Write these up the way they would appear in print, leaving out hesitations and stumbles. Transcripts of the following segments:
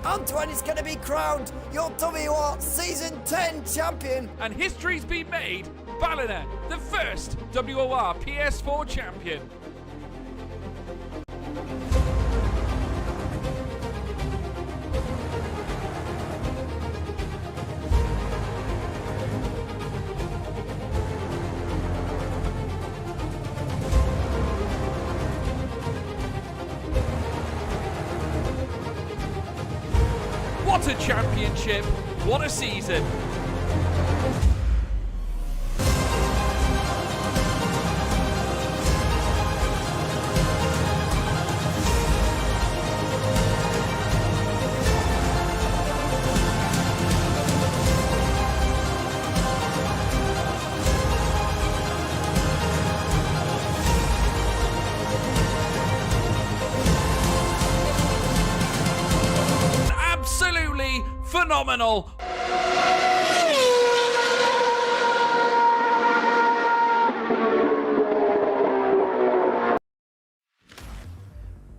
Antoine is going to be crowned your WOR Season 10 champion. And history's been made. Ballina, the first WOR PS4 champion. What a championship, what a season. Absolutely phenomenal.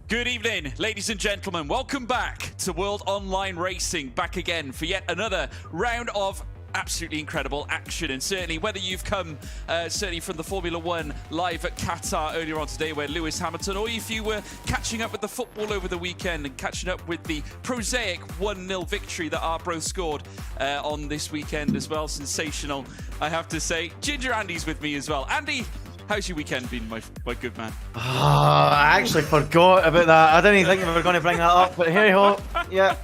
Good evening, ladies and gentlemen. Welcome back to World Online Racing. Back again for yet another round of absolutely incredible action. And certainly whether you've come certainly from the Formula One live at Qatar earlier on today where Lewis Hamilton, or if you were catching up with the football over the weekend and catching up with the prosaic 1-0 victory that Arbroath scored on this weekend as well. Sensational, I have to say. Ginger Andy's with me as well. Andy, how's your weekend been, my good man? Oh, I actually forgot about that. I didn't even think we were going to bring that up, but here you go. Yeah.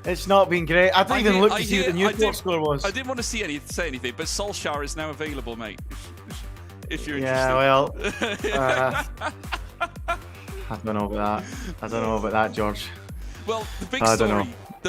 It's not been great. I didn't even look to see what the Newport score was. I didn't want to say anything, but Solskjaer is now available, mate. If you're interested. Yeah, well, I don't know about that. I don't know about that, George. Well, the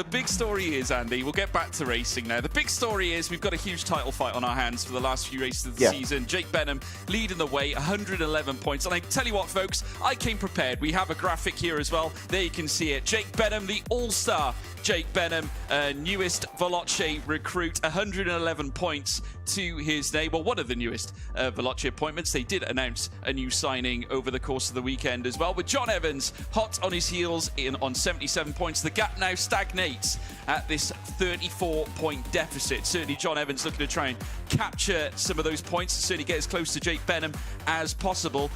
big story is, Andy, we'll get back to racing now. The big story is we've got a huge title fight on our hands for the last few races of the season. Jake Benham leading the way, 111 points. And I tell you what, folks, I came prepared. We have a graphic here as well. There you can see it. Jake Benham, the all-star Jake Benham, newest Veloce recruit, 111 points to his name. Well, one of the newest Veloce appointments. They did announce a new signing over the course of the weekend as well, with John Evans hot on his heels on 77 points. The gap now stagnates at this 34-point deficit. Certainly John Evans looking to try and capture some of those points, certainly get as close to Jake Benham as possible.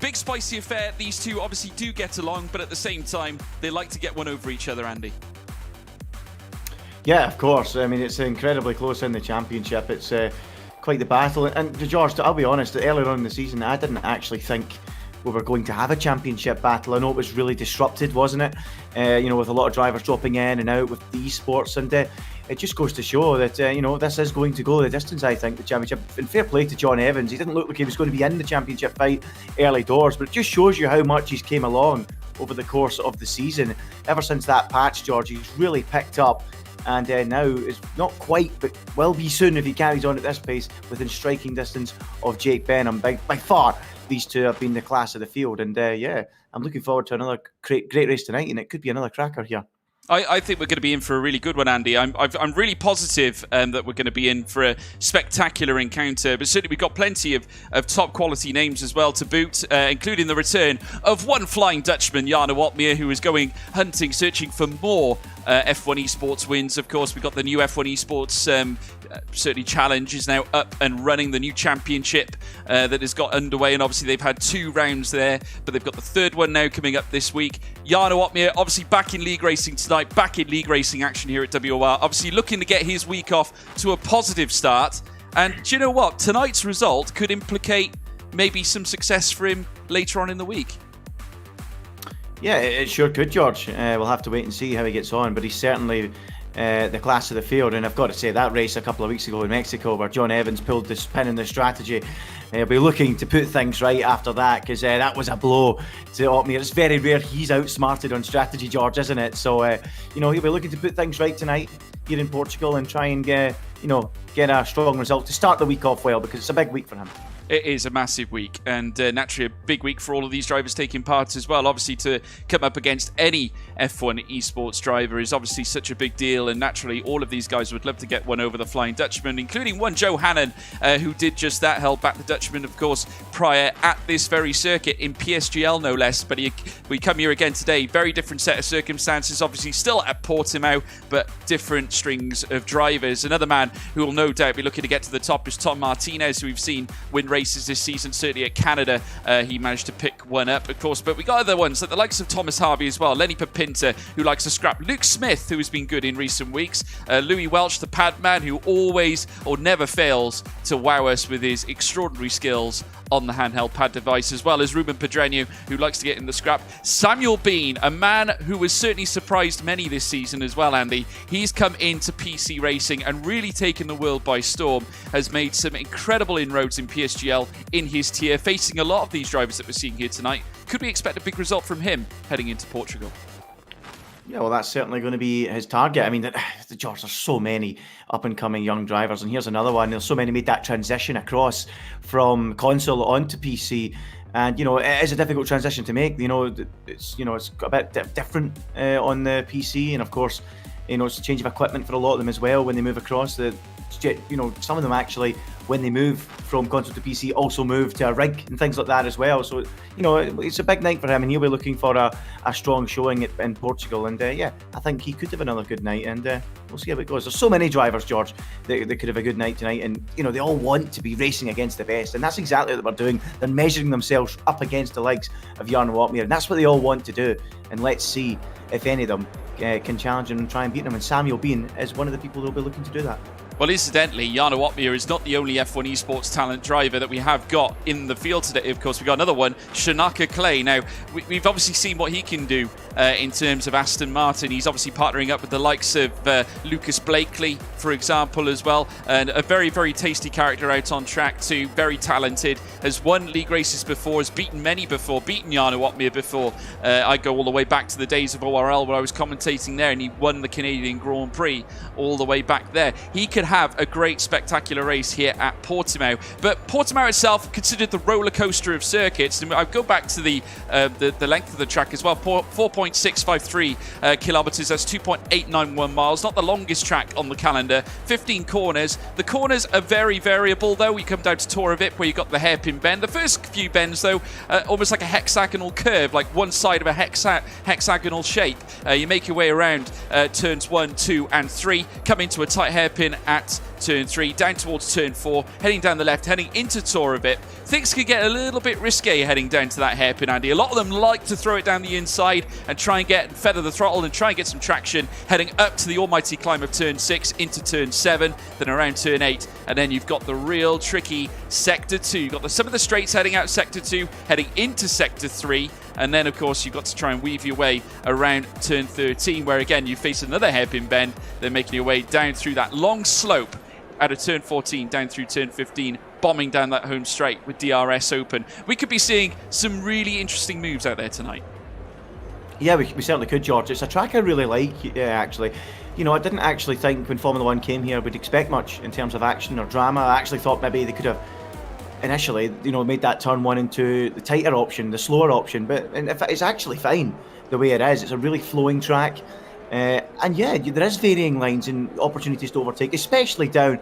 Big spicy affair. These two obviously do get along, but at the same time, they like to get one over each other, Andy. Yeah, of course. I mean, it's incredibly close in the championship. It's quite the battle. And George, I'll be honest, earlier on in the season, I didn't actually think we were going to have a championship battle. I know it was really disrupted, wasn't it? With a lot of drivers dropping in and out with the esports. And it just goes to show that, this is going to go the distance, I think, the championship. And fair play to John Evans. He didn't look like he was going to be in the championship fight early doors, but it just shows you how much he's came along over the course of the season. Ever since that patch, George, he's really picked up. And now is not quite, but will be soon if he carries on at this pace, within striking distance of Jake Benham. By far, these two have been the class of the field. And I'm looking forward to another great race tonight, and it could be another cracker here. I think we're going to be in for a really good one, Andy. I'm really positive that we're going to be in for a spectacular encounter. But certainly we've got plenty of top quality names as well to boot, including the return of one Flying Dutchman, Jarno Opmeer, who is going hunting, searching for more F1 esports wins. Of course, we've got the new F1 esports certainly challenge is now up and running, the new championship that has got underway, and obviously they've had 2 rounds there, but they've got the 3rd one now coming up this week. Jarno Opmeer obviously back in league racing tonight, back in league racing action here at WOR, obviously looking to get his week off to a positive start. And do you know what, tonight's result could implicate maybe some success for him later on in the week. Yeah, it sure could, George. We'll have to wait and see how he gets on, but he's certainly the class of the field. And I've got to say, that race a couple of weeks ago in Mexico where John Evans pulled the spin in the strategy, he'll be looking to put things right after that, because that was a blow to Opmeer. It's very rare he's outsmarted on strategy, George, isn't it? So he'll be looking to put things right tonight here in Portugal and try and get a strong result to start the week off well, because it's a big week for him. It is a massive week, and naturally a big week for all of these drivers taking part as well. Obviously, to come up against any F1 esports driver is obviously such a big deal, and naturally all of these guys would love to get one over the Flying Dutchman, including one Joe Hannon, who did just that, held back the Dutchman, of course, prior at this very circuit in PSGL, no less. But we come here again today, very different set of circumstances, obviously still at Portimão, but different strings of drivers. Another man who will no doubt be looking to get to the top is Tom Martinez, who we've seen win races this season, certainly at Canada. He managed to pick one up, of course, but we got other ones, like the likes of Thomas Harvey as well, Lenny Papinta, who likes to scrap, Luke Smith, who has been good in recent weeks, Louis Welch, the pad man, who always or never fails to wow us with his extraordinary skills on the handheld pad device, as well as Ruben Pedreño, who likes to get in the scrap. Samuel Bean, a man who has certainly surprised many this season as well, Andy. He's come into PC racing and really taken the world by storm, has made some incredible inroads in PSGL in his tier, facing a lot of these drivers that we're seeing here tonight. Could we expect a big result from him heading into Portugal? Yeah, well, that's certainly going to be his target. I mean, George, there's so many up-and-coming young drivers, and here's another one. There's so many made that transition across from console onto PC, and you know it is a difficult transition to make. It's a bit different on the PC, and of course, it's a change of equipment for a lot of them as well when they move across. Some of them actually, when they move from console to PC, also move to a rig and things like that as well. So, it's a big night for him, and he'll be looking for a strong showing in Portugal. And I think he could have another good night, and we'll see how it goes. There's so many drivers, George, that could have a good night tonight, and they all want to be racing against the best, and that's exactly what they're doing. They're measuring themselves up against the likes of Jarno Opmeer, and that's what they all want to do. And let's see if any of them can challenge him and try and beat him. And Samuel Bean is one of the people who'll be looking to do that. Well, incidentally, Jarno Opmeer is not the only F1 esports talent driver that we have got in the field today. Of course, we've got another one, Shanaka Clay. Now, we've obviously seen what he can do in terms of Aston Martin. He's obviously partnering up with the likes of Lucas Blakely, for example, as well. And a very, very tasty character out on track too. Very talented. Has won league races before, has beaten many before, beaten Jarno Opmeer before. I go all the way back to the days of ORL where I was commentating there, and he won the Canadian Grand Prix all the way back there. He could have a great spectacular race here at Portimão, but Portimão itself considered the roller coaster of circuits, and I go back to the length of the track as well. 4.653 kilometers, that's 2.891 miles, not the longest track on the calendar. 15 corners. The corners are very variable though. We come down to Tor of Ip where you got the hairpin bend. The first few bends though, almost like a hexagonal curve, like one side of a hexagonal shape. You make your way around turns 1, 2 and 3, come into a tight hairpin at turn 3, down towards turn 4, heading down the left, heading into Tor of Ip. Things could get a little bit risque heading down to that hairpin, Andy. A lot of them like to throw it down the inside and try and feather the throttle and try and get some traction, heading up to the almighty climb of turn 6 into turn 7, then around turn 8, and then you've got the real tricky sector 2. You've got some of the straights heading out sector 2, heading into sector 3, and then of course you've got to try and weave your way around turn 13, where again you face another hairpin bend, then making your way down through that long slope out of turn 14 down through turn 15, bombing down that home straight with DRS open. We could be seeing some really interesting moves out there tonight. Yeah, we certainly could, George. It's a track I really like, actually. I didn't actually think when Formula 1 came here we'd expect much in terms of action or drama. I actually thought maybe they could have initially, made that turn 1 and 2 the tighter option, the slower option, but it's actually fine the way it is. It's a really flowing track. And yeah, there is varying lines and opportunities to overtake, especially down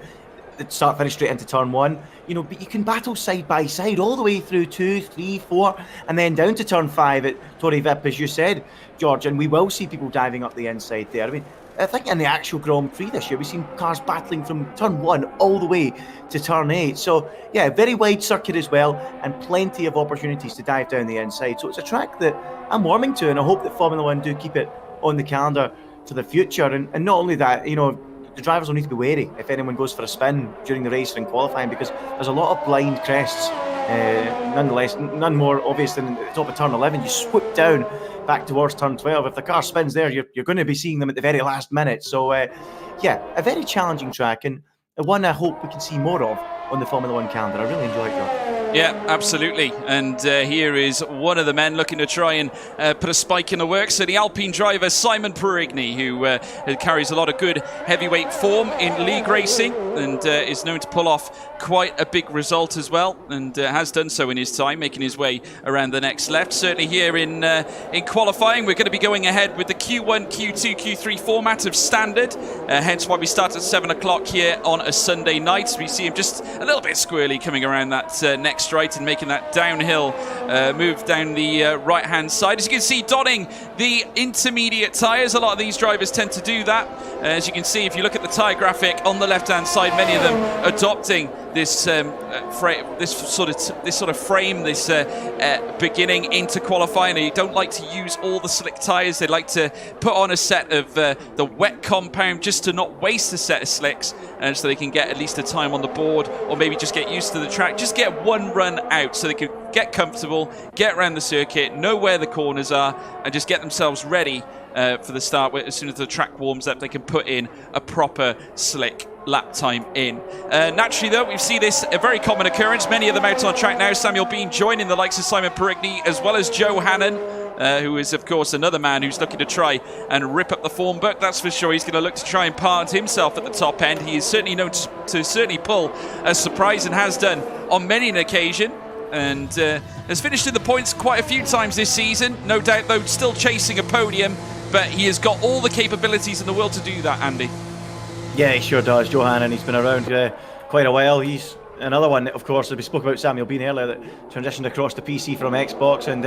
the start finish straight into turn 1. But you can battle side by side all the way through 2, 3, 4, and then down to turn 5 at Torre Vip, as you said, George. And we will see people diving up the inside there. I mean, I think in the actual Grand Prix this year, we've seen cars battling from turn 1 all the way to turn 8. So yeah, very wide circuit as well, and plenty of opportunities to dive down the inside. So it's a track that I'm warming to, and I hope that Formula 1 do keep it on the calendar for the future. And not only that, the drivers will need to be wary if anyone goes for a spin during the race or in qualifying, because there's a lot of blind crests. Nonetheless, none more obvious than at the top of turn 11. You swoop down back towards turn 12. If the car spins there, you're going to be seeing them at the very last minute. So yeah, a very challenging track, and one I hope we can see more of on the Formula 1 calendar. I really enjoy it, John. Yeah, absolutely. And here is one of the men looking to try and put a spike in the works. So the Alpine driver, Simon Perigny, who carries a lot of good heavyweight form in league racing and is known to pull off quite a big result as well, and has done so in his time, making his way around the next left. Certainly here in qualifying, we're going to be going ahead with the Q1, Q2, Q3 format of standard, hence why we start at 7 o'clock here on a Sunday night. We see him just a little bit squirrely coming around that next straight and making that downhill move down the right-hand side. As you can see, donning the intermediate tyres. A lot of these drivers tend to do that. As you can see, if you look at the tyre graphic on the left-hand side, many of them adopting this sort of frame, this beginning into qualifying. They don't like to use all the slick tyres. They like to put on a set of the wet compound just to not waste a set of slicks, and so they can get at least a time on the board, or maybe just get used to the track. Just get one run out so they can get comfortable, get around the circuit, know where the corners are, and just get themselves ready for the start. As soon as the track warms up, they can put in a proper slick lap time in. Naturally though, we see this a very common occurrence. Many of them out on track now. Samuel Bean joining the likes of Simon Perigny as well as Joe Hannon, who is of course another man who's looking to try and rip up the form book. That's for sure. He's going to look to try and plant himself at the top end. He is certainly known to certainly pull a surprise, and has done on many an occasion, and has finished in the points quite a few times this season. No doubt though, still chasing a podium, but he has got all the capabilities in the world to do that, Andy. Yeah, he sure does, Joe Hannon. He's been around quite a while. He's another one, of course, as we spoke about Samuel Bean earlier, that transitioned across to PC from Xbox, and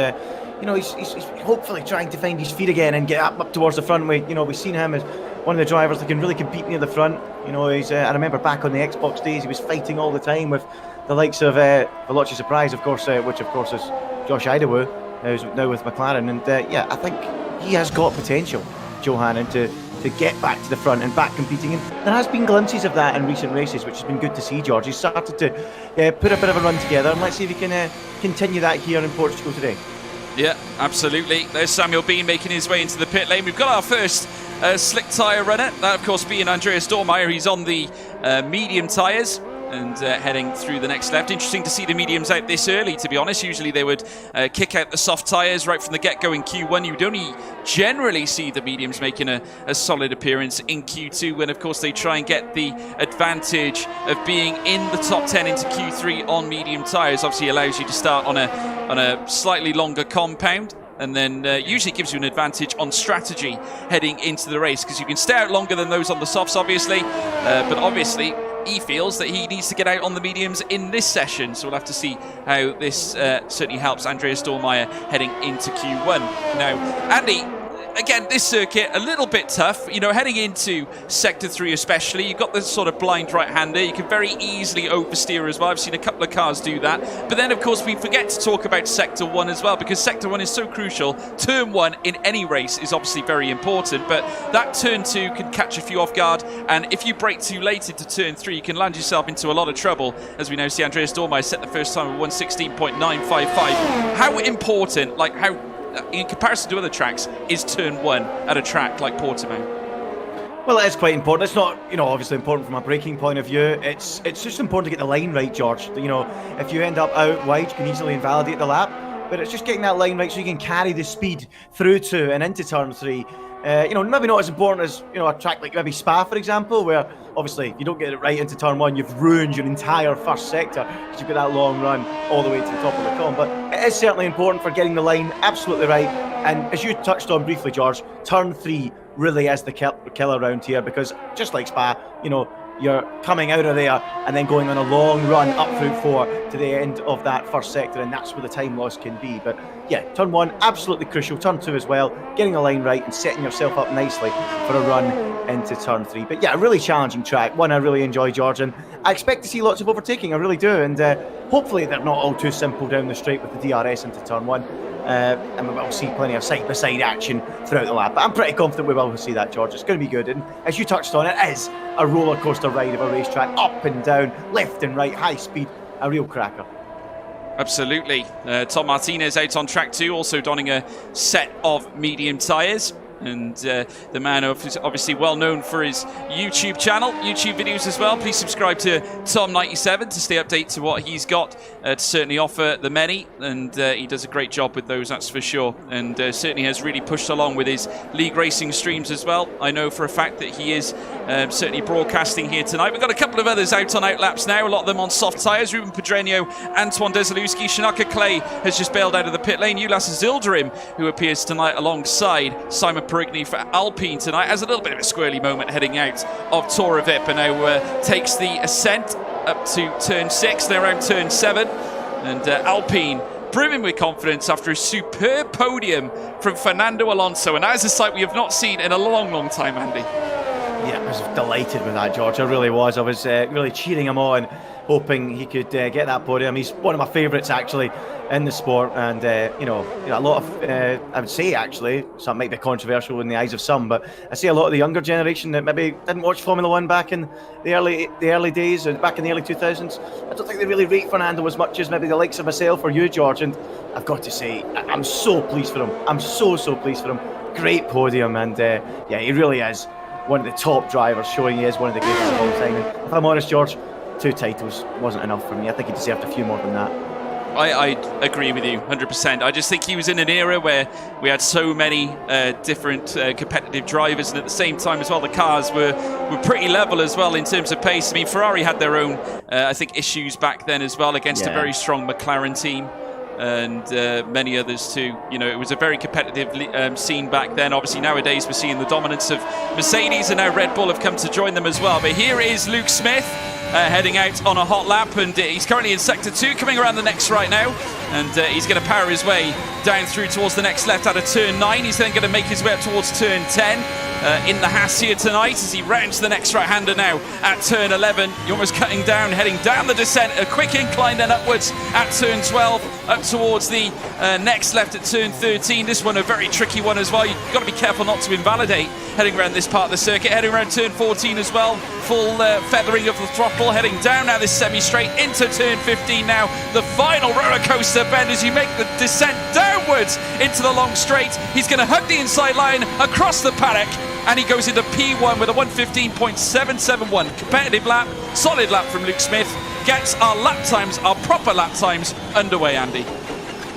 he's hopefully trying to find his feet again and get up towards the front. We've seen him as one of the drivers that can really compete near the front. He's I remember back on the Xbox days, he was fighting all the time with the likes of Veloci Surprise, of course, which of course is Josh Idaho, who's now with McLaren, and I think he has got potential, Joe Hannon, to get back to the front and back competing. And there has been glimpses of that in recent races, which has been good to see, George. He's started to put a bit of a run together, and let's see if he can continue that here in Portugal today. Yeah, absolutely. There's Samuel Bean making his way into the pit lane. We've got our first slick tyre runner, that of course being Andreas Dormeyer. He's on the medium tyres and heading through the next left. Interesting to see the mediums out this early, to be honest. Usually they would kick out the soft tyres right from the get-go in Q1. You would only generally see the mediums making a solid appearance in Q2, when of course they try and get the advantage of being in the top 10 into Q3 on medium tyres. Obviously allows you to start on a slightly longer compound, and then usually gives you an advantage on strategy heading into the race, because you can stay out longer than those on the softs, obviously, but obviously he feels that he needs to get out on the mediums in this session, so we'll have to see how this certainly helps Andreas Dormeyer heading into Q1. Now, Andy, again, this circuit, a little bit tough, heading into Sector 3 especially. You've got the sort of blind right-hander. You can very easily oversteer as well. I've seen a couple of cars do that. But then, of course, we forget to talk about Sector 1 as well, because Sector 1 is so crucial. Turn 1 in any race is obviously very important, but that Turn 2 can catch a few off guard, and if you brake too late into Turn 3, you can land yourself into a lot of trouble. As we know, see Andreas Dormeyer set the first time with 1:16.955. How important, in comparison to other tracks, is Turn 1 at a track like Portimão? Well, it is quite important. It's not, obviously important from a braking point of view. It's just important to get the line right, George. If you end up out wide, you can easily invalidate the lap. But it's just getting that line right so you can carry the speed through to and into Turn 3. Maybe not as important as, a track like maybe Spa, for example, where obviously if you don't get it right into Turn 1, you've ruined your entire first sector because you've got that long run all the way to the top of the column. But it is certainly important for getting the line absolutely right. And as you touched on briefly, George, Turn 3 really is the killer round here, because just like Spa, you're coming out of there and then going on a long run up Route 4 to the end of that first sector, and that's where the time loss can be. But yeah, Turn 1, absolutely crucial. Turn 2 as well, getting the line right and setting yourself up nicely for a run into Turn 3. But yeah, a really challenging track, one I really enjoy, George, and I expect to see lots of overtaking, I really do, and hopefully they're not all too simple down the straight with the DRS into Turn 1. And we'll see plenty of side-by-side action throughout the lap. But I'm pretty confident we will see that, George. It's going to be good. And as you touched on, it is a roller coaster ride of a racetrack, up and down, left and right, high speed, a real cracker. Absolutely. Tom Martinez out on track 2, also donning a set of medium tyres. and the man obviously well known for his YouTube channel, YouTube videos as well. Please subscribe to Tom97 to stay updated to what he's got to certainly offer the many, and he does a great job with those, that's for sure, and certainly has really pushed along with his league racing streams as well. I know for a fact that he is certainly broadcasting here tonight. We've got a couple of others out on outlaps now, a lot of them on soft tyres. Ruben Pedreño, Antoine Desilewski, Shanaka Clay has just bailed out of the pit lane. Ulas Zildirim, who appears tonight alongside Simon Perigny for Alpine tonight, has a little bit of a squirrely moment heading out of Tor of Ip, and now takes the ascent up to turn 6, they're around turn 7, and Alpine brimming with confidence after a superb podium from Fernando Alonso, and that is a sight we have not seen in a long time, Andy. Yeah, I was delighted with that, George. I really was. I was really cheering him on, hoping he could get that podium. He's one of my favourites, actually, in the sport. And, you know, a lot of, I would say, actually, some might be controversial in the eyes of some, but I see a lot of the younger generation that maybe didn't watch Formula One back in the early days, and back in the early 2000s. I don't think they really rate Fernando as much as maybe the likes of myself or you, George. And I've got to say, I'm so pleased for him. I'm so pleased for him. Great podium. And, yeah, he really is one of the top drivers, showing he is one of the greatest of all time. And if I'm honest, George, 2 titles wasn't enough for me. I think he deserved a few more than that. I agree with you 100%. I just think he was in an era where we had so many different competitive drivers, and at the same time as well, the cars were pretty level as well in terms of pace. I mean, Ferrari had their own, I think, issues back then as well against a very strong McLaren team, and many others too. You know, it was a very competitive scene back then. Obviously nowadays we're seeing the dominance of Mercedes, and now Red Bull have come to join them as well. But here is Luke Smith heading out on a hot lap, and he's currently in sector 2, coming around the next right now, and he's going to power his way down through towards the next left out of turn 9. He's then going to make his way up towards turn 10 in the Haas here tonight, as he rounds the next right-hander now at turn 11. You're almost cutting down, heading down the descent, a quick incline then upwards at turn 12, up towards the next left at turn 13. This one a very tricky one as well. You've got to be careful not to invalidate heading around this part of the circuit. Heading around turn 14 as well, full feathering of the throttle, heading down now this semi-straight into turn 15 now. The final roller coaster bend as you make the descent downwards into the long straight. He's going to hug the inside line across the paddock, and he goes into P1 with a 1:15.771. Competitive lap, solid lap from Luke Smith. Gets our lap times, our proper lap times, underway, Andy.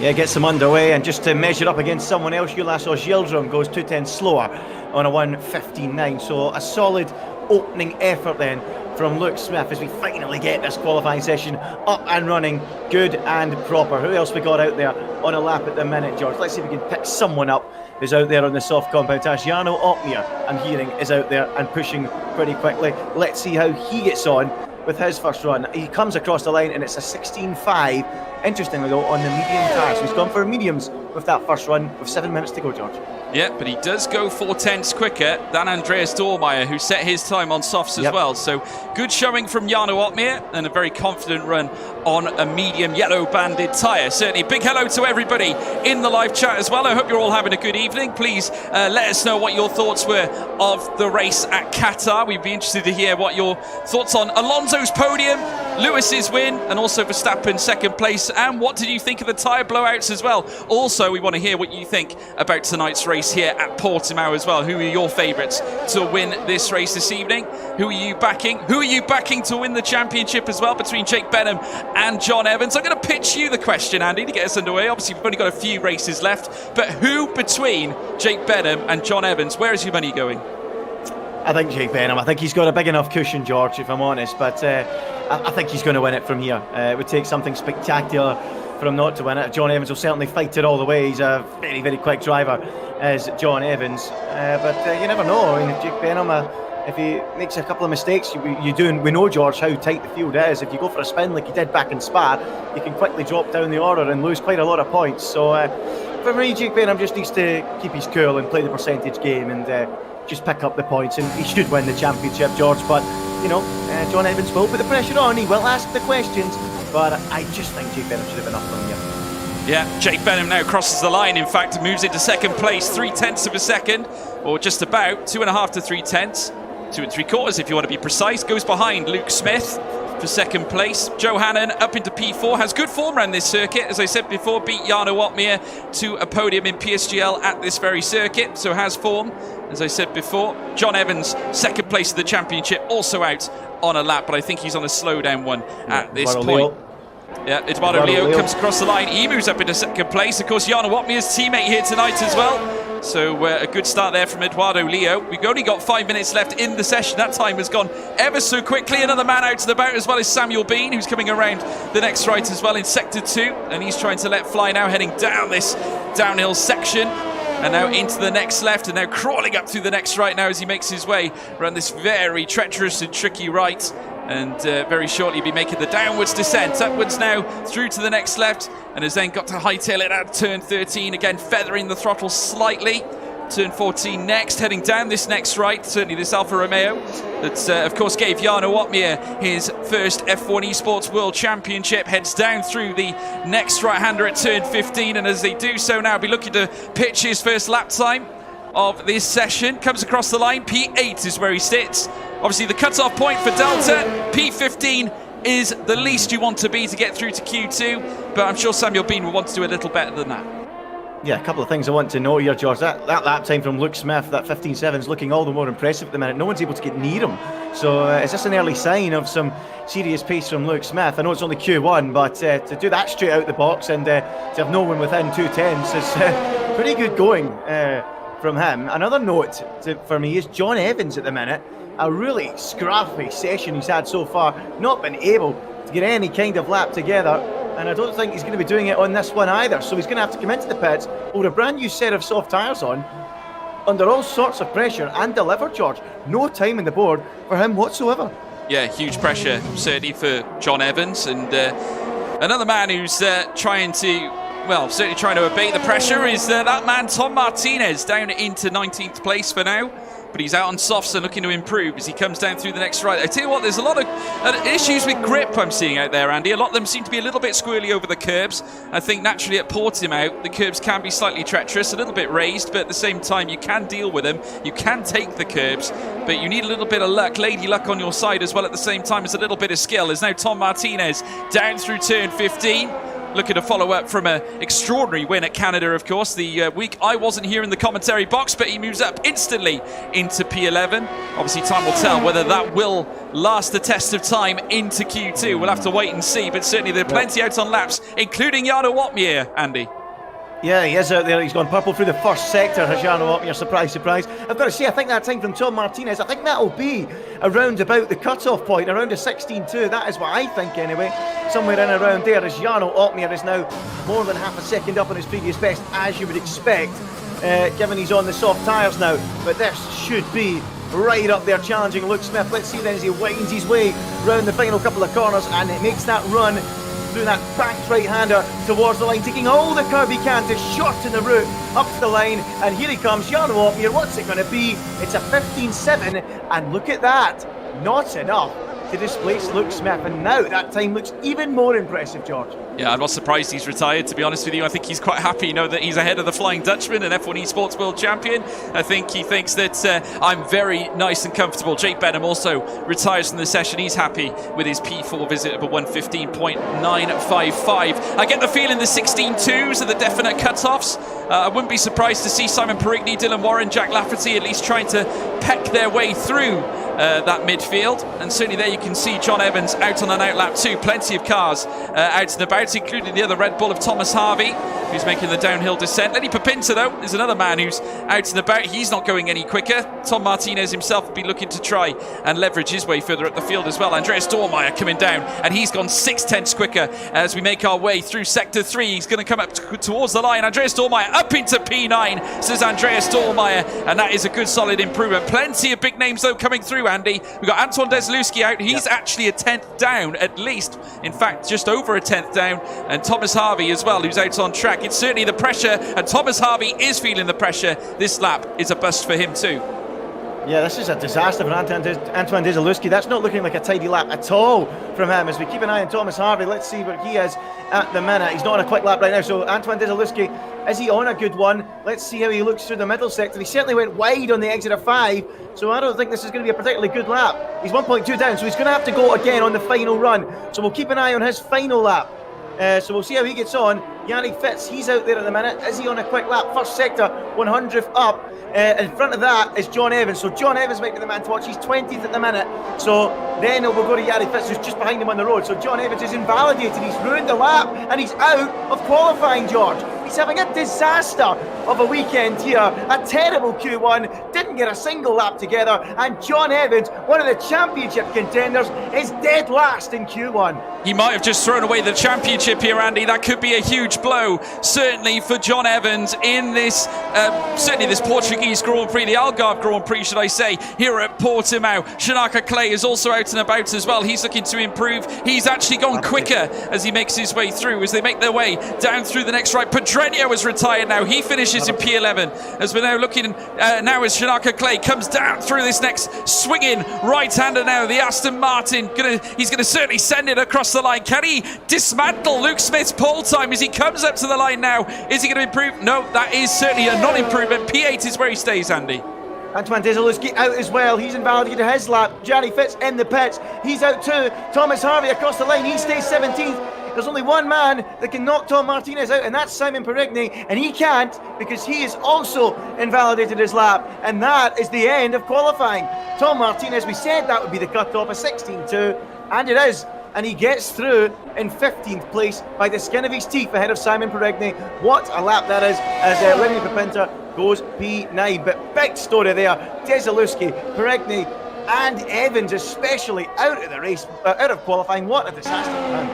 Yeah, gets them underway, and just to measure up against someone else, Ulas Zildirim goes 2/10 slower on a 1:15.9. So a solid opening effort then from Luke Smith as we finally get this qualifying session up and running, good and proper. Who else we got out there on a lap at the minute, George? Let's see if we can pick someone up who's out there on the soft compound task. Jarno Opmeer, I'm hearing, is out there and pushing pretty quickly. Let's see how he gets on with his first run. He comes across the line and it's a 16.5. Interestingly though, on the medium tires. So he's gone for mediums with that first run with 7 minutes to go, George. Yeah, but he does go 4/10 quicker than Andreas Dormeyer, who set his time on softs as well. So good showing from Jarno Opmeer, and a very confident run on a medium yellow banded tyre. Certainly big hello to everybody in the live chat as well. I hope you're all having a good evening. Please let us know what your thoughts were of the race at Qatar. We'd be interested to hear what your thoughts on Alonso's podium, Lewis's win, and also Verstappen's second place. And what did you think of the tyre blowouts as well? Also, we want to hear what you think about tonight's race here at Portimão as well. Who are your favourites to win this race this evening? Who are you backing? Who are you backing to win the championship as well, between Jake Benham and John Evans? I'm going to pitch you the question, Andy, to get us underway. Obviously, we've only got a few races left, but who between Jake Benham and John Evans, where is your money going? I think Jake Benham. I think he's got a big enough cushion, George, if I'm honest, but I think he's going to win it from here. It would take something spectacular for him not to win it. John Evans will certainly fight it all the way. He's a very quick driver, as John Evans, but you never know. I mean, Jake Benham, if he makes a couple of mistakes, we know, George, how tight the field is. If you go for a spin like he did back in Spa, you can quickly drop down the order and lose quite a lot of points. So for me, Jake Benham just needs to keep his cool and play the percentage game and just pick up the points, and he should win the championship, George. But you know, John Evans will put the pressure on. He will ask the questions, but I just think Jake Benham should have been up from here. Yeah, Jake Benham now crosses the line. In fact, moves into second place, 0.3 of a second, or just about 2.5 to 0.3, 2 3/4 if you want to be precise. Goes behind Luke Smith, for second place. Johanan up into P4, has good form around this circuit. As I said before, beat Jarno Opmeer to a podium in PSGL at this very circuit, so has form, as I said before. John Evans, second place of the championship, also out on a lap, but I think he's on a slowdown one at this point. Yeah, Eduardo Leo comes across the line. He moves up into second place. Of course, Jarno Opmeer's teammate here tonight as well. So a good start there from Eduardo Leo. We've only got 5 minutes left in the session. That time has gone ever so quickly. Another man out to the bout as well as Samuel Bean, who's coming around the next right as well in sector 2. And he's trying to let fly now, heading down this downhill section. And now into the next left, and now crawling up through the next right now as he makes his way around this very treacherous and tricky right. And very shortly be making the downwards descent. Upwards now through to the next left, and has then got to hightail it at turn 13. Again, feathering the throttle slightly. Turn 14 next, heading down this next right. Certainly this Alfa Romeo that, of course, gave Jarno Opmeer his first F1 Esports World Championship. Heads down through the next right-hander at turn 15. And as they do so now, be looking to pitch his first lap time of this session. Comes across the line. P8 is where he sits. Obviously the cut-off point for Delta, P15 is the least you want to be to get through to Q2, but I'm sure Samuel Bean will want to do a little better than that. Yeah, a couple of things I want to know here, George. That lap time from Luke Smith, that 15.7 is looking all the more impressive at the minute. No one's able to get near him. So is this an early sign of some serious pace from Luke Smith? I know it's only Q1, but to do that straight out the box and to have no one within 2/10 is pretty good going from him. Another note for me is John Evans at the minute. A really scrappy session he's had so far, not been able to get any kind of lap together, and I don't think he's going to be doing it on this one either, so he's going to have to come into the pits with a brand new set of soft tyres on, under all sorts of pressure, and deliver, George. No time in the board for him whatsoever. Yeah, huge pressure certainly for John Evans, and another man who's certainly trying to abate the pressure is that man Tom Martinez, down into 19th place for now. But he's out on softs and looking to improve as he comes down through the next right. I tell you what, there's a lot of issues with grip I'm seeing out there, Andy. A lot of them seem to be a little bit squirrely over the curbs. I think naturally at Portimão, the curbs can be slightly treacherous, a little bit raised, but at the same time, you can deal with them. You can take the curbs, but you need a little bit of luck, lady luck on your side as well at the same time as a little bit of skill. There's now Tom Martinez down through turn 15. Looking to follow up from an extraordinary win at Canada, of course, the week I wasn't here in the commentary box, but he moves up instantly into P11. Obviously, time will tell whether that will last the test of time into Q2. We'll have to wait and see, but certainly there are plenty out on laps, including Jarno Opmeer, Andy. Yeah, he is out there. He's gone purple through the first sector. Jarno Opmeer, surprise, surprise. I've got to say, I think that time from Tom Martinez, I think that'll be around about the cut-off point, around a 16.2. That is what I think, anyway. Somewhere in around there, as Jarno Opmeer is now more than half a second up on his previous best, as you would expect, given he's on the soft tyres now. But this should be right up there challenging Luke Smith. Let's see then as he winds his way round the final couple of corners and it makes that run through that backed right-hander towards the line, taking all the curve he can to shorten the route up to the line. And here he comes, Jarno Opmeer. What's it going to be? It's a 15.7, and look at that. Not enough to displace Luke Smith, and now that time looks even more impressive, George. Yeah, I'm not surprised he's retired, to be honest with you. I think he's quite happy, that he's ahead of the Flying Dutchman, an F1 Esports World Champion. I think he thinks that I'm very nice and comfortable. Jake Benham also retires from the session. He's happy with his P4 visit of a 1:15.955. I get the feeling the 16.2s are the definite cut-offs. I wouldn't be surprised to see Simon Perigny, Dylan Warren, Jack Lafferty at least trying to peck their way through that midfield. And certainly there you can see John Evans out on an outlap too. Plenty of cars out and about, including the other Red Bull of Thomas Harvey, who's making the downhill descent. Lenny Papinta, though, is another man who's out and about. He's not going any quicker. Tom Martinez himself will be looking to try and leverage his way further up the field as well. Andreas Dormeyer coming down, and he's gone 6/10 quicker as we make our way through Sector 3. He's going to come up towards the line. Andreas Dormeyer up into P9, says Andreas Dormeyer, and that is a good solid improvement. Plenty of big names, though, coming through, Andy. We've got Antoine Deslewski out. He's actually a 10th down, at least. In fact, just over a 10th down. And Thomas Harvey as well, who's out on track. It's certainly the pressure, and Thomas Harvey is feeling the pressure. This lap is a bust for him too. Yeah, this is a disaster for Antoine Deslewski. That's not looking like a tidy lap at all from him. As we keep an eye on Thomas Harvey, let's see where he is at the minute. He's not on a quick lap right now, so Antoine Deslewski, is he on a good one? Let's see how he looks through the middle sector. He certainly went wide on the exit of 5, So I don't think this is going to be a particularly good lap. He's 1.2 down, so he's going to have to go again on the final run. So we'll keep an eye on his final lap. So we'll see how he gets on. Yannick Fitz, he's out there at the minute. Is he on a quick lap? First sector, 100th up. In front of that is John Evans. So John Evans might be the man to watch. He's 20th at the minute. So then we'll go to Yannick Fitz, who's just behind him on the road. So John Evans is invalidated. He's ruined the lap and he's out of qualifying, George. He's having a disaster of a weekend here. A terrible Q1. Didn't get a single lap together. And John Evans, one of the championship contenders, is dead last in Q1. He might have just thrown away the championship here, Andy. That could be a huge blow, certainly for John Evans in this, certainly this Portuguese Grand Prix, the Algarve Grand Prix, should I say, here at Portimão. Shanaka Clay is also out and about as well. He's looking to improve. He's actually gone quicker as he makes his way through, as they make their way down through the next right. Pedreño is retired now. He finishes in P11, as we're now looking, now as Shanaka Clay comes down through this next swinging right-hander now. The Aston Martin, he's going to certainly send it across the line. Can he dismantle Luke Smith's pole time as he comes up to the line now? Is he going to improve? No, that is certainly a non-improvement. P8 is where he stays, Andy. Antoine Desilowski out as well. He's invalidated his lap. Gianni Fitz in the pits. He's out too. Thomas Harvey across the line. He stays 17th. There's only one man that can knock Tom Martinez out, and that's Simon Perigny, and he can't because he has also invalidated his lap, and that is the end of qualifying. Tom Martinez, we said that would be the cut-off, a 16.2, and it is. And he gets through in 15th place by the skin of his teeth ahead of Simon Perigny. What a lap that is, as Lenny Papinta goes P9. But big story there. Desilowski, Perigny and Evans especially out of the race, out of qualifying. What a disaster for him.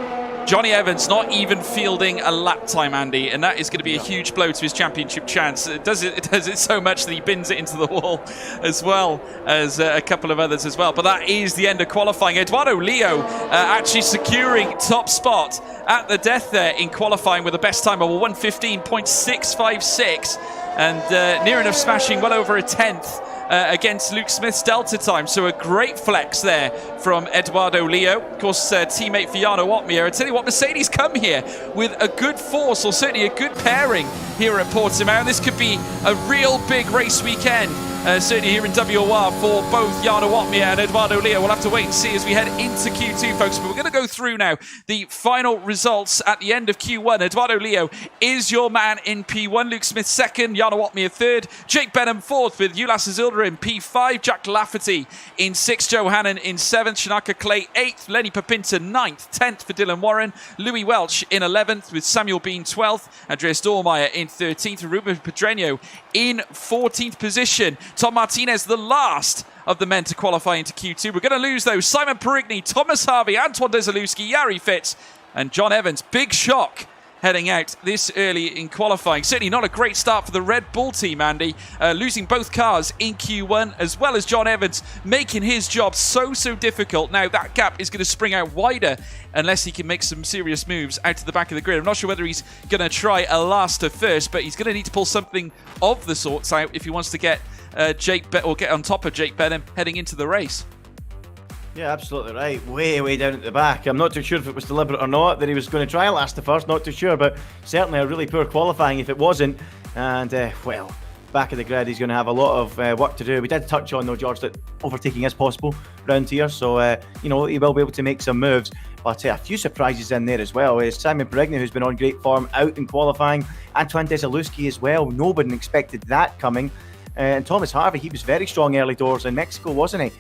Johnny Evans not even fielding a lap time, Andy, and that is going to be a huge blow to his championship chance. It does it so much that he bins it into the wall, as well as a couple of others as well. But that is the end of qualifying. Eduardo Leo actually securing top spot at the death there in qualifying with a best time of 1:15.656, and near enough smashing well over a 10th. Against Luke Smith's Delta time. So a great flex there from Eduardo Leo. Of course, teammate for Jarno Opmeer. I tell you what, Mercedes come here with a good force, or certainly a good pairing here at Portimão. This could be a real big race weekend. Certainly here in WOR for both Jarno Opmeer and Eduardo Leo. We'll have to wait and see as we head into Q2, folks. But we're going to go through now the final results at the end of Q1. Eduardo Leo is your man in P1. Luke Smith second. Jarno Opmeer third. Jake Benham fourth with Ulas Azilda in P5. Jack Lafferty in sixth. Joe Hannon in seventh. Shanaka Clay eighth. Lenny Papinta ninth. 10th for Dylan Warren. Louis Welch in 11th with Samuel Bean 12th. Andreas Dormeyer in 13th. Ruben Pedreño in 14th position. Tom Martinez, the last of the men to qualify into Q2. We're going to lose, though, Simon Perigny, Thomas Harvey, Antoine Desilowski, Yari Fitz, and John Evans. Big shock heading out this early in qualifying. Certainly not a great start for the Red Bull team, Andy. Losing both cars in Q1, as well as John Evans making his job so difficult. Now, that gap is going to spring out wider unless he can make some serious moves out to the back of the grid. I'm not sure whether he's going to try a last to first, but he's going to need to pull something of the sorts out if he wants to get get on top of Jake Benham heading into the race. Yeah, absolutely right. Way down at the back. I'm not too sure if it was deliberate or not that he was going to try last to first. Not too sure, but certainly a really poor qualifying if it wasn't. And well, back of the grid, he's going to have a lot of work to do. We did touch on, though, George, that overtaking is possible round here, so he will be able to make some moves. But a few surprises in there as well. Simon Perigny, who's been on great form, out in qualifying. Antoine Desilowski as well. Nobody expected that coming. And Thomas Harvey, he was very strong early doors in Mexico, wasn't he?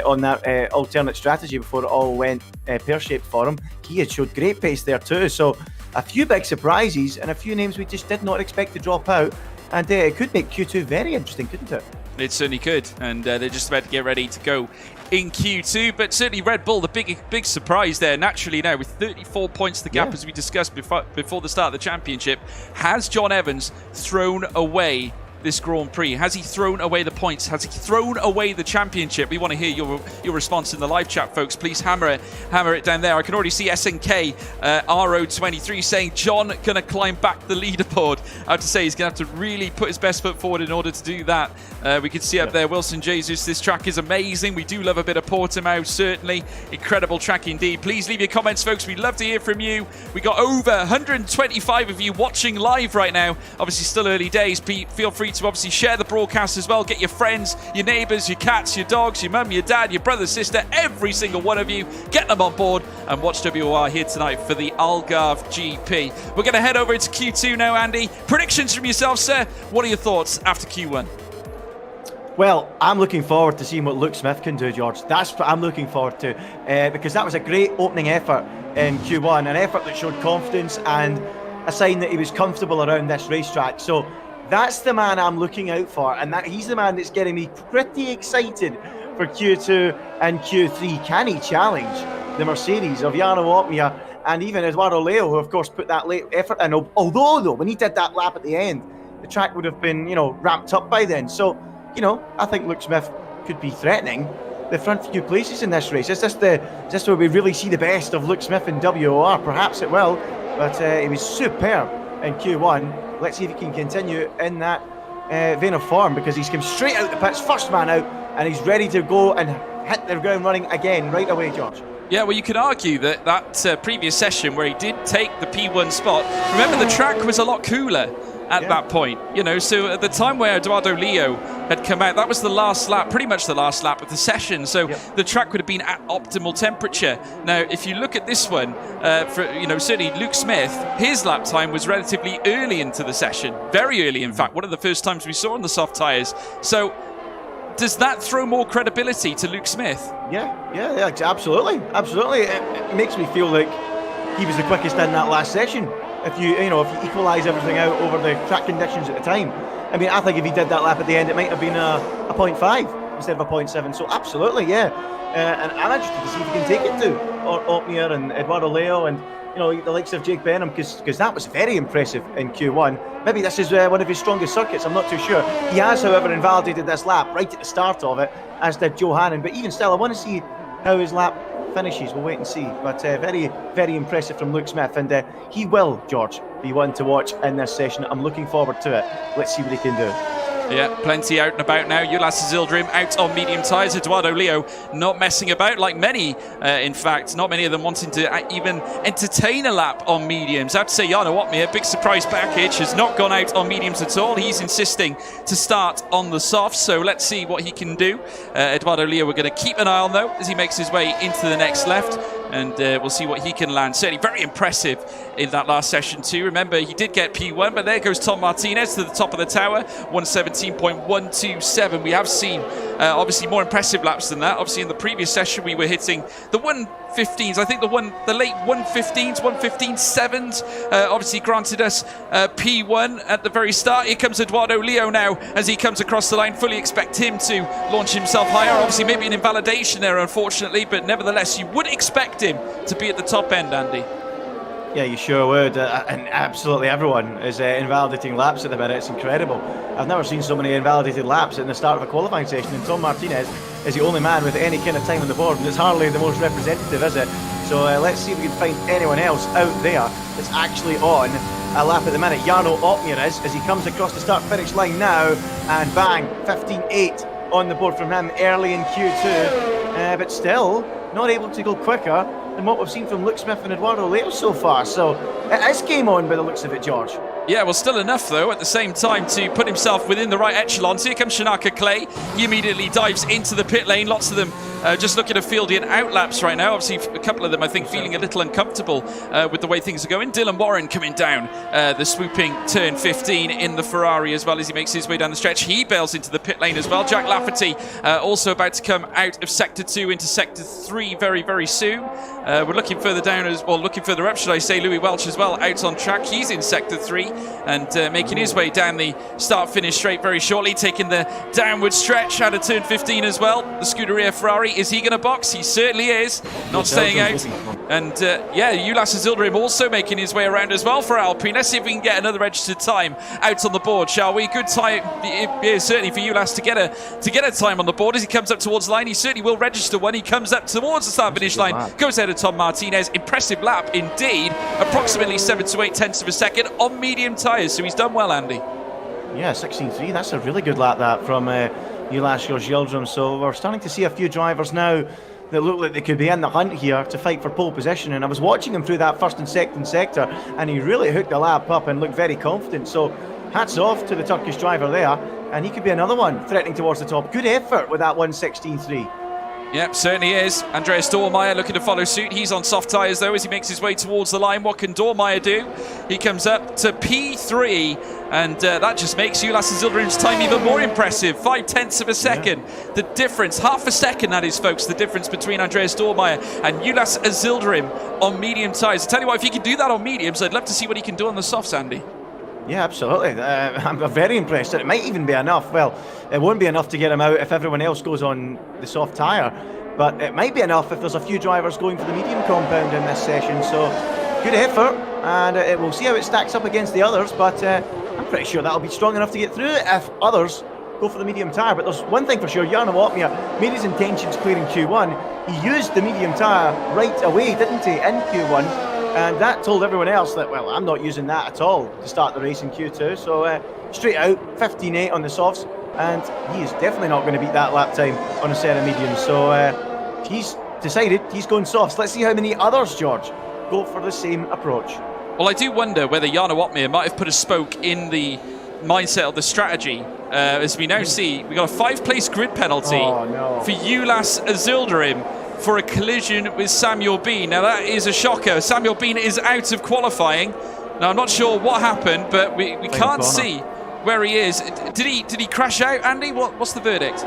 On that alternate strategy before it all went pear-shaped for him. He had showed great pace there too. So a few big surprises and a few names we just did not expect to drop out. And it could make Q2 very interesting, couldn't it? It certainly could. And they're just about to get ready to go in Q2. But certainly Red Bull, the big surprise there, naturally now, with 34 points the gap, as we discussed before the start of the championship. Has John Evans thrown away this Grand Prix? Has he thrown away the points? Has he thrown away the championship? We want to hear your response in the live chat, folks. Please hammer it down there. I can already see SNK RO23 saying John gonna climb back the leaderboard. I have to say he's gonna have to really put his best foot forward in order to do that. We can see up there Wilson Jesus. This track is amazing. We do love a bit of Portimão, certainly. Incredible track indeed. Please leave your comments, folks. We'd love to hear from you. We got over 125 of you watching live right now. Obviously still early days. Feel free free to obviously share the broadcast as well. Get your friends, your neighbours, your cats, your dogs, your mum, your dad, your brother, sister, every single one of you. Get them on board and watch WOR here tonight for the Algarve GP. We're going to head over into Q2 now, Andy. Predictions from yourself, sir. What are your thoughts after Q1? Well, I'm looking forward to seeing what Luke Smith can do, George. That's what I'm looking forward to, because that was a great opening effort in Q1, an effort that showed confidence and a sign that he was comfortable around this racetrack. So that's the man I'm looking out for, and he's the man that's getting me pretty excited for Q2 and Q3. Can he challenge the Mercedes of Jarno Opmeer and even Eduardo Leo, who of course put that late effort in? Although though, when he did that lap at the end, the track would have been, ramped up by then. So, I think Luke Smith could be threatening the front few places in this race. Is this where we really see the best of Luke Smith in WOR? Perhaps it will, but he was superb in Q1. Let's see if he can continue in that vein of form, because he's come straight out the pits, first man out, and he's ready to go and hit the ground running again right away, George. Yeah, well, you could argue that previous session where he did take the P1 spot, remember the track was a lot cooler at that point, so at the time where Eduardo Leo had come out, that was the last lap, pretty much the last lap of the session, so the track would have been at optimal temperature. Now, if you look at this one, certainly Luke Smith, his lap time was relatively early into the session, very early in fact, one of the first times we saw on the soft tyres. So does that throw more credibility to Luke Smith? Yeah, absolutely. It makes me feel like he was the quickest in that last session. If you equalise everything out over the track conditions at the time. I mean, I think if he did that lap at the end, it might have been a 0.5 instead of a 0.7. So absolutely, yeah. And I'm interested to see if he can take it to Opmeer and Eduardo Leo and the likes of Jake Benham, because that was very impressive in Q1. Maybe this is one of his strongest circuits. I'm not too sure. He has, however, invalidated this lap right at the start of it, as did Joe Hannon. But even still, I want to see how his lap finishes. We'll wait and see, but very, very impressive from Luke Smith, and he will, George, be one to watch in this session. I'm looking forward to it. Let's see what he can do. Yeah, plenty out and about now. Jonas Zildrim out on medium tyres. Eduardo Leo not messing about, like many, in fact, not many of them wanting to even entertain a lap on mediums. I have to say, Jarno Opmeer, big surprise package, has not gone out on mediums at all. He's insisting to start on the softs, so let's see what he can do. Eduardo Leo, we're going to keep an eye on, though, as he makes his way into the next left, and we'll see what he can land. Certainly very impressive in that last session too. Remember, he did get P1, but there goes Tom Martinez to the top of the tower, 117.127. We have seen obviously more impressive laps than that. Obviously in the previous session we were hitting the 115s, I think the late 115s, 115.7s obviously granted us P1 at the very start. Here comes Eduardo Leo now as he comes across the line. Fully expect him to launch himself higher. Obviously maybe an invalidation there, unfortunately, but nevertheless you would expect him to be at the top end, Andy. Yeah, you sure would, and absolutely everyone is invalidating laps at the minute. It's incredible. I've never seen so many invalidated laps in the start of a qualifying session, and Tom Martinez is the only man with any kind of time on the board, and it's hardly the most representative, is it? So let's see if we can find anyone else out there that's actually on a lap at the minute. Jarno Opmeer is, as he comes across the start-finish line now, and bang, 15.8 on the board from him early in Q2, but still not able to go quicker than what we've seen from Luke Smith and Eduardo Leo so far. So it is game on by the looks of it, George. Yeah, well, still enough, though, at the same time to put himself within the right echelons. Here comes Shanaka Clay. He immediately dives into the pit lane. Lots of them just looking at field in out laps right now. Obviously, a couple of them, I think, feeling a little uncomfortable with the way things are going. Dylan Warren coming down the swooping turn 15 in the Ferrari as well as he makes his way down the stretch. He bails into the pit lane as well. Jack Lafferty also about to come out of Sector 2 into Sector 3 very, very soon. We're looking further down, looking further up, should I say. Louis Welch as well out on track. He's in Sector 3 and making his way down the start-finish straight very shortly, taking the downward stretch out of turn 15 as well. The Scuderia Ferrari, is he going to box? He certainly is, not staying out. And Jonas Zildrim also making his way around as well for Alpine. Let's see if we can get another registered time out on the board, shall we? Good time, certainly for Jonas to get a time on the board as he comes up towards the line. He certainly will register one. He comes up towards the start-finish line, goes ahead of Tom Martinez. Impressive lap indeed, approximately 7 to 8 tenths of a second on medium tyres. So he's done well, Andy. Yeah, 16.3. That's a really good lap that from Jonas Zildrim. So we're starting to see a few drivers now that looked like they could be in the hunt here to fight for pole position. And I was watching him through that first and second sector, and he really hooked the lap up and looked very confident. So hats off to the Turkish driver there, and he could be another one threatening towards the top. Good effort with that 1:16.3. Yep, certainly is. Andreas Dormeyer looking to follow suit. He's on soft tyres, though, as he makes his way towards the line. What can Dormeyer do? He comes up to P3, and that just makes Julas Azildrim's time even more impressive. 0.5 of a second. Yeah. The difference, half a second, that is, folks, the difference between Andreas Dormeyer and Julas Azildrim on medium tyres. I tell you what, if he can do that on mediums, I'd love to see what he can do on the softs, Andy. Yeah, absolutely. I'm very impressed. It might even be enough. Well, it won't be enough to get him out if everyone else goes on the soft tyre, but it might be enough if there's a few drivers going for the medium compound in this session. So, good effort, and we'll see how it stacks up against the others, but I'm pretty sure that'll be strong enough to get through it if others go for the medium tyre. But there's one thing for sure, Jarno Opmeer made his intentions clear in Q1. He used the medium tyre right away, didn't he, in Q1? And that told everyone else that, well, I'm not using that at all to start the race in Q2. So straight out, 15.8 on the softs. And he is definitely not going to beat that lap time on a set of mediums. So he's decided he's going softs. Let's see how many others, George, go for the same approach. Well, I do wonder whether Jarno Opmeer might have put a spoke in the mindset of the strategy. As we now see, we got a 5-place grid penalty for Julas Azildrim for a collision with Samuel Bean. Now that is a shocker. Samuel Bean is out of qualifying. Now I'm not sure what happened, but we can't see where he is. Did he crash out, Andy? What's the verdict?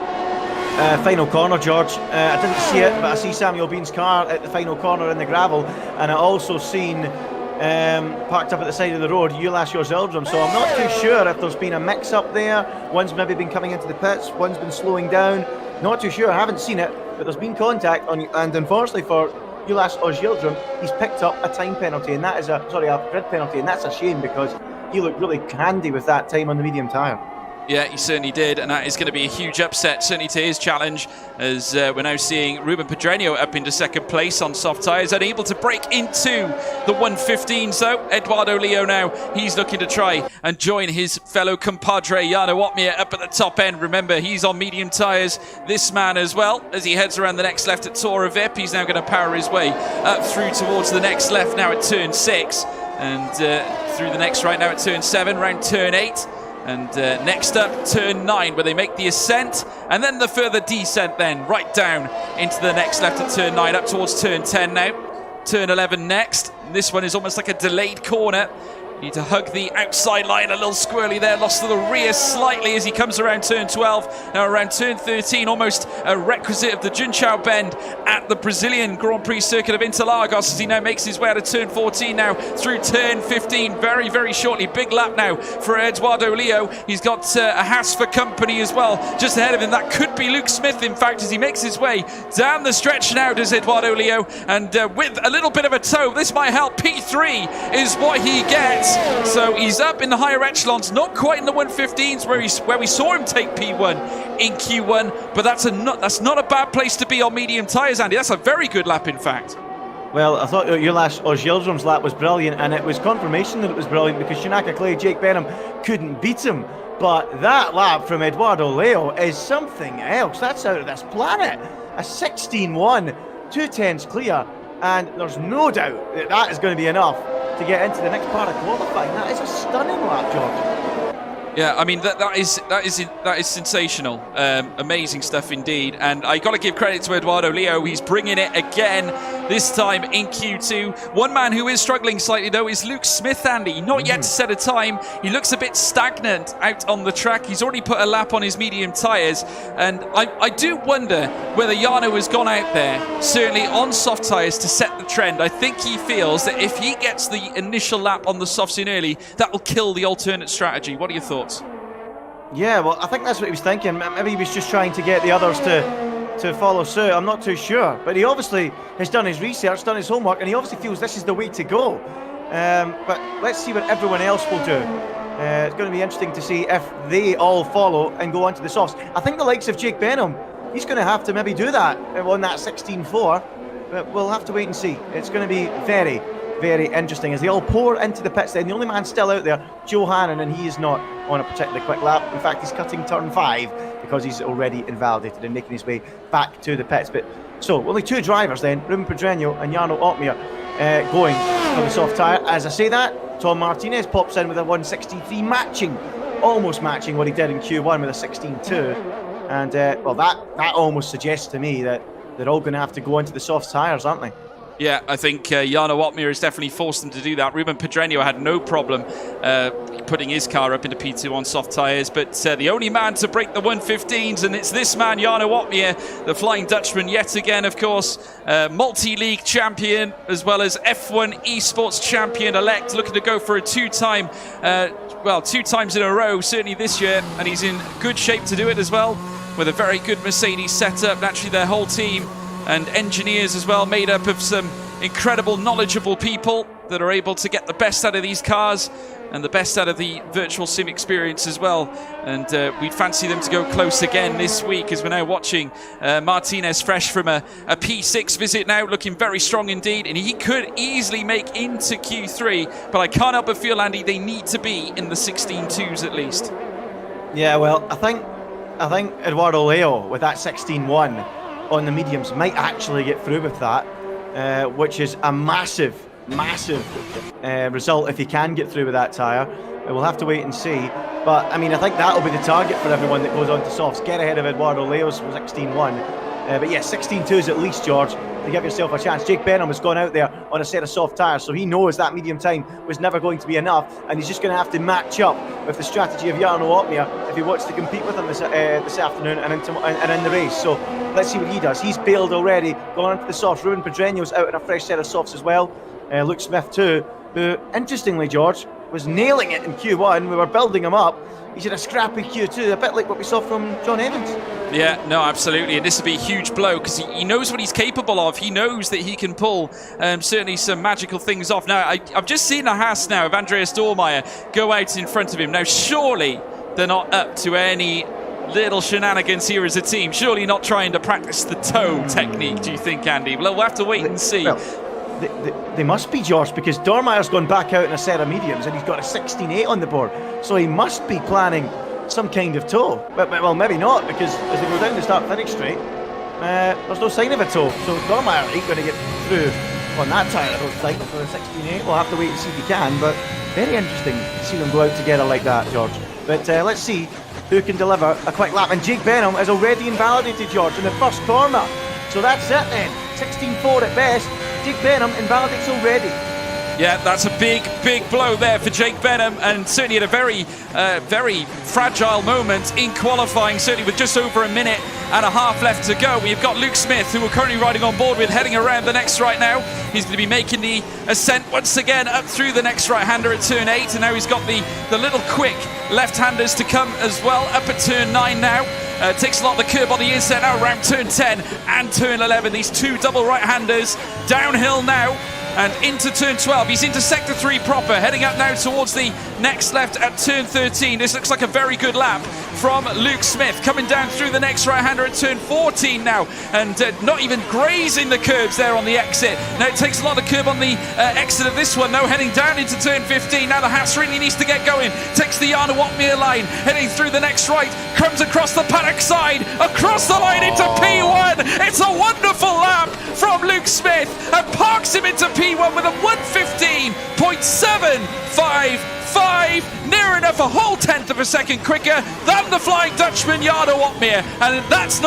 Final corner, George. I didn't see it, but I see Samuel Bean's car at the final corner in the gravel, and I also seen parked up at the side of the road Julas Azildrim. So I'm not too sure if there's been a mix-up there. One's maybe been coming into the pits, one's been slowing down. Not too sure, I haven't seen it, but there's been contact on, and unfortunately for Julas Azildrim, he's picked up a time penalty, and that is a grid penalty, and that's a shame because he looked really handy with that time on the medium tyre. Yeah, he certainly did, and that is going to be a huge upset, certainly to his challenge, as we're now seeing Ruben Pedreño up into second place on soft tyres, unable to break into the 115s though. Eduardo Leo now, he's looking to try and join his fellow compadre Jarno Opmeer up at the top end. Remember, he's on medium tyres, this man as well, as he heads around the next left at Tora Vip. He's now going to power his way up through towards the next left now at turn 6, and through the next right now at turn 7, round turn 8. And next up, turn 9, where they make the ascent, and then the further descent then, right down into the next left at turn 9, up towards turn 10 now. Turn 11 next. And this one is almost like a delayed corner. Need to hug the outside line, a little squirrely there, lost to the rear slightly as he comes around turn 12. Now around turn 13, almost a requisite of the Junção bend at the Brazilian Grand Prix circuit of Interlagos as he now makes his way out of turn 14 now through turn 15 very, very shortly. Big lap now for Eduardo Leo. He's got a Haas for company as well just ahead of him. That could be Luke Smith, in fact, as he makes his way down the stretch now, does Eduardo Leo. And with a little bit of a tow, this might help. P3 is what he gets. So he's up in the higher echelons, not quite in the 115s where we saw him take P1 in Q1, but that's not a bad place to be on medium tyres, Andy. That's a very good lap, in fact. Well, I thought Julas Azildrim's lap was brilliant, and it was confirmation that it was brilliant because Shinaka Clay, Jake Benham couldn't beat him. But that lap from Eduardo Leo is something else. That's out of this planet. A 16.1, 2/10s clear, and there's no doubt that that is going to be enough to get into the next part of qualifying. That is a stunning lap, George. Yeah, I mean that is sensational, amazing stuff indeed. And I got to give credit to Eduardo Leo. He's bringing it again, this time in Q2. One man who is struggling slightly though is Luke Smith, Andy. Not yet to set a time. He looks a bit stagnant out on the track. He's already put a lap on his medium tyres, and I do wonder whether Jarno has gone out there, certainly on soft tyres, to set the trend. I think he feels that if he gets the initial lap on the softs in early, that will kill the alternate strategy. What are your thoughts? Yeah, well, I think that's what he was thinking. Maybe he was just trying to get the others to follow suit. I'm not too sure. But he obviously has done his research, done his homework, and he obviously feels this is the way to go. But let's see what everyone else will do. It's going to be interesting to see if they all follow and go onto the softs. I think the likes of Jake Benham, he's going to have to maybe do that on that 16.4. But we'll have to wait and see. It's going to be very, very interesting as they all pour into the pits then. The only man still out there, Joe Hannon, and he is not on a particularly quick lap. In fact, he's cutting turn 5 because he's already invalidated and making his way back to the pits. But so only 2 drivers then, Ruben Pedreño and Jarno Opmeer, going for the soft tyre. As I say that, Tom Martinez pops in with a 1:16.3, almost matching what he did in Q1 with a 16.2. And well, that almost suggests to me that they're all going to have to go into the soft tyres, aren't they? Yeah, I think Jarno Opmeer has definitely forced them to do that. Ruben Pedreño had no problem putting his car up into P2 on soft tyres, but the only man to break the 115s, and it's this man, Jarno Opmeer, the Flying Dutchman, yet again, of course, multi-league champion, as well as F1 esports champion-elect, looking to go for a 2-time, well, 2 times in a row, certainly this year, and he's in good shape to do it as well, with a very good Mercedes setup. Naturally, their whole team and engineers as well, made up of some incredible, knowledgeable people that are able to get the best out of these cars and the best out of the virtual sim experience as well. And we'd fancy them to go close again this week, as we're now watching Martinez fresh from a P6 visit now, looking very strong indeed, and he could easily make into Q3, but I can't help but feel, Andy, they need to be in the 16.2s at least. Yeah, well, I think Eduardo Leo with that 16.1 on the mediums might actually get through with that, which is a massive result if he can get through with that tyre. We'll have to wait and see. But I mean, I think that'll be the target for everyone that goes on to softs. Get ahead of Eduardo Leo's 16.1. But yeah, 16.2s at least, George, to give yourself a chance. Jake Benham has gone out there on a set of soft tyres, so he knows that medium time was never going to be enough, and he's just going to have to match up with the strategy of Jarno Opmeer if he wants to compete with him this afternoon and in the race. So let's see what he does. He's bailed already, gone into the softs. Ruben Pedreño's out in a fresh set of softs as well. Luke Smith too, who, interestingly, George, was nailing it in Q1. We were building him up. He's in a scrappy Q2, a bit like what we saw from John Evans. Yeah, no, absolutely. And this will be a huge blow because he knows what he's capable of. He knows that he can pull certainly some magical things off. Now, I've just seen a Haas now of Andreas Dormeyer go out in front of him. Now, surely they're not up to any little shenanigans here as a team. Surely not trying to practice the toe technique, do you think, Andy? Well, we'll have to wait and see. Well, they must be, George, because Dormeyer's gone back out in a set of mediums and he's got a 16.8 on the board. So he must be planning some kind of toe. But well, maybe not, because as they go down the start-finish straight, there's no sign of a toe. So Dormeyer ain't going to get through on that tyre, I don't think, for the 16.8. We'll have to wait and see if he can, but very interesting to see them go out together like that, George. But let's see who can deliver a quick lap. And Jake Benham is already invalidated, George, in the first corner. So that's it then. 16.4 at best. Jake Benham invalidates already. Yeah, that's a big blow there for Jake Benham, and certainly at a very fragile moment in qualifying, certainly with just over a minute and a half left to go. We've got Luke Smith, who we're currently riding on board with, heading around the next right now. He's going to be making the ascent once again up through the next right-hander at turn 8, and now he's got the little quick left-handers to come as well up at turn 9 now. Takes a lot of the curb on the inside now around turn 10 and turn 11. These two double right-handers downhill now and into turn 12. He's into sector 3 proper, heading up now towards the next left at turn 13. This looks like a very good lap from Luke Smith, coming down through the next right-hander at turn 14 now, and not even grazing the curbs there on the exit. Now it takes a lot of curb on the exit of this one, now heading down into turn 15. Now the Haas really needs to get going. Takes the Jarno Opmeer line, heading through the next right, comes across the paddock side, across the line into P1. It's a wonderful lap from Luke Smith, and parks him into P1 with a 1:15.755, near enough a whole tenth of a second quicker than the Flying Dutchman Jarno Opmeer. And if that's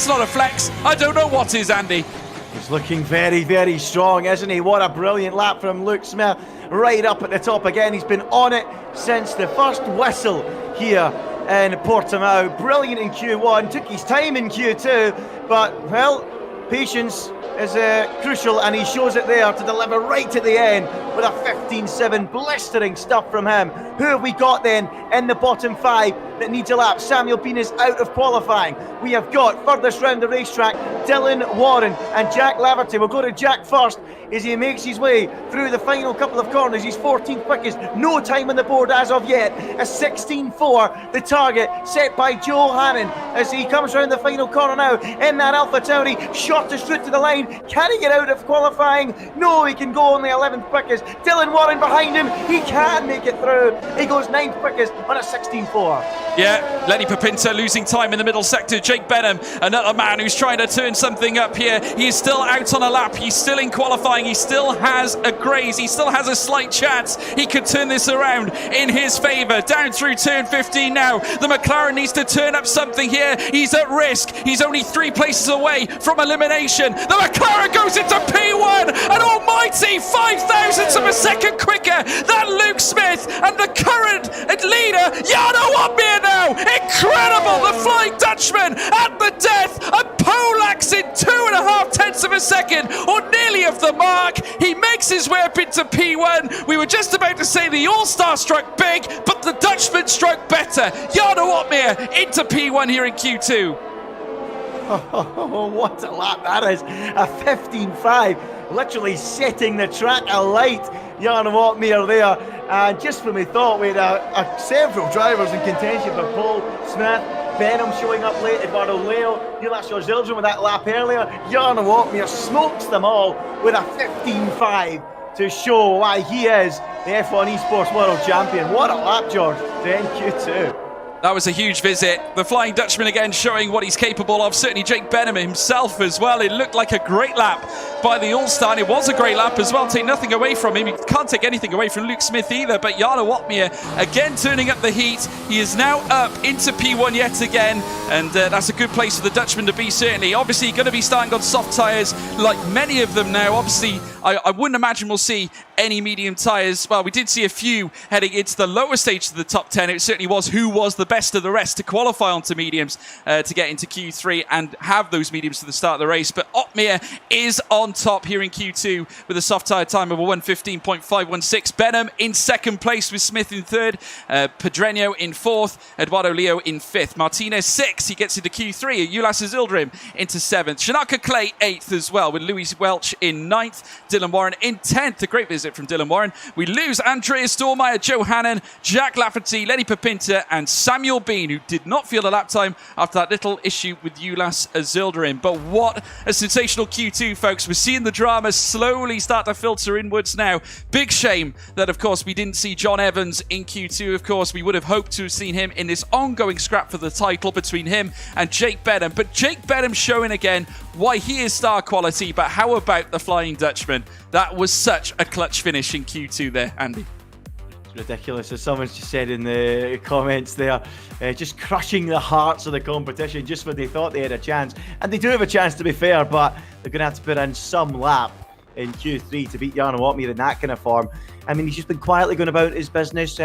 not a flex, I don't know what is, Andy. He's looking very strong, isn't he? What a brilliant lap from Luke Smith, right up at the top again. He's been on it since the first whistle here in Portimão. Brilliant in Q1, took his time in Q2, but well, patience is crucial, and he shows it there to deliver right to the end with a 15.7. Blistering stuff from him. Who have we got then in the bottom 5 that needs a lap? Samuel Bean is out of qualifying. We have got furthest round the racetrack Dylan Warren and Jack Laverty. We'll go to Jack first as he makes his way through the final couple of corners. He's 14th quickest, no time on the board as of yet. A 16.4, the target set by Joe Hannon as he comes round the final corner now in that Alpha Tauri. Shortest route to the line. Can he get out of qualifying? No, he can go only 11th quickest. Dylan Warren behind him, he can make it through. He goes 9th quickest on a 16.4. Yeah, Lenny Papinta losing time in the middle sector. Jake Benham, another man who's trying to turn something up here. He is still out on a lap. He's still in qualifying. He still has a graze. He still has a slight chance. He could turn this around in his favour. Down through turn 15 now. The McLaren needs to turn up something here. He's at risk. He's only 3 places away from elimination. The McLaren goes into P1. An almighty 5 thousandths of a second quicker than Luke Smith. And the current leader, Jarno Uppbeat now. Incredible. The Flying Dutchman at the death. A Polax in 2.5 tenths of a second, or nearly of the mark. He makes his way up into P1. We were just about to say the All-Star struck big, but the Dutchman struck better. Jarno Uppbeat into P1 here in Q2. Oh, what a lap that is. A 15.5, literally setting the track alight. Jarno Uppbeat there. And just when we thought we had several drivers in contention for Paul, Smith, Benham showing up late, Eduardo Leo, Jonas Zildjian with that lap earlier, Jarno Uppbeat smokes them all with a 15.5 to show why he is the F1 Esports World Champion. What a lap, George, to end Q2. That was a huge visit. The Flying Dutchman again showing what he's capable of. Certainly Jake Benham himself as well. It looked like a great lap by the All-Star, and it was a great lap as well. Take nothing away from him. You can't take anything away from Luke Smith either, but Jarno Uppbeat again turning up the heat. He is now up into P1 yet again, and that's a good place for the Dutchman to be, certainly. Obviously going to be starting on soft tyres like many of them now. Obviously, I wouldn't imagine we'll see any medium tyres. Well, we did see a few heading into the lower stage of the top 10. It certainly was who was the best of the rest to qualify onto mediums to get into Q3 and have those mediums to the start of the race. But Uppbeat is on top here in Q2 with a soft tyre time of a 1:15.516. Benham in second place with Smith in third. Pedreño in fourth. Eduardo Leo in fifth. Martinez sixth. He gets into Q3. Jonas Zildjian into seventh. Shanaka Clay eighth as well with Louis Welch in ninth. Dylan Warren in 10th. A great visit from Dylan Warren. We lose Andreas Stormeyer, Joe Hannon, Jack Lafferty, Lenny Papinta, and Samuel Bean, who did not feel a lap time after that little issue with Jonas Zildjian. But what a sensational Q2, folks. We're seeing the drama slowly start to filter inwards now. Big shame that, of course, we didn't see John Evans in Q2. Of course, we would have hoped to have seen him in this ongoing scrap for the title between him and Jake Benham. But Jake Benham showing again why he is star quality. But how about the Flying Dutchman? That was such a clutch finish in Q2 there, Andy. It's ridiculous, as someone's just said in the comments there. Just crushing the hearts of the competition just when they thought they had a chance. And they do have a chance, to be fair, but they're going to have to put in some lap in Q3 to beat Jarno Uppbeat in that kind of form. I mean, he's just been quietly going about his business.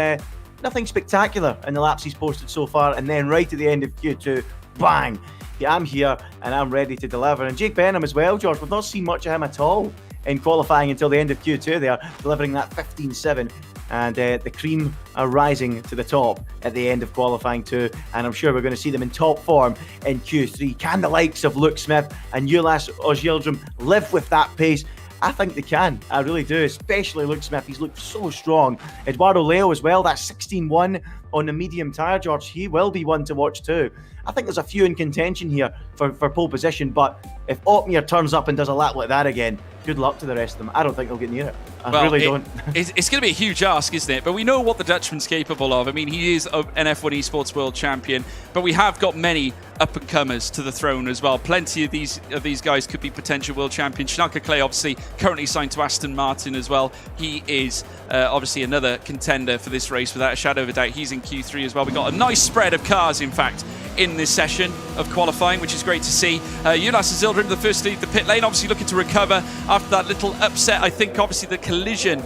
Nothing spectacular in the laps he's posted so far. And then right at the end of Q2, bang! Yeah, I'm here and I'm ready to deliver. And Jake Benham as well, George. We've not seen much of him at all in qualifying until the end of Q2 there, delivering that 15.7. And the cream are rising to the top at the end of qualifying too. And I'm sure we're going to see them in top form in Q3. Can the likes of Luke Smith and Jonas Zildjian live with that pace? I think they can. I really do, especially Luke Smith. He's looked so strong. Eduardo Leo as well, that 16.1 on the medium tyre, George. He will be one to watch too. I think there's a few in contention here for pole position, but if Uppbeat turns up and does a lap like that again, good luck to the rest of them. I don't think they'll get near it. I really don't. It's going to be a huge ask, isn't it? But we know what the Dutchman's capable of. I mean, he is an F1 Esports World Champion, but we have got many up-and-comers to the throne as well. Plenty of these guys could be potential world champions. Shanaka Clay, obviously, currently signed to Aston Martin as well. He is obviously another contender for this race, without a shadow of a doubt. He's in Q3 as well. We've got a nice spread of cars, in fact, in this session of qualifying, which is great to see. Jonas Zildjian, the first to leave the pit lane, obviously looking to recover after that little upset. I think obviously the collision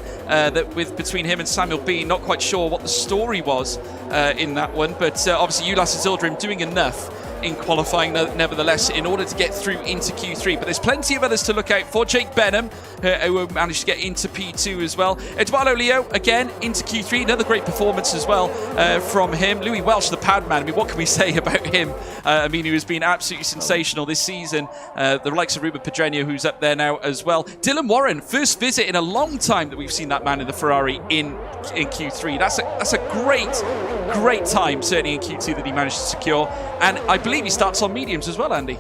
between him and Samuel Bean, not quite sure what the story was in that one, but obviously Jonas Zildjian doing enough in qualifying nevertheless in order to get through into Q3. But there's plenty of others to look out for. Jake Benham, who managed to get into P2 as well. Eduardo Leo, again, into Q3. Another great performance as well from him. Louis Welch, the pad man. I mean, what can we say about him? I mean, he has been absolutely sensational this season. The likes of Ruben Pedreño, who's up there now as well. Dylan Warren, first visit in a long time that we've seen that man in the Ferrari in Q3. That's a great time, certainly in Q2, that he managed to secure. And I believe he starts on mediums as well, Andy.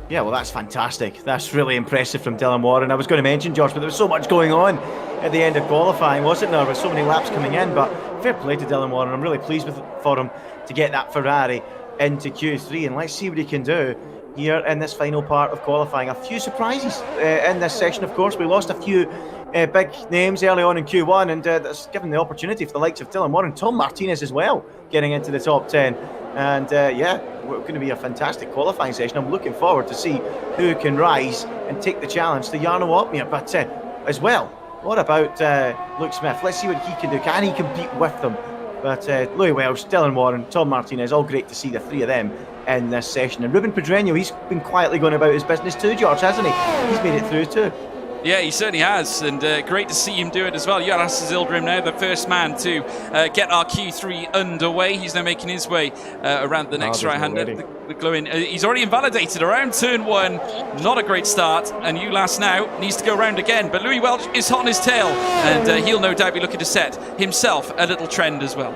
Yeah, well, that's fantastic. That's really impressive from Dylan Warren. I was going to mention, George, but there was so much going on at the end of qualifying, wasn't there? With so many laps coming in, but fair play to Dylan Warren. I'm really pleased for him to get that Ferrari into Q3, and let's see what he can do here in this final part of qualifying. A few surprises in this session, of course. We lost a few big names early on in Q1, and that's given the opportunity for the likes of Dylan WOR and Tom Martinez as well getting into the top 10. And yeah, we're going to be a fantastic qualifying session. I'm looking forward to see who can rise and take the challenge to Jarno Opmeer. But as well, what about Luke Smith? Let's see what he can do. Can he compete with them? But Louis Welsh, Dylan WOR and Tom Martinez, all great to see the three of them in this session. And Ruben Pedreño, he's been quietly going about his business too, George, hasn't he? He's made it through too. Yeah, he certainly has, and great to see him do it as well. Jonas Zildrim now, the first man to get our Q3 underway. He's now making his way around the next right-hander, the glowing. He's already invalidated around turn 1. Not a great start, and Ulas now needs to go round again. But Louis Welch is hot on his tail, and he'll no doubt be looking to set himself a little trend as well.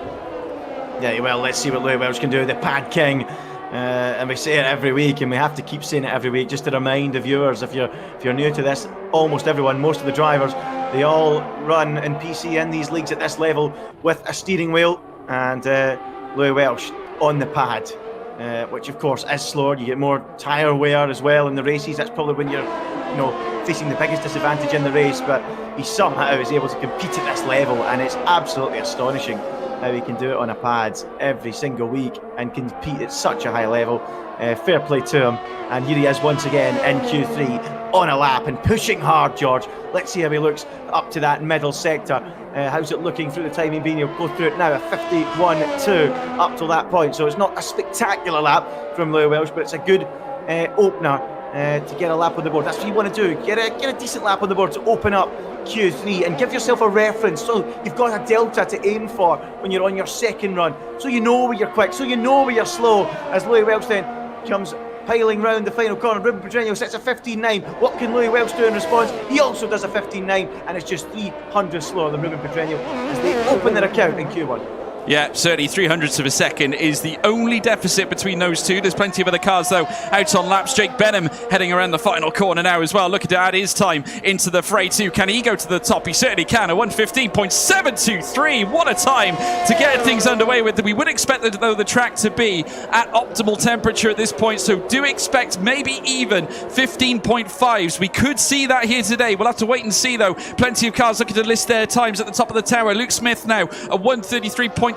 Yeah, well, let's see what Louis Welch can do, the Pad King. And we say it every week, and we have to keep saying it every week, just to remind the viewers, if you're new to this, almost everyone, most of the drivers, they all run in PC in these leagues at this level with a steering wheel, and Louis Welch on the pad, which of course is slower. You get more tyre wear as well in the races. That's probably when you're facing the biggest disadvantage in the race, but he somehow is able to compete at this level, and it's absolutely astonishing how he can do it on a pad every single week and compete at such a high level. Fair play to him, and here he is once again in Q3 on a lap and pushing hard, George. Let's see how he looks up to that middle sector. How's it looking through the timing being? He'll go through it now, a 51.2 up till that point, so it's not a spectacular lap from Louis Welch, but it's a good opener to get a lap on the board. That's what you want to do, get a decent lap on the board to open up Q3 and give yourself a reference, so you've got a delta to aim for when you're on your second run, so you know where you're quick, so you know where you're slow, as Louis Welch then comes piling round the final corner. Ruben Pedreño sets a 15.9. What can Louis Welch do in response? He also does a 15.9, and it's just 300 slower than Ruben Pedreño as they open their account in Q1. Yeah, certainly 300ths of a second is the only deficit between those two. There's plenty of other cars, though, out on laps. Jake Benham heading around the final corner now as well, looking to add his time into the fray too. Can he go to the top? He certainly can. A 1:15.723. What a time to get things underway with. We would expect, though, the track to be at optimal temperature at this point, so do expect maybe even 15.5s. We could see that here today. We'll have to wait and see, though. Plenty of cars looking to list their times at the top of the tower. Luke Smith now, a 1:33.777.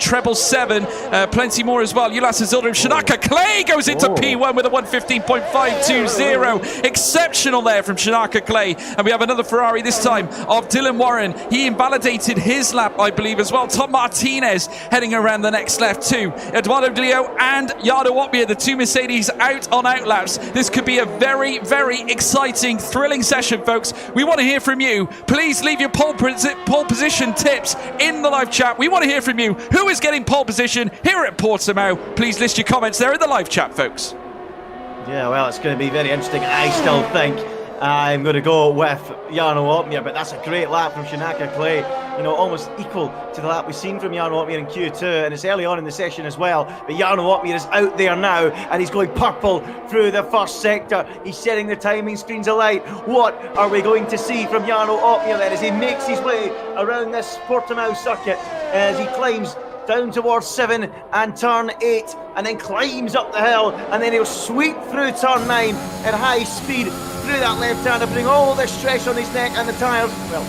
Plenty more as well. Ulas Zildrim. Shanaka Clay goes into P1 with a 1:15.520. Exceptional there from Shanaka Clay. And we have another Ferrari, this time of Dylan Warren. He invalidated his lap, I believe, as well. Tom Martinez heading around the next left too. Eduardo Glio and Jarno Opmeer, the two Mercedes out on out laps. This could be a very, very exciting, thrilling session, folks. We want to hear from you. Please leave your pole position tips in the live chat. We want to hear from you. Who is getting pole position here at Portimão? Please list your comments there in the live chat, folks. Yeah, well, it's going to be very interesting. I still think I'm going to go with Jarno Opmeer, but that's a great lap from Shanaka Clay. Almost equal to the lap we've seen from Jarno Opmeer in Q2, and it's early on in the session as well. But Jarno Opmeer is out there now, and he's going purple through the first sector. He's setting the timing screens alight. What are we going to see from Jarno Opmeer then as he makes his way around this Portimão circuit, as he climbs down towards 7 and turn 8, and then climbs up the hill, and then he'll sweep through turn 9 at high speed through that left-hander, putting all the stress on his neck and the tyres. Well,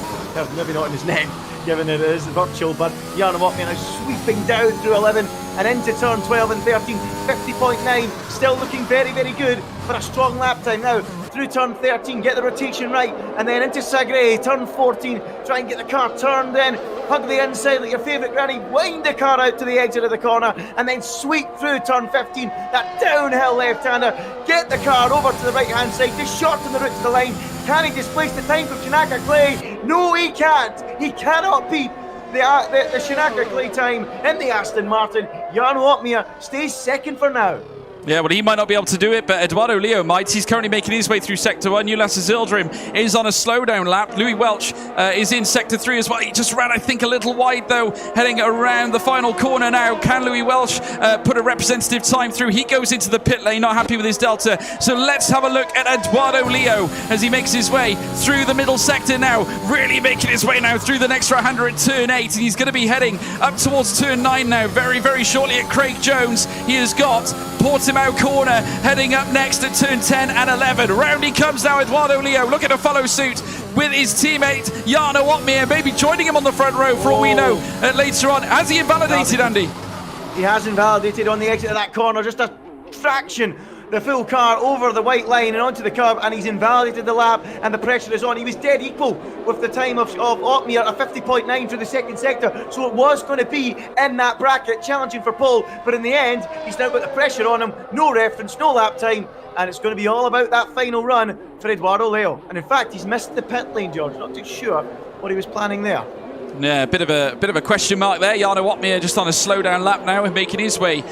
maybe not on his neck, given it is virtual, but Jarno Opmeer now sweeping down through 11 and into turn 12 and 13, 50.9, still looking very, very good for a strong lap time now. Through turn 13, get the rotation right, and then into Sagre, turn 14, try and get the car turned in, hug the inside like your favourite granny, wind the car out to the exit of the corner, and then sweep through turn 15, that downhill left-hander, get the car over to the right-hand side to shorten the route to the line. Can he displace the time from Shanaka Clay? No, he can't. He cannot beat the Shanaka Clay time in the Aston Martin. Jarno Opmeer stays second for now. Yeah, well, he might not be able to do it, but Eduardo Leo might. He's currently making his way through Sector 1. Ulas Zildrim is on a slowdown lap. Louis Welch is in Sector 3 as well. He just ran, I think, a little wide, though, heading around the final corner now. Can Louis Welch put a representative time through? He goes into the pit lane, not happy with his delta. So let's have a look at Eduardo Leo as he makes his way through the middle sector now. Really making his way now through the next right-hander at Turn 8. And he's going to be heading up towards Turn 9 now. Very, very shortly at Craig Jones. He has got Portimão corner heading up next at turn 10 and 11. Round he comes now, Eduardo Leo looking to follow suit with his teammate Jarno Opmeer, maybe joining him on the front row for all we know later on. Has he invalidated, Andy? He has invalidated on the exit of that corner, just a fraction. The full car over the white line and onto the curb, and he's invalidated the lap, and the pressure is on. He was dead equal with the time of Opmeer, a 50.9 through the second sector, so it was going to be in that bracket, challenging for pole, but in the end, he's now got the pressure on him, no reference, no lap time, and it's going to be all about that final run for Eduardo Leo. And in fact, he's missed the pit lane, George, not too sure what he was planning there. Yeah, a bit of a question mark there. Jarno Opmeer just on a slowdown lap now and making his way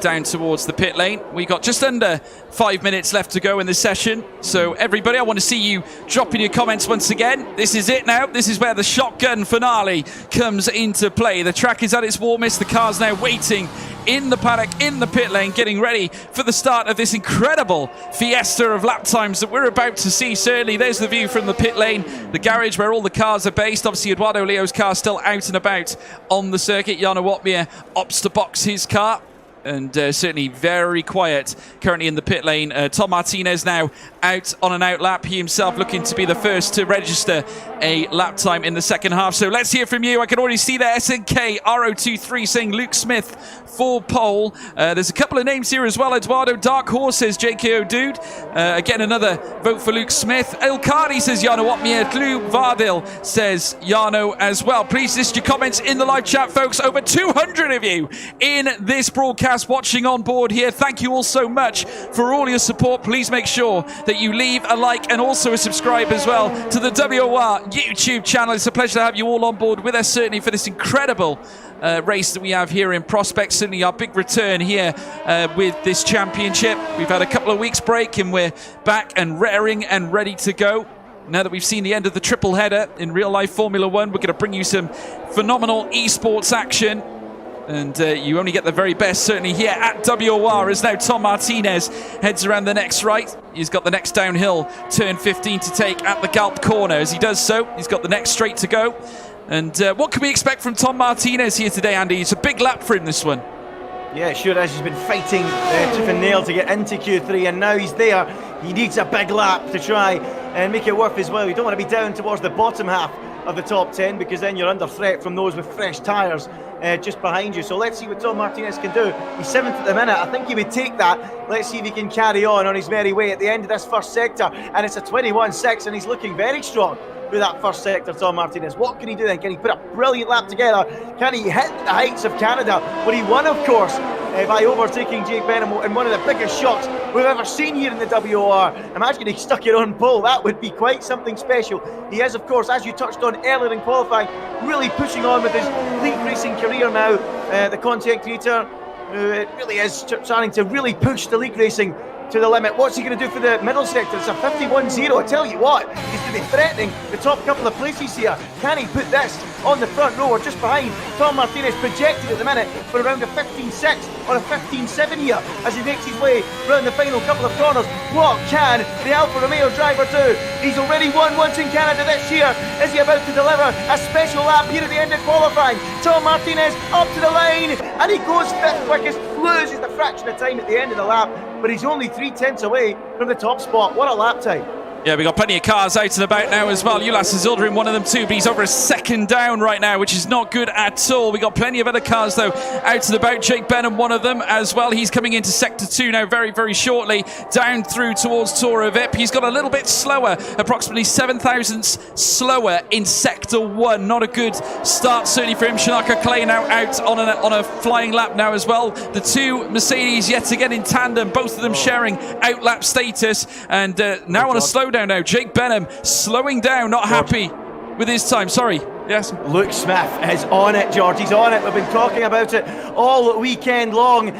down towards the pit lane. We got just under 5 minutes left to go in this session. So everybody, I want to see you dropping your comments once again. This is it now. This is where the shotgun finale comes into play. The track is at its warmest. The car's now waiting in the paddock, in the pit lane, getting ready for the start of this incredible fiesta of lap times that we're about to see. Certainly, there's the view from the pit lane, the garage where all the cars are based. Obviously, Eduardo Leo's car still out and about on the circuit. Jarno Opmeer opts to box his car. And certainly very quiet currently in the pit lane. Tom Martinez now out on an out lap. He himself looking to be the first to register a lap time in the second half. So let's hear from you. I can already see there SNK RO23 saying Luke Smith for pole. There's a couple of names here as well. Eduardo Dark Horse says JKO Dude. Again, another vote for Luke Smith. El Kadi says Jarno Opmeer. Lou Vardil says Jarno as well. Please list your comments in the live chat, folks. Over 200 of you in this broadcast watching on board here. Thank you all so much for all your support. Please make sure that you leave a like and also a subscribe as well to the WOR YouTube channel. It's a pleasure to have you all on board with us, certainly for this incredible race that we have here in Prospect. Certainly our big return here with this championship. We've had a couple of weeks break and we're back and raring and ready to go. Now that we've seen the end of the triple header in real life Formula One, we're going to bring you some phenomenal esports action. And you only get the very best, certainly here at WOR, as now Tom Martinez heads around the next right. He's got the next downhill, turn 15 to take at the Galp corner. As he does so, he's got the next straight to go. And what can we expect from Tom Martinez here today, Andy? It's a big lap for him, this one. Yeah, it sure is. He's been fighting tooth and nail to get into Q3, and now he's there. He needs a big lap to try and make it worth his while. You don't want to be down towards the bottom half of the top 10, because then you're under threat from those with fresh tyres just behind you. So let's see what Tom Martinez can do. He's 7th at the minute. I think he would take that. Let's see if he can carry on his merry way at the end of this first sector. And it's a 21.6, and he's looking very strong through that first sector, Tom Martinez. What can he do then? Can he put a brilliant lap together? Can he hit the heights of Canada, where he won, of course, by overtaking Jake Benham in one of the biggest shots we've ever seen here in the WOR? Imagine he stuck it on pole. That would be quite something special. He is, of course, as you touched on earlier in qualifying, really pushing on with his league racing career now. The content creator who really is starting to really push the league racing to the limit. What's he going to do for the middle sector? It's a 51.0. I tell you what, he's going to be threatening the top couple of places here. Can he put this on the front row or just behind? Tom Martinez projected at the minute for around a 15.6 or a 15.7 here as he makes his way around the final couple of corners. What can the Alfa Romeo driver do? He's already won once in Canada this year. Is he about to deliver a special lap here at the end of qualifying? Tom Martinez up to the line, and he goes 5th quickest, loses the fraction of time at the end of the lap, but he's only 3/10 away from the top spot. What a lap time. Yeah, we got plenty of cars out and about now as well. Ulas Zildrim, one of them too, but he's over a second down right now, which is not good at all. We got plenty of other cars though out and about. Jake Benham, one of them as well. He's coming into sector 2 now very, very shortly, down through towards Toro Vip. He's got a little bit slower, approximately 7 thousandths slower in sector 1. Not a good start certainly for him. Shanaka Clay now out on a flying lap now as well. The two Mercedes yet again in tandem, both of them sharing out lap status, and now on a slow down now. Jake Benham slowing down, not happy with his time. Sorry. Yes. Luke Smith is on it, George. He's on it. We've been talking about it all weekend long.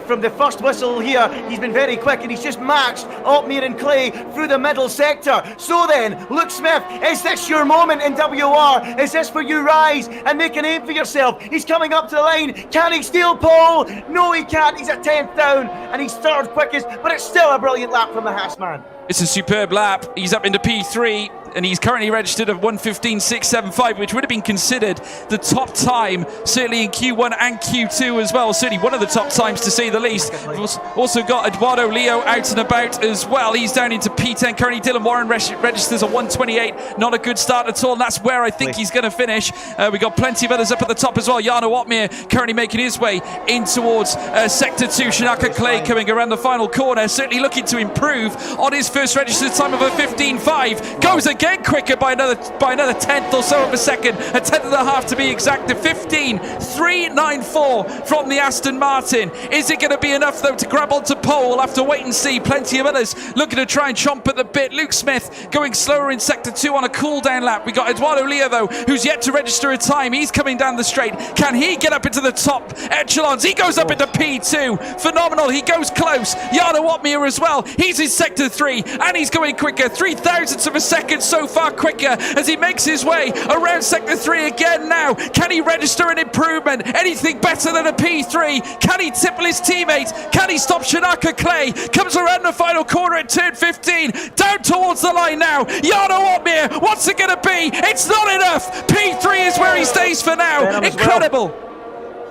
From the first whistle here, he's been very quick and he's just matched Opmeer and Clay through the middle sector. So then, Luke Smith, is this your moment in WOR? Is this where you rise and make a name for yourself? He's coming up to the line. Can he steal pole? No, he can't. He's a 10th down and he's third quickest, but it's still a brilliant lap from the Haas man. It's a superb lap. He's up into P3 and he's currently registered at 1:15.675, which would have been considered the top time, certainly in Q1 and Q2 as well. Certainly one of the top times, to say the least. We've also got Eduardo Leo out and about as well. He's down into P10 currently. Dylan Warren registers a 1:28. Not a good start at all, and that's where I think he's going to finish. We got plenty of others up at the top as well. Jarno Opmeer currently making his way in towards Sector 2. Shanaka Clay coming around the final corner, certainly looking to improve on his first registered time of a 15.5. Goes again quicker by another tenth or so of a second, a tenth and a half to be exact, to 15.394 from the Aston Martin. Is it going to be enough though to grab onto pole? We'll have to wait and see. Plenty of others looking to try and chomp at the bit. Luke Smith going slower in Sector 2 on a cool down lap. We got Eduardo Leo though, who's yet to register a time. He's coming down the straight. Can he get up into the top echelons? He goes up into P2. Phenomenal. He goes close. Jarno Opmeer as well. He's in Sector 3 and he's going quicker. 0.003 of a second so far quicker as he makes his way around Sector 3 again now. Can he register an improvement? Anything better than a P3? Can he tipple his teammate? Can he stop Shanaka Clay? Comes around the final corner at turn 15. Down towards the line now. Jarno Opmeer, what's it going to be? It's not enough. P3 is where he stays for now. Incredible.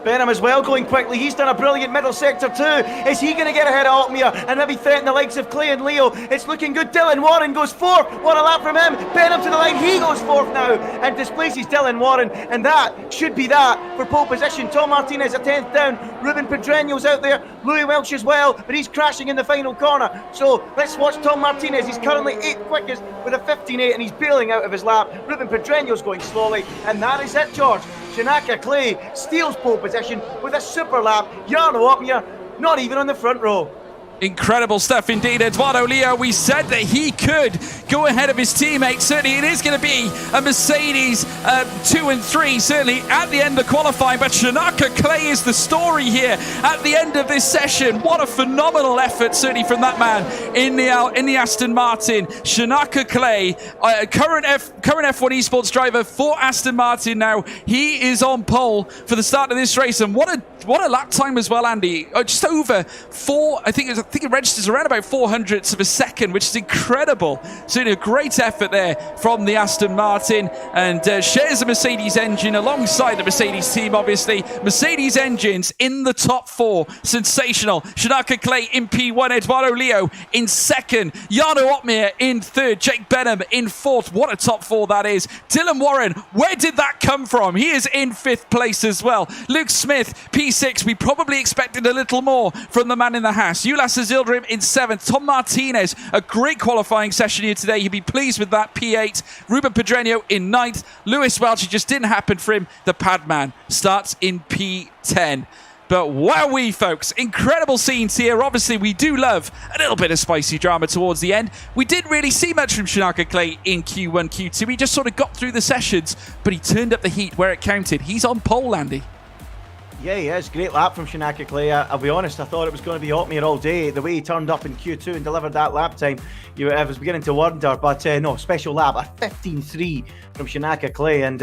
Benham as well going quickly. He's done a brilliant middle sector too. Is he going to get ahead of Opmeer and maybe threaten the likes of Clay and Leo? It's looking good. Dylan Warren goes fourth. What a lap from him. Benham to the line. He goes fourth now and displaces Dylan Warren. And that should be that for pole position. Tom Martinez a 10th down. Ruben Pedreño's out there. Louis Welch as well, but he's crashing in the final corner. So let's watch Tom Martinez. He's currently 8th quickest with a 15.8 and he's bailing out of his lap. Ruben Pedreño's going slowly. And that is it, George. Shanaka Clay steals pole position with a super lap. Jarno Opmeer not even on the front row. Incredible stuff indeed. Eduardo Leo, we said that he could go ahead of his teammate. Certainly it is going to be a Mercedes 2 and 3, certainly at the end of qualifying. But Shanaka Clay is the story here at the end of this session. What a phenomenal effort, certainly from that man in the Aston Martin. Shanaka Clay, current F1 esports driver for Aston Martin now. He is on pole for the start of this race. And what a lap time as well, Andy. Just over 4, I think it registers around about 0.04 of a second, which is incredible. Certainly a great effort there from the Aston Martin, and shares a Mercedes engine alongside the Mercedes team, obviously. Mercedes engines in the top 4. Sensational. Shanaka Clay in P1, Eduardo Leo in 2nd, Jarno Opmeer in 3rd, Jake Benham in 4th. What a top 4 that is. Dylan Warren, where did that come from? He is in 5th place as well. Luke Smith, P6. We probably expected a little more from the man in the Haas. Ulas Yildirim in 7th. Tom Martinez, a great qualifying session here today. He'd be pleased with that. P8. Ruben Pedreño in 9th. Lewis Welch, it just didn't happen for him. The Padman starts in P10. But wowee, folks, incredible scenes here. Obviously, we do love a little bit of spicy drama towards the end. We didn't really see much from Shanaka Clay in Q1, Q2. He just sort of got through the sessions, but he turned up the heat where it counted. He's on pole, Andy. Yeah, he is. Great lap from Shanaka Clay. I'll be honest, I thought it was going to be Opmeer all day. The way he turned up in Q2 and delivered that lap time, I was beginning to wonder. But no, special lap, a 15.3 from Shanaka Clay. And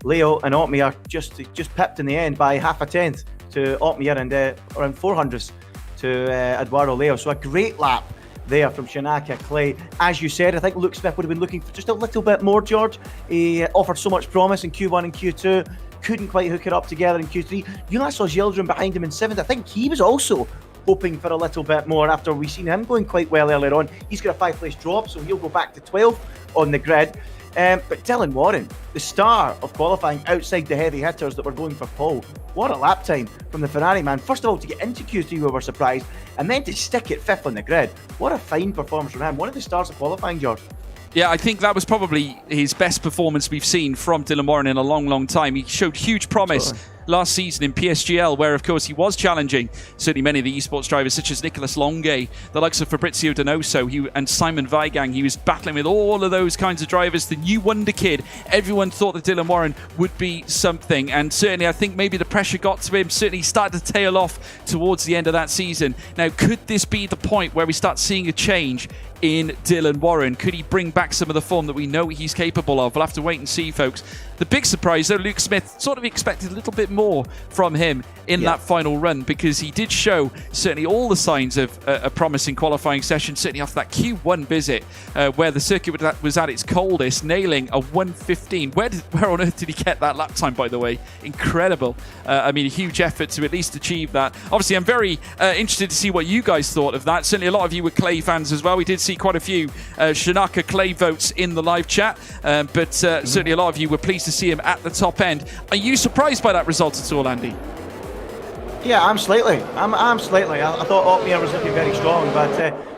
Leo and Opmeer just pipped in the end by half a tenth to Opmeer and around 400ths to Eduardo Leo. So a great lap there from Shanaka Clay. As you said, I think Luke Smith would have been looking for just a little bit more, George. He offered so much promise in Q1 and Q2. Couldn't quite hook it up together in Q3. Ulas Yildirim behind him in 7th. I think he was also hoping for a little bit more after we've seen him going quite well earlier on. He's got a 5-place drop, so he'll go back to 12th on the grid. But Dylan Warren, the star of qualifying outside the heavy hitters that were going for pole. What a lap time from the Ferrari man. First of all, to get into Q3 we were surprised, and then to stick it 5th on the grid. What a fine performance from him. One of the stars of qualifying, George. Yeah, I think that was probably his best performance we've seen from Dylan Warren in a long, long time. He showed huge promise last season in PSGL, where, of course, he was challenging certainly many of the esports drivers, such as Nicolas Longue, the likes of Fabrizio Donoso, and Simon Weigang. He was battling with all of those kinds of drivers. The new wonder kid, everyone thought that Dylan Warren would be something, and certainly I think maybe the pressure got to him. Certainly he started to tail off towards the end of that season. Now, could this be the point where we start seeing a change in Dylan Warren? Could he bring back some of the form that we know he's capable of? We'll have to wait and see, folks. The big surprise, though, Luke Smith, sort of expected a little bit more from him in that final run, because he did show certainly all the signs of a promising qualifying session, certainly off that Q1 visit where the circuit was at its coldest, nailing a 1:15. Where on earth did he get that lap time, by the way? Incredible. I mean, a huge effort to at least achieve that. Obviously, I'm very interested to see what you guys thought of that. Certainly a lot of you were Clay fans as well. We did see quite a few Shanaka Clay votes in the live chat, but certainly a lot of you were pleased to see him at the top end. Are you surprised by that result at all, Andy? Yeah, I'm slightly. I'm slightly. I thought Uppbeat was looking very strong, but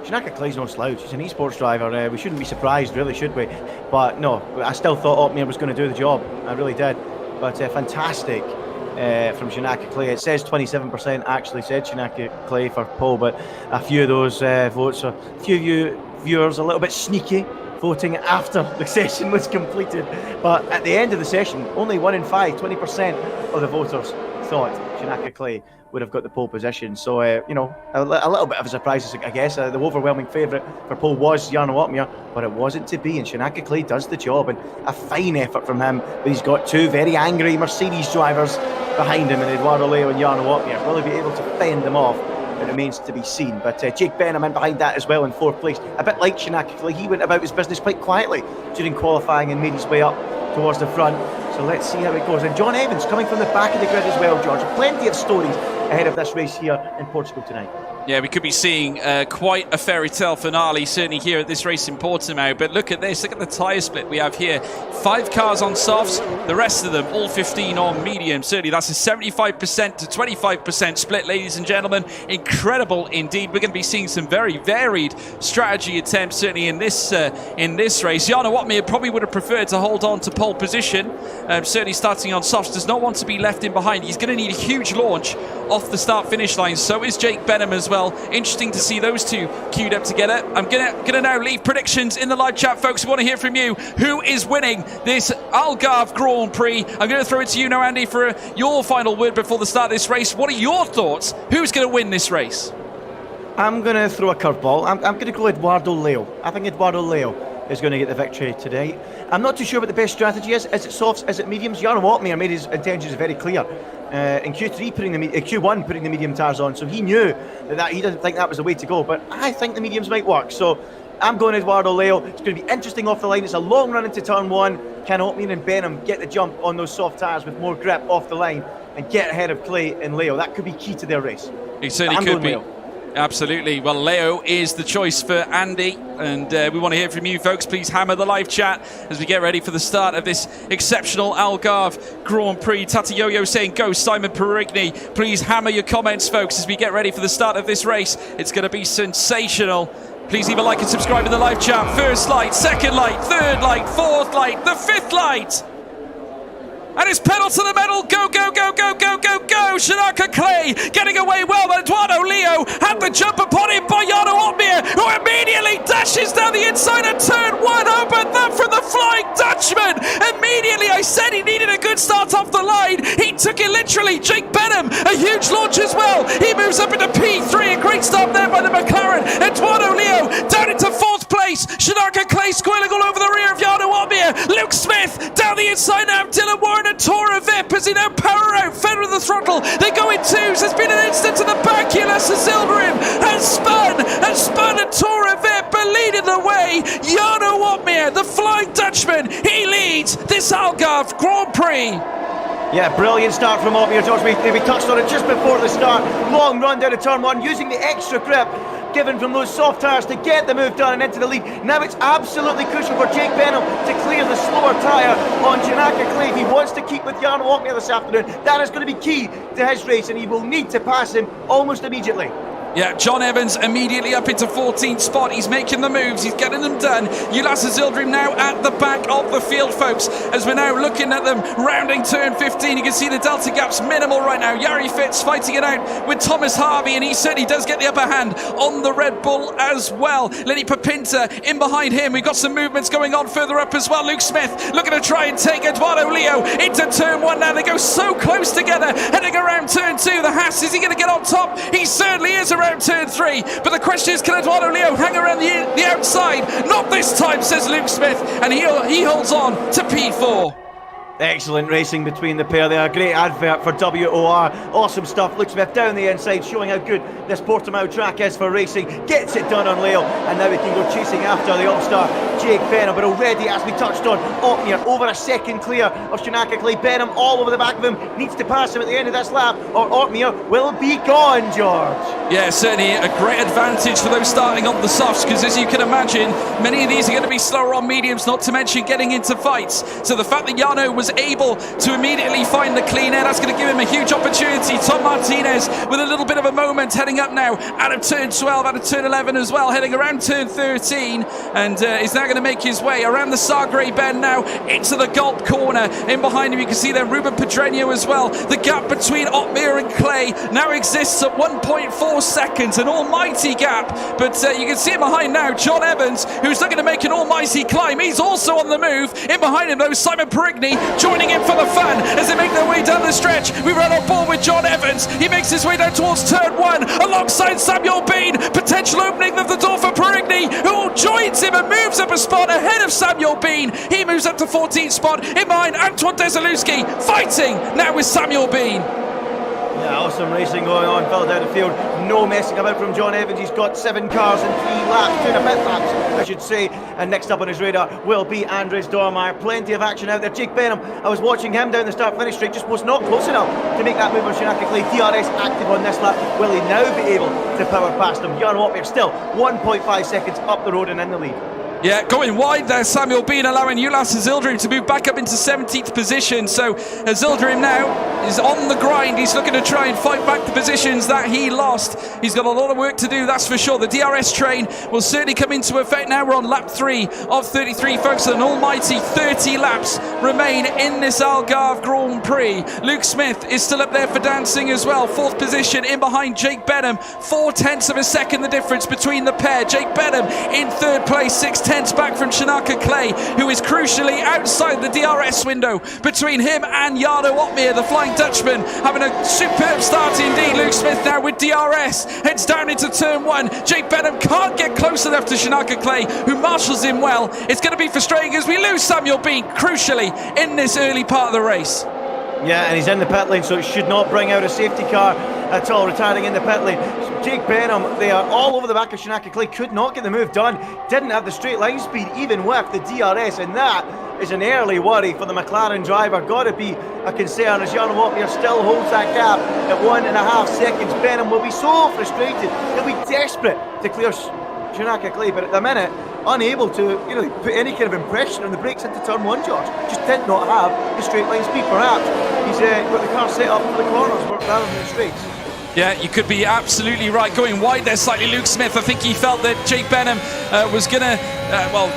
Shanaka Clay's no slouch. He's an esports driver. We shouldn't be surprised, really, should we? But no, I still thought Uppbeat was going to do the job. I really did. But fantastic from Shanaka Clay. It says 27% actually said Shanaka Clay for pole, but a few of those votes, a few viewers a little bit sneaky, voting after the session was completed. But at the end of the session, only 1 in 5, 20% of the voters thought Shanaka Clay would have got the pole position. So, you know, a little bit of a surprise, I guess. The overwhelming favourite for pole was Jarno Uppbeat, but it wasn't to be, and Shanaka Clay does the job, and a fine effort from him. But he's got two very angry Mercedes drivers behind him, and Eduardo Leo and Jarno Uppbeat. Will he be able to fend them off? It remains to be seen. But Jake Benham in behind that as well in 4th place. A bit like Shanaka Clay, he went about his business quite quietly during qualifying and made his way up towards the front. So let's see how it goes. And John Evans coming from the back of the grid as well, George. Plenty of stories ahead of this race here in Portugal tonight. Yeah, we could be seeing quite a fairy tale finale, certainly here at this race in Portimão. But look at this, look at the tyre split we have here. 5 cars on softs, the rest of them, all 15 on medium. Certainly that's a 75% to 25% split, ladies and gentlemen. Incredible indeed. We're going to be seeing some very varied strategy attempts, certainly in this race. Jarno Uppbeat probably would have preferred to hold on to pole position. Certainly starting on softs, does not want to be left in behind. He's going to need a huge launch off the start-finish line. So is Jake Benham as well. Interesting to see those two queued up together. I'm gonna now leave predictions in the live chat, folks. We want to hear from you. Who is winning this Algarve Grand Prix? I'm going to throw it to you now, Andy, for your final word before the start of this race. What are your thoughts? Who's going to win this race? I'm going to throw a curveball. I'm going to go Eduardo Leo. I think Eduardo Leo is going to get the victory today. I'm not too sure what the best strategy is. Is it softs? Is it mediums? Jarno Uppbeat made his intentions very clear. In Q1 putting the medium tires on, so he knew that he didn't think that was the way to go, but I think the mediums might work. So I'm going Eduardo Leo. It's going to be interesting off the line. It's a long run into turn 1. Can Uppbeat and Benham get the jump on those soft tires with more grip off the line and get ahead of Clay and Leo? That could be key to their race. It certainly could be. Leo. Absolutely. Well, Leo is the choice for Andy, and we want to hear from you, folks. Please hammer the live chat as we get ready for the start of this exceptional Algarve Grand Prix. Tata Yo-Yo saying, go Simon Perigny. Please hammer your comments, folks, as we get ready for the start of this race. It's going to be sensational. Please leave a like and subscribe in the live chat. First light, second light, third light, fourth light, the 5th light. And it's pedal to the metal. Go, go, go, go, go, go, go. Shanaka Clay getting away well. But Eduardo Leo had the jump upon him by Jarno Uppbeat, who immediately dashes down the inside of turn 1. Open that from the Flying Dutchman. Immediately, I said he needed a good start off the line. He took it literally. Jake Benham, a huge launch as well. He moves up into P3. A great start there by the McLaren. Eduardo Leo down into 4th place. Shanaka Clay squealing all over the rear of Jarno Uppbeat. Luke Smith down the inside now. Dylan Warren and Tora Vip as he now power out, fed with the throttle. They go in 2s. There's been an instant to the back here. Lasse Silverim has spun, and Tora Vip leading the way. Jarno Uppbeat, the Flying Dutchman, he leads this Algarve Grand Prix. Yeah, brilliant start from Uppbeat, George. We touched on it just before the start. Long run down to turn 1, using the extra grip given from those soft tires to get the move done and into the lead. Now it's absolutely crucial for Jake Benham to clear the slower tyre on Shanaka Clay if he wants to keep with Jarno Uppbeat this afternoon. That is going to be key to his race, and he will need to pass him almost immediately. Yeah, John Evans immediately up into 14th spot. He's making the moves. He's getting them done. Ulas Azildrim now at the back of the field, folks, as we're now looking at them rounding turn 15. You can see the delta gap's minimal right now. Yari Fitz fighting it out with Thomas Harvey, and he certainly does get the upper hand on the Red Bull as well. Lenny Papinta in behind him. We've got some movements going on further up as well. Luke Smith looking to try and take Eduardo Leo into turn 1 now. They go so close together, heading around turn 2. The Haas, is he going to get on top? He certainly is around turn 3, but the question is, can Eduardo Leo hang around the outside? Not this time, says Luke Smith, and he holds on to P4. Excellent racing between the pair there. Great advert for WOR. Awesome stuff. Luke Smith down the inside, showing how good this Portimão track is for racing. Gets it done on Leo, and now we can go chasing after the All-Star Jake Benham. But already, as we touched on, Opmeer over a second clear of Shanaka Clay. Benham all over the back of him. Needs to pass him at the end of this lap, or Opmeer will be gone, George. Yeah, certainly a great advantage for those starting on the softs, because as you can imagine, many of these are going to be slower on mediums, not to mention getting into fights. So the fact that Jarno was able to immediately find the clean air, that's going to give him a huge opportunity. Tom Martinez with a little bit of a moment, heading up now out of turn 12, out of turn 11 as well, heading around turn 13, and is now going to make his way around the Sagre bend now into the Gulp corner. In behind him you can see there Ruben Pedreño as well. The gap between Opmeer and Clay now exists at 1.4 seconds, an almighty gap, but you can see him behind now John Evans, who's looking to make an almighty climb. He's also on the move. In behind him though, Simon Perigny joining in for the fun as they make their way down the stretch. We run on board with John Evans. He makes his way down towards turn 1 alongside Samuel Bean. Potential opening of the door for Perigny, who joins him and moves up a spot ahead of Samuel Bean. He moves up to 14th spot. In behind, Antoine Desalewski fighting now with Samuel Bean. Yeah, awesome racing going on further down the field. No messing about from John Evans. He's got 7 cars in 3 laps, 2 and a bit laps, I should say. And next up on his radar will be Andres Dormeyer. Plenty of action out there. Jake Benham, I was watching him down the start-finish straight, just was not close enough to make that move on Shanaka Clay. DRS active on this lap. Will he now be able to power past him? Jarno Opmeer still 1.5 seconds up the road and in the lead. Yeah, going wide there, Samuel Bean allowing Ulas Azildrim to move back up into 17th position. So Azildrim now is on the grind. He's looking to try and fight back the positions that he lost. He's got a lot of work to do, that's for sure. The DRS train will certainly come into effect now. We're on lap 3 of 33, folks. An almighty 30 laps remain in this Algarve Grand Prix. Luke Smith is still up there for dancing as well. 4th position in behind Jake Benham. 4/10 of a second the difference between the pair. Jake Benham in 3rd place, 6/10 back from Shanaka Clay, who is crucially outside the DRS window. Between him and Jarno Opmeer, the Flying Dutchman, having a superb start indeed. Luke Smith now with DRS, heads down into turn 1. Jake Benham can't get close enough to Shanaka Clay, who marshals him well. It's going to be frustrating as we lose Samuel Bean, crucially, in this early part of the race. Yeah, and he's in the pit lane, so it should not bring out a safety car at all, retiring in the pit lane. Jake Benham, they are all over the back of Shanaka Clay, could not get the move done, didn't have the straight line speed even with the DRS, and that is an early worry for the McLaren driver. Got to be a concern as Jarno Opmeer still holds that gap at 1.5 seconds. Benham will be so frustrated, he'll be desperate to clear Shanaka Clay, but at the minute unable to put any kind of impression on the brakes into turn 1, George. Just did not have the straight line speed. Perhaps he's got the car set up for the corners rather than the straights. Yeah, you could be absolutely right. Going wide there slightly, Luke Smith. I think he felt that Jake Benham was going to,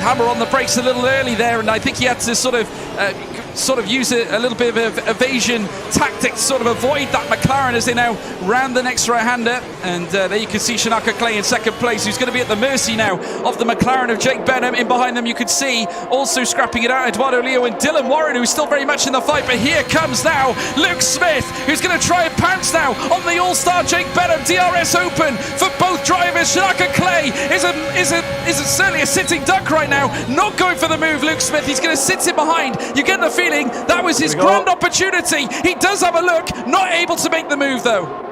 hammer on the brakes a little early there, and I think he had to sort of use a little bit of evasion tactic to sort of avoid that McLaren as they now round the next right-hander. And there you can see Shanaka Clay in 2nd place, who's going to be at the mercy now of the McLaren of Jake Benham. In behind them you could see also scrapping it out Eduardo Leo and Dylan Warren, who's still very much in the fight. But here comes now Luke Smith, who's going to try and pounce now on the All-Star Jake Benham. DRS open for both drivers. Shanaka Clay is certainly a sitting duck right now, not going for the move. Luke Smith, he's going to sit in behind. You get the feeling that was his grand opportunity. He does have a look, not able to make the move though.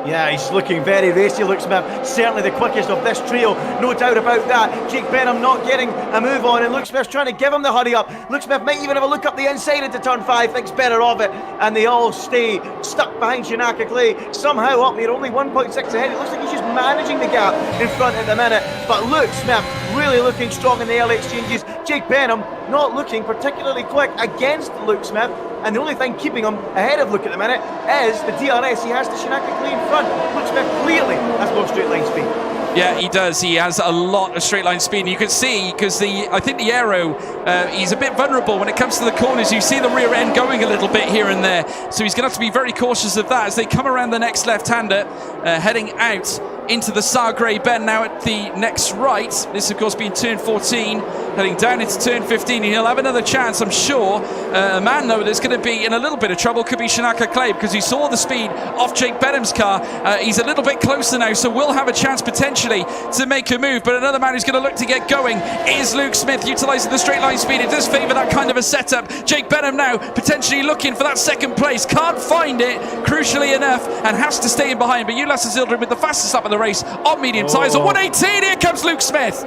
Yeah, he's looking very racy, Luke Smith. Certainly the quickest of this trio, no doubt about that. Jake Benham not getting a move on, and Luke Smith's trying to give him the hurry up. Luke Smith might even have a look up the inside into turn 5, thinks better of it, and they all stay stuck behind Shanaka Clay. Somehow Opmeer only 1.6 ahead. It looks like he's just managing the gap in front at the minute, but Luke Smith really looking strong in the early exchanges. Jake Benham not looking particularly quick against Luke Smith, and the only thing keeping him ahead of Luke at the minute is the DRS he has to Shinaka Clay in front. Luke Smith clearly has low straight line speed. Yeah, he does. He has a lot of straight line speed. And you can see, because I think the aero, he's a bit vulnerable when it comes to the corners. You see the rear end going a little bit here and there. So he's going to have to be very cautious of that as they come around the next left-hander, heading out into the Sagre bend now at the next right. This, of course, being turn 14, heading down into turn 15. And he'll have another chance, I'm sure. A man, though, that's going to be in a little bit of trouble could be Shinaka Clay, because he saw the speed off Jake Benham's car. He's a little bit closer now, so will have a chance potentially to make a move. But another man who's going to look to get going is Luke Smith, utilising the straight line speed. It does favour that kind of a setup. Jake Benham now potentially looking for that second place. Can't find it, crucially enough, and has to stay in behind. But Ulas Zildren with the fastest lap of the race on medium tyres. At 118, here comes Luke Smith.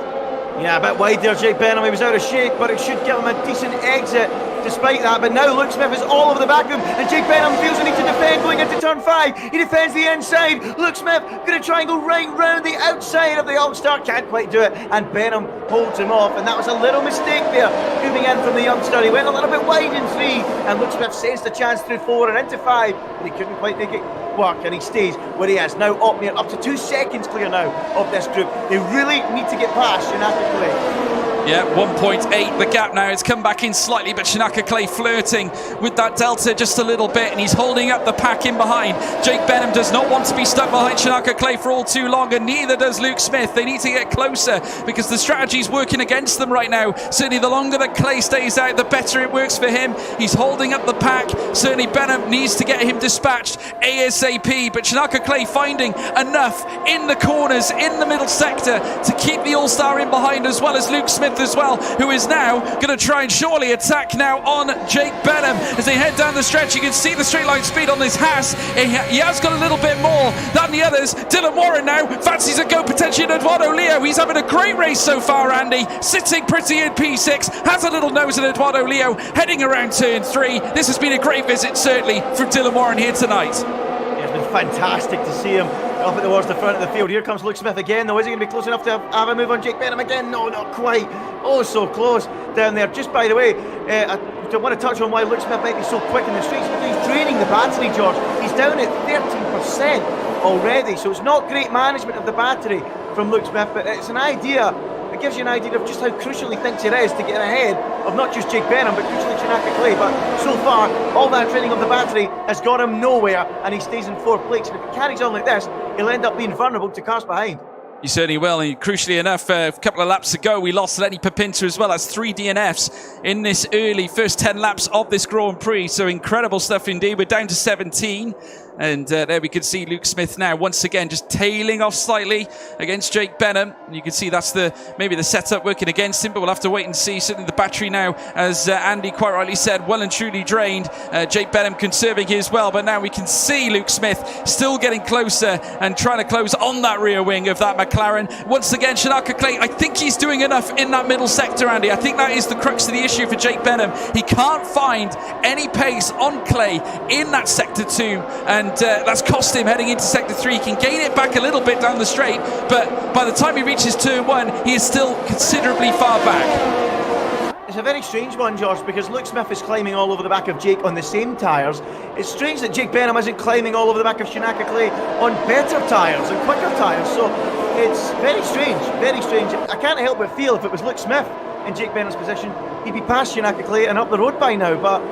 Yeah, a bit wide there, Jake Benham. He was out of shape, but it should give him a decent exit despite that. But now Luke Smith is all over the back of him, and Jake Benham feels the need to defend going into turn 5. He defends the inside. Luke Smith going to try and go right round the outside of the All-Star. Can't quite do it, and Benham holds him off. And that was a little mistake there, moving in from the youngster. He went a little bit wide in 3, and Luke Smith sensed a chance through 4 and into 5, but he couldn't quite make it work, and he stays where he is. Now Uppbeat up to 2 seconds clear now of this group. They really need to get past Shinaka Clay. Yeah, 1.8 the gap now. It's come back in slightly, but Shinaka Clay flirting with that delta just a little bit, and he's holding up the pack in behind. Jake Benham does not want to be stuck behind Shinaka Clay for all too long, and neither does Luke Smith. They need to get closer because the strategy's working against them right now. Certainly the longer that Clay stays out, the better it works for him. He's holding up the pack. Certainly Benham needs to get him dispatched ASAP, but Shinaka Clay finding enough in the corners, in the middle sector, to keep the All-Star in behind, as well as Luke Smith as well, who is now going to try and surely attack now on Jake Benham. As they head down the stretch, you can see the straight line speed on this Haas. He has got a little bit more than the others. Dylan Warren now fancies a go potentially at Eduardo Leo. He's having a great race so far, Andy. Sitting pretty in P6, has a little nose at Eduardo Leo, heading around turn 3. This has been a great visit, certainly, from Dylan Warren here tonight. Yeah, it's been fantastic to see him up towards the front of the field. Here comes Luke Smith again, though. Is he going to be close enough to have a move on Jake Benham again? No, not quite. Oh, so close down there. Just by the way, I don't want to touch on why Luke Smith might be so quick in the streets, because he's draining the battery, George. He's down at 13% already, so it's not great management of the battery from Luke Smith, but it's an idea. It gives you an idea of just how crucial he thinks it is to get ahead of not just Jake Benham, but crucially Shinaka Clay. But so far, all that training of the battery has got him nowhere, and he stays in 4th place. And if he carries on like this, he'll end up being vulnerable to cars behind. You certainly will, and crucially enough, a couple of laps ago, we lost Lenny Papinta as well as 3 DNFs in this early first 10 laps of this Grand Prix. So incredible stuff indeed. We're down to 17. And there we can see Luke Smith now once again just tailing off slightly against Jake Benham. And you can see that's maybe the setup working against him, but we'll have to wait and see. Certainly the battery now, as Andy quite rightly said, well and truly drained. Jake Benham conserving his well, but now we can see Luke Smith still getting closer and trying to close on that rear wing of that McLaren. Once again, Shinaka Clay, I think he's doing enough in that middle sector, Andy. I think that is the crux of the issue for Jake Benham. He can't find any pace on Clay in that sector 2, and that's cost him heading into sector 3. He can gain it back a little bit down the straight, but by the time he reaches turn 1, he is still considerably far back. It's a very strange one, Josh, because Luke Smith is climbing all over the back of Jake on the same tyres. It's strange that Jake Benham isn't climbing all over the back of Shinaka Clay on better tyres and quicker tyres. So it's very strange, very strange. I can't help but feel if it was Luke Smith in Jake Benham's position, he'd be past Shinaka Clay and up the road by now. But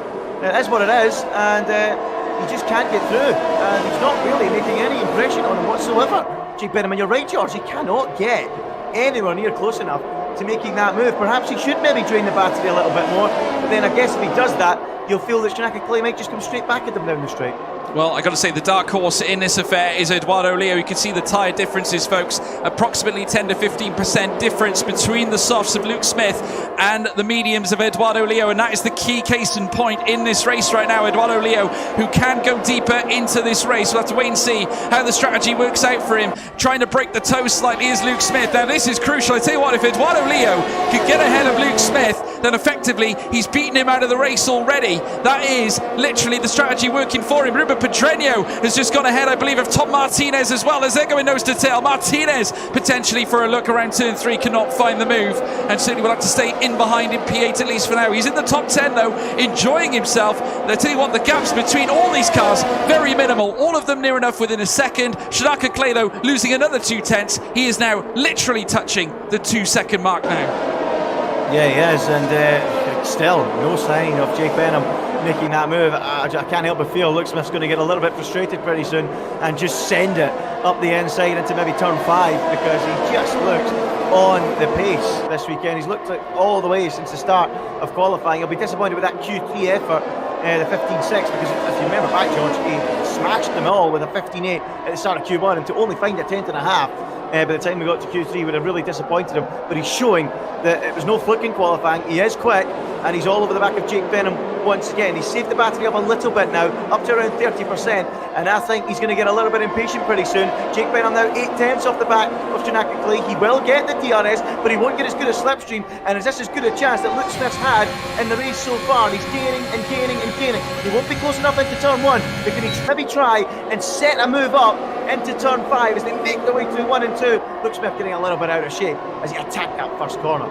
it is what it is, and he just can't get through, and he's not really making any impression on him whatsoever, Jake Benham. And you're right, George, he cannot get anywhere near close enough to making that move. Perhaps he should maybe drain the battery a little bit more, but then I guess if he does that, you'll feel that Shinaka Clay might just come straight back at them down the straight. Well, I got to say, the dark horse in this affair is Eduardo Leo. You can see the tyre differences, folks. Approximately 10 to 15% difference between the softs of Luke Smith and the mediums of Eduardo Leo, and that is the key case in point in this race right now. Eduardo Leo, who can go deeper into this race. We'll have to wait and see how the strategy works out for him. Trying to break the toe slightly is Luke Smith. Now, this is crucial. I tell you what, if Eduardo Leo could get ahead of Luke Smith, then effectively he's beaten him out of the race already. That is literally the strategy working for him. Remember, Pedreño has just gone ahead, I believe, of Tom Martinez as well, as they're going nose to tail. Martinez potentially for a look around turn 3, cannot find the move, and certainly will have to stay in behind in P8 at least for now. He's in the top 10 though, enjoying himself. I tell you what, the gaps between all these cars, very minimal, all of them near enough within a second. Shanaka Clay though, losing another 2 tenths. He is now literally touching the 2-second mark now. Yeah, he is, and still no sign of Jake Benham making that move. I can't help but feel Luke Smith's going to get a little bit frustrated pretty soon and just send it up the inside into maybe turn 5, because he just looked on the pace this weekend. He's looked like all the way since the start of qualifying. He'll be disappointed with that Q3 effort, the 15.6, because if you remember back, George, he smashed them all with a 15.8 at the start of Q1, and to only find a 10th and a half by the time we got to Q3 would have really disappointed him. But he's showing that it was no fluke in qualifying. He is quick, and he's all over the back of Jake Benham once again. He's saved the battery up a little bit now, up to around 30%, and I think he's going to get a little bit impatient pretty soon. Jake Benham now 8 tenths off the back of Shanaka Clay. He will get the DRS, but he won't get as good a slipstream, and is this as good a chance that Luke Smith's had in the race so far? And he's gaining and gaining and gaining. He won't be close enough into turn 1, but can he maybe try and set a move up into turn 5 as they make their way through 1 and 2. Luke Smith getting a little bit out of shape as he attacked that first corner.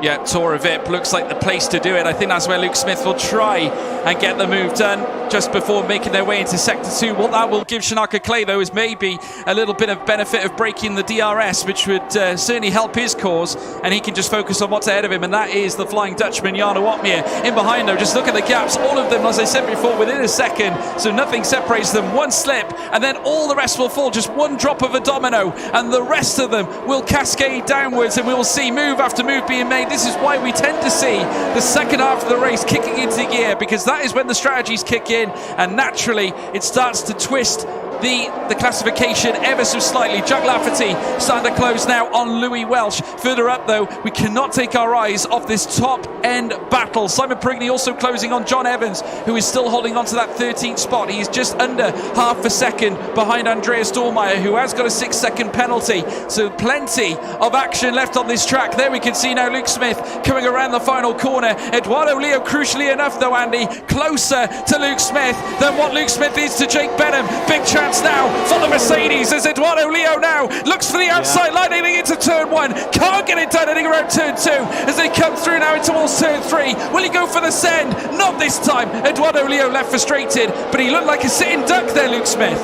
Yeah, Tora Vip looks like the place to do it. I think that's where Luke Smith will try and get the move done just before making their way into Sector 2. What that will give Shanaka Clay, though, is maybe a little bit of benefit of breaking the DRS, which would certainly help his cause, and he can just focus on what's ahead of him, and that is the Flying Dutchman, Jarno Opmeer. In behind, though, just look at the gaps. All of them, as I said before, within a second, so nothing separates them. One slip, and then all the rest will fall. Just one drop of a domino, and the rest of them will cascade downwards, and we will see move after move being made. This is why we tend to see the second half of the race kicking into gear, because that is when the strategies kick in, and naturally it starts to twist the classification ever so slightly. Jack Lafferty starting to close now on Louis Welch. Further up though, we cannot take our eyes off this top end battle. Simon Perigney also closing on John Evans, who is still holding on to that 13th spot. He's just under half a second behind Andreas Dahlmeier, who has got a 6-second penalty. So plenty of action left on this track. There we can see now Luke Smith coming around the final corner. Eduardo Leo, crucially enough though, Andy, closer to Luke Smith than what Luke Smith is to Jake Benham. Big chance now for the Mercedes as Eduardo Leo now looks for the outside line heading into turn 1. Can't get it done heading around turn 2 as they come through now towards turn 3. Will he go for the send? Not this time. Eduardo Leo left frustrated, but he looked like a sitting duck there, Luke Smith.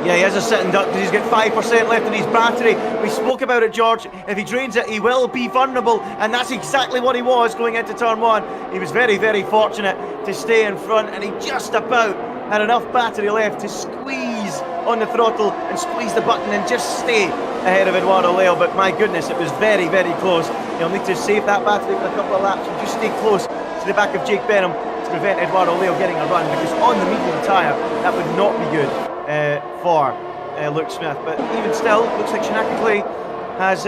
Yeah, he is a sitting duck because he's got 5% left in his battery. We spoke about it, George. If he drains it, he will be vulnerable, and that's exactly what he was going into turn 1. He was very, very fortunate to stay in front, and he just about had enough battery left to squeeze on the throttle and squeeze the button and just stay ahead of Eduardo Leo. But my goodness, it was very, very close. He'll need to save that battery for a couple of laps and just stay close to the back of Jake Benham to prevent Eduardo Leo getting a run, because on the medium tyre that would not be good for Luke Smith. But even still, looks like Shanaka Clay has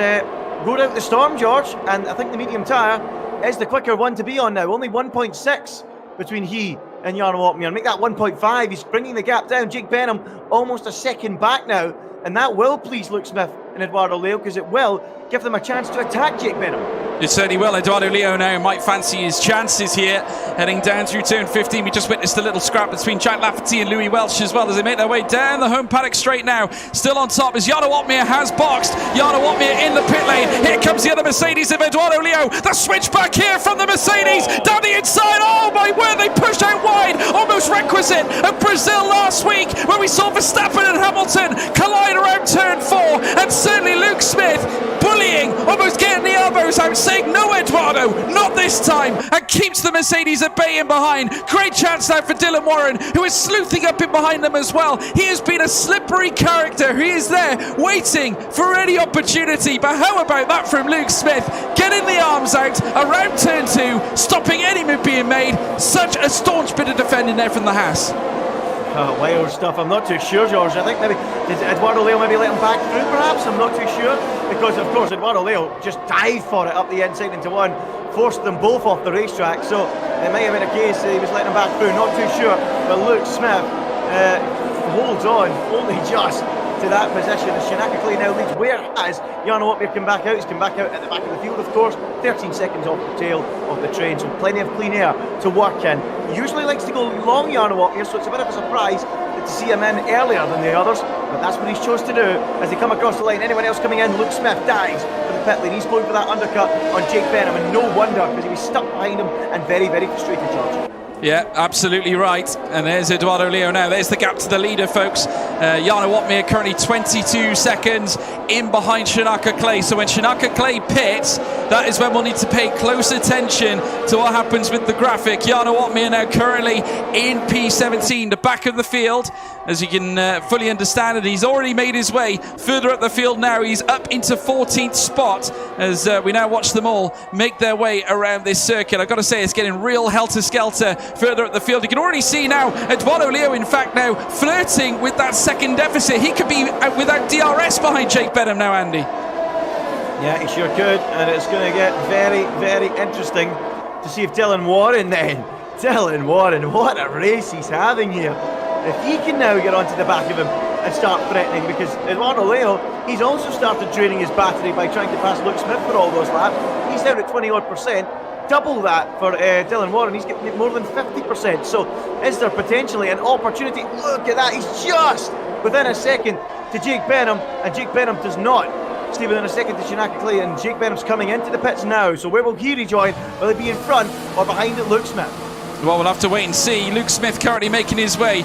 rode out the storm, George, and I think the medium tyre is the quicker one to be on now. Only 1.6 between he and Jarno Opmeer. Make that 1.5. He's bringing the gap down. Jake Benham almost a second back now, and that will please Luke Smith and Eduardo Leo, because it will give them a chance to attack Jake Benham. It certainly will. Eduardo Leo now might fancy his chances here, heading down through turn 15. We just witnessed a little scrap between Jack Lafferty and Louis Welch as well as they make their way down the home paddock straight now. Still on top as Jarno Opmeer has boxed. Jarno Opmeer in the pit lane. Here comes the other Mercedes of Eduardo Leo. The switch back here from the Mercedes down the inside. Oh my word, they pushed out wide. Almost requisite of Brazil last week when we saw Verstappen and Hamilton collide around turn 4. And certainly Luke Smith bullying, almost getting the elbows out, saying no Eduardo, not this time, and keeps the Mercedes at bay in behind. Great chance now for Dylan Warren, who is sleuthing up in behind them as well. He has been a slippery character. He is there waiting for any opportunity, but how about that from Luke Smith, getting the arms out around turn 2, stopping any move being made. Such a staunch bit of defending there from the Haas. Wild stuff. I'm not too sure, George. I think maybe did Eduardo Leo maybe let him back through, perhaps? I'm not too sure, because of course Eduardo Leo just dived for it up the inside into 1, forced them both off the racetrack. So it may have been a case he was letting him back through. Not too sure, but Luke Smith holds on only just to that position as Shanaka Clay now leads. Whereas Jarno Opmeer come back out. He's come back out at the back of the field, of course. 13 seconds off the tail of the train, so plenty of clean air to work in. He usually likes to go long, Jarno Opmeer, so it's a bit of a surprise that to see him in earlier than the others, but that's what he's chose to do as they come across the line. Anyone else coming in? Luke Smith dives for the pit lane. He's going for that undercut on Jake Benham, and no wonder, because he was stuck behind him and very, very frustrated, George. Yeah, absolutely right. And there's Eduardo Leo now. There's the gap to the leader, folks. Jarno Wotmere currently 22 seconds in behind Shanaka Clay. So when Shanaka Clay pits, that is when we'll need to pay close attention to what happens with the graphic. Jarno Wotmere now currently in P17, the back of the field, as you can fully understand it. He's already made his way further up the field now. He's up into 14th spot as we now watch them all make their way around this circuit. I've got to say, it's getting real helter-skelter further up the field. You can already see now Eduardo Leo, in fact, now flirting with that second deficit. He could be without DRS behind Jake Benham now, Andy. Yeah, he sure could, and it's going to get very, very interesting to see if Dylan Warren then. Dylan Warren, what a race he's having here. If he can now get onto the back of him and start threatening, because Eduardo Leo, he's also started draining his battery by trying to pass Luke Smith for all those laps. He's down at 20-odd%. Double that for Dylan Warren. He's getting more than 50%. So is there potentially an opportunity? Look at that. He's just within a second to Jake Benham, and Jake Benham does not stay within a second to Shanaka Clay, and Jake Benham's coming into the pits now. So where will he rejoin? Will he be in front or behind Luke Smith? Well, we'll have to wait and see. Luke Smith currently making his way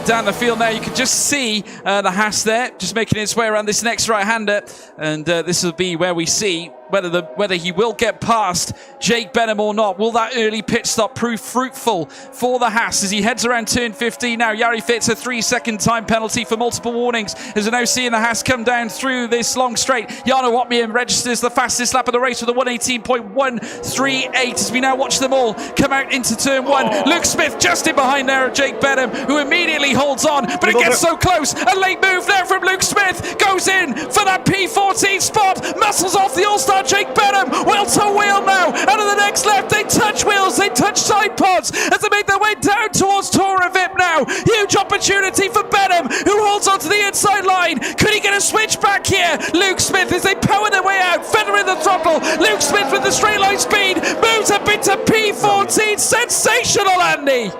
down the field now. You can just see the Haas there, just making his way around this next right-hander. And this will be where we see whether he will get past Jake Benham or not. Will that early pit stop prove fruitful for the Haas as he heads around turn 15 now? Jari Fitz, a 3-second time penalty for multiple warnings as we're now seeing the Haas come down through this long straight. Jarno Wotmere registers the fastest lap of the race with a 118.138 as we now watch them all come out into turn 1. Luke Smith just in behind there of Jake Benham, who immediately holds on, but it gets so close. A late move there from Luke Smith, goes in for that P14 spot, muscles off the All-Star Jake Benham, wheel to wheel now, out of the next left, they touch wheels, they touch side pods as they make their way down towards Tora Vip now. Huge opportunity for Benham, who holds onto the inside line. Could he get a switch back here? Luke Smith, as they power their way out, feather in the throttle. Luke Smith with the straight line speed, moves a bit to P14. Sensational, Andy.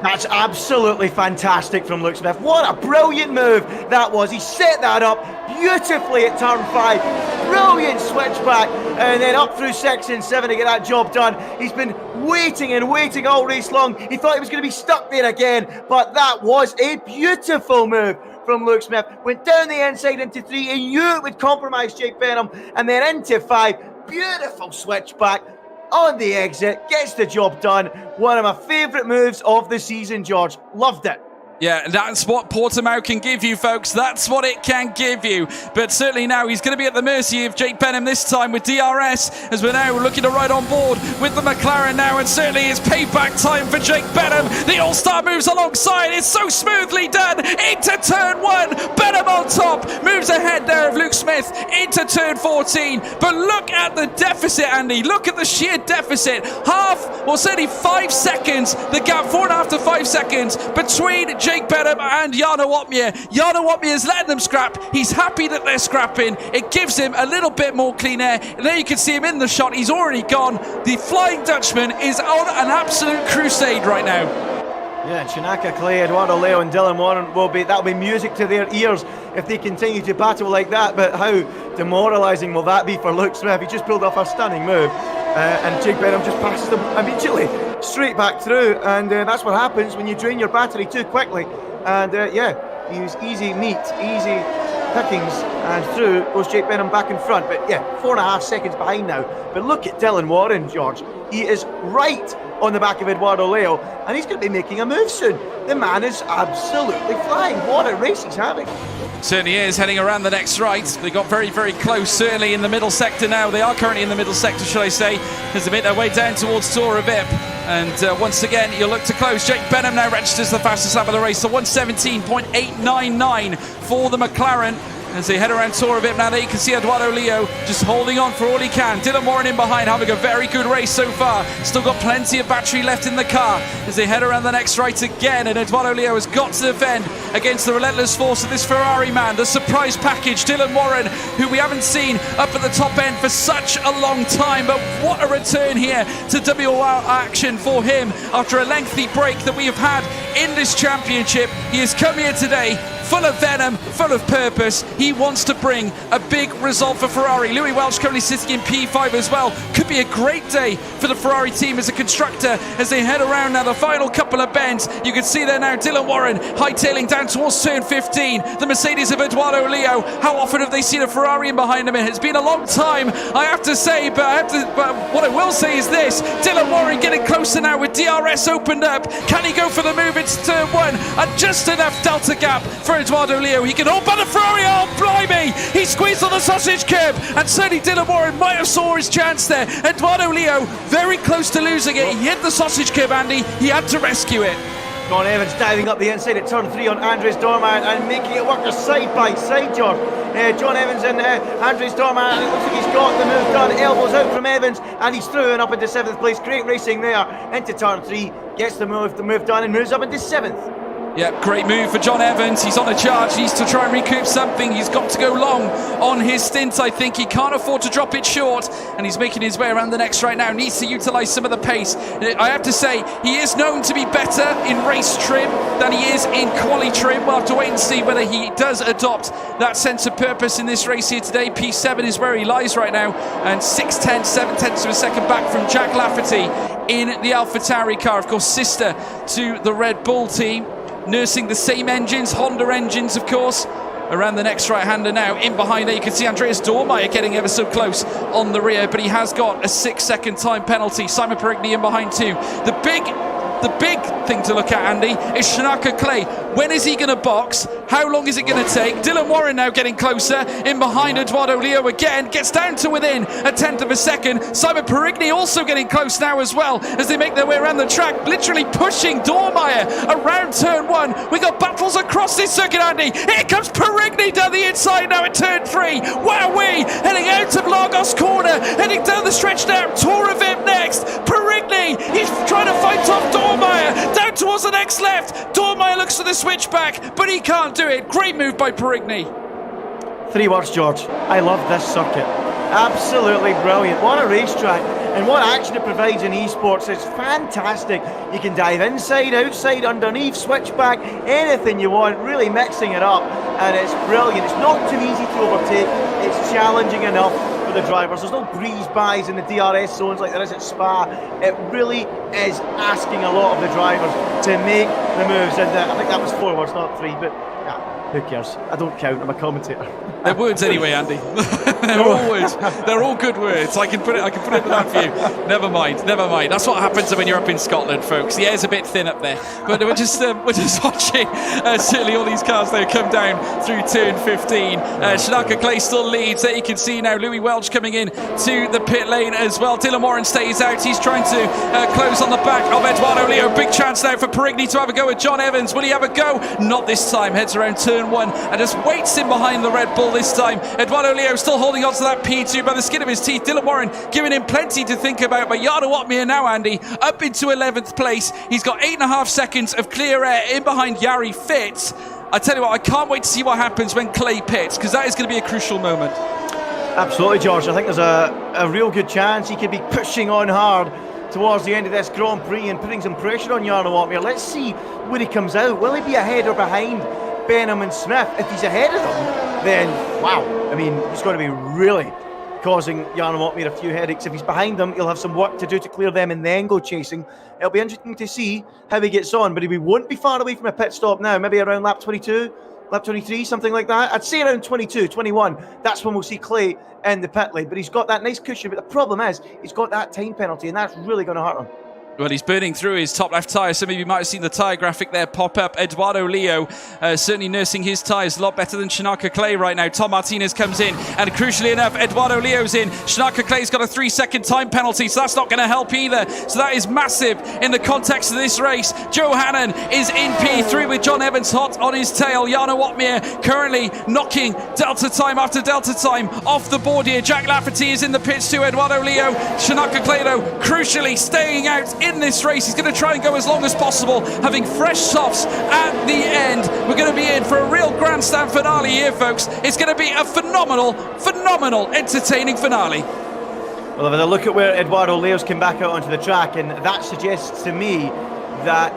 That's absolutely fantastic from Luke Smith. What a brilliant move that was. He set that up beautifully at turn 5. Brilliant switchback, and then up through 6 and 7 to get that job done. He's been waiting and waiting all race long. He thought he was going to be stuck there again, but that was a beautiful move from Luke Smith. Went down the inside into 3. He knew it would compromise Jake Benham, and then into 5. Beautiful switchback on the exit, gets the job done. One of my favourite moves of the season, George. Loved it. Yeah, that's what Portimão can give you, folks. That's what it can give you. But certainly now he's going to be at the mercy of Jake Benham this time with DRS, as we're now looking to ride on board with the McLaren now. And certainly it's payback time for Jake Benham. The All-Star moves alongside. It's so smoothly done. Into turn 1. Benham on top. Moves ahead there of Luke Smith into turn 14. But look at the deficit, Andy. Look at the sheer deficit. Half, or certainly 5 seconds. The gap, 4.5 to 5 seconds between Jake Benham and Jarno Wotmere. Jarno Wotmere is letting them scrap. He's happy that they're scrapping. It gives him a little bit more clean air. And there you can see him in the shot. He's already gone. The Flying Dutchman is on an absolute crusade right now. Yeah, and Shanaka Clay, Eduardo Leo and Dylan Warren that'll be music to their ears if they continue to battle like that. But how demoralising will that be for Luke Smith? He just pulled off a stunning move. And Jake Benham just passes them immediately straight back through, and that's what happens when you drain your battery too quickly. And yeah, he was easy meat, easy pickings, and through goes Jake Benham back in front. But yeah, 4.5 seconds behind now. But look at Dylan Warren, George. He is right on the back of Eduardo Leo, and he's going to be making a move soon. The man is absolutely flying. What a race he's having. Certainly is, heading around the next right. They got very, very close, certainly in the middle sector now. They are currently in the middle sector, shall I say, as they make their way down towards Tora Vip. And once again, you'll look to close. Jake Benham now registers the fastest lap of the race, so 117.899 for the McLaren. as they head around tour a bit now. There you can see Eduardo Leo just holding on for all he can. Dylan Warren in behind, having a very good race so far. Still got plenty of battery left in the car as they head around the next right again, and Eduardo Leo has got to defend against the relentless force of this Ferrari man. The surprise package, Dylan Warren, who we haven't seen up at the top end for such a long time, but what a return here to WOR action for him after a lengthy break that we have had in this championship. He has come here today full of venom, full of purpose. He wants to bring a big result for Ferrari. Louis Welch currently sitting in P5 as well. Could be a great day for the Ferrari team as a constructor as they head around now the final couple of bends. You can see there now Dylan Warren hightailing down towards turn 15. The Mercedes of Eduardo Leo. How often have they seen a Ferrari in behind them? It has been a long time, I have to say, but what I will say is this. Dylan Warren getting closer now with DRS opened up. Can he go for the move into turn 1? And just enough delta gap for Eduardo Leo. He can hold by the Ferrari. Oh, blimey! He squeezed on the sausage curb, and certainly Dylan Warren might have saw his chance there. Eduardo Leo very close to losing it. He hit the sausage curb, Andy. He had to rescue it. John Evans diving up the inside at turn 3 on Andres Dorman and making it work side by side, George. John Evans and Andres Dorman, it looks like he's got the move done. Elbows out from Evans, and he's through and up into 7th place. Great racing there into turn 3. Gets the move done and moves up into 7th. Yeah, great move for John Evans. He's on a charge. He needs to try and recoup something. He's got to go long on his stint, I think. He can't afford to drop it short, and he's making his way around the next right now. Needs to utilise some of the pace. I have to say, he is known to be better in race trim than he is in quali trim. We'll have to wait and see whether he does adopt that sense of purpose in this race here today. P7 is where he lies right now, and 6 tenths of a second back from Jack Lafferty in the AlphaTauri car. Of course, sister to the Red Bull team. Nursing the same engines, Honda engines, of course. Around the next right-hander now. In behind there, you can see Andreas Dormeyer getting ever so close on the rear, but he has got a 6-second time penalty. Simon Perigny in behind too. The big thing to look at, Andy, is Shanaka Clay. When is he going to box? How long is it going to take? Dylan Warren now getting closer. In behind Eduardo Leo again. Gets down to within a 10th of a second. Simon Perigny also getting close now as well as they make their way around the track. Literally pushing Dormeyer around turn 1. We got battles across this circuit, Andy. Here comes Perigny down the inside now at turn 3. Wowee! Heading out of Lagos corner. Heading down the stretch now. Toravip next. Perigny. He's trying to fight off Dormeyer. Down towards the next left. Dormeyer looks for the switchback, but he can't do it. Great move by Perigny. 3 words, George. I love this circuit. Absolutely brilliant. What a racetrack, and what action it provides in esports. It's fantastic. You can dive inside, outside, underneath, switchback, anything you want, really mixing it up, and it's brilliant. It's not too easy to overtake. It's challenging enough for the drivers. There's no breeze bys in the DRS zones like there is at Spa. It really is asking a lot of the drivers to make the moves, and I think that was 4 words, not 3, but yeah, who cares? I don't count, I'm a commentator. They're words anyway, Andy. They're all words. They're all good words. I can put it in that for you. Never mind. That's what happens when you're up in Scotland, folks. The air's a bit thin up there. But we're just watching certainly all these cars though come down through turn 15. Shanaka Clay still leads. There you can see now Louis Welch coming in to the pit lane as well. Dylan Warren stays out. He's trying to close on the back of Eduardo Leo. Big chance now for Perigny to have a go at John Evans. Will he have a go? Not this time. Heads around turn 1 and just waits in behind the Red Bull this time. Eduardo Leo still holding on to that P2 by the skin of his teeth. Dylan Warren giving him plenty to think about, but Jarno Opmeer now, Andy, up into 11th place. He's got 8.5 seconds of clear air in behind Jari Fitz. I tell you what, I can't wait to see what happens when Clay pits, because that is going to be a crucial moment. Absolutely, George. I think there's a real good chance he could be pushing on hard towards the end of this Grand Prix and putting some pressure on Jarno Opmeer. Let's see where he comes out. Will he be ahead or behind Benham and Smith? If he's ahead of them, then wow, I mean, he's going to be really causing Jarno Opmeer a few headaches. If he's behind them, he'll have some work to do to clear them and then go chasing. It'll be interesting to see how he gets on, but he won't be far away from a pit stop now, maybe around lap 22, lap 23, something like that. I'd say around 22, 21, that's when we'll see Clay in the pit lane, but he's got that nice cushion, but the problem is, he's got that time penalty, and that's really going to hurt him. Well, he's burning through his top left tyre. Some of you might have seen the tyre graphic there pop up. Eduardo Leo certainly nursing his tyres a lot better than Shanaka Clay right now. Tom Martinez comes in, and crucially enough, Eduardo Leo's in. Shanaka Clay's got a 3-second time penalty, so that's not going to help either. So that is massive in the context of this race. Joe Hannon is in P3 with John Evans hot on his tail. Jarno Watmere currently knocking Delta time after Delta time off the board here. Jack Lafferty is in the pits too. Eduardo Leo, Shanaka Clay though, crucially staying out in this race. He's going to try and go as long as possible, having fresh softs at the end. We're going to be in for a real grandstand finale here, folks. It's going to be a phenomenal, entertaining finale. Well, having a look at where Eduardo Leo's came back out onto the track, and that suggests to me that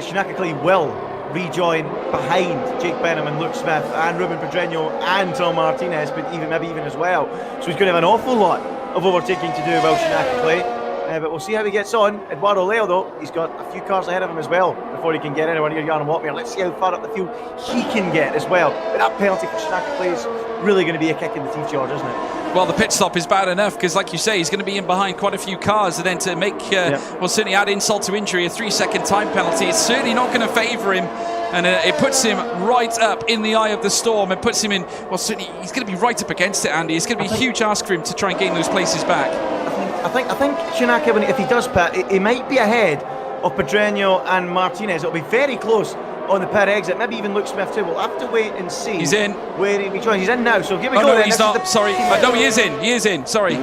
Shanaka Clay will rejoin behind Jake Benham and Luke Smith and Ruben Pedreño and Tom Martinez, but maybe even as well. So he's going to have an awful lot of overtaking to do about Shanaka Clay. But we'll see how he gets on. Eduardo Leo, though, he's got a few cars ahead of him as well before he can get anywhere near Jarno Watmere. Let's see how far up the field he can get as well. But that penalty for Shanaka Clay is really going to be a kick in the teeth, George, isn't it? Well, the pit stop is bad enough because, like you say, he's going to be in behind quite a few cars, and then to make, well, certainly add insult to injury, a 3-second time penalty, it's certainly not going to favour him. And it puts him right up in the eye of the storm. It puts him in, well, certainly he's going to be right up against it, Andy. It's going to be a huge ask for him to try and gain those places back. I think Shanaka, if he does pit, he might be ahead of Pedreño and Martinez. It'll be very close on the pit exit. Maybe even Luke Smith too. We'll have to wait and see. He's in. Where he rejoins. He's in now. So give me go. No, he's not. Sorry. No, he is in. He is in. Sorry.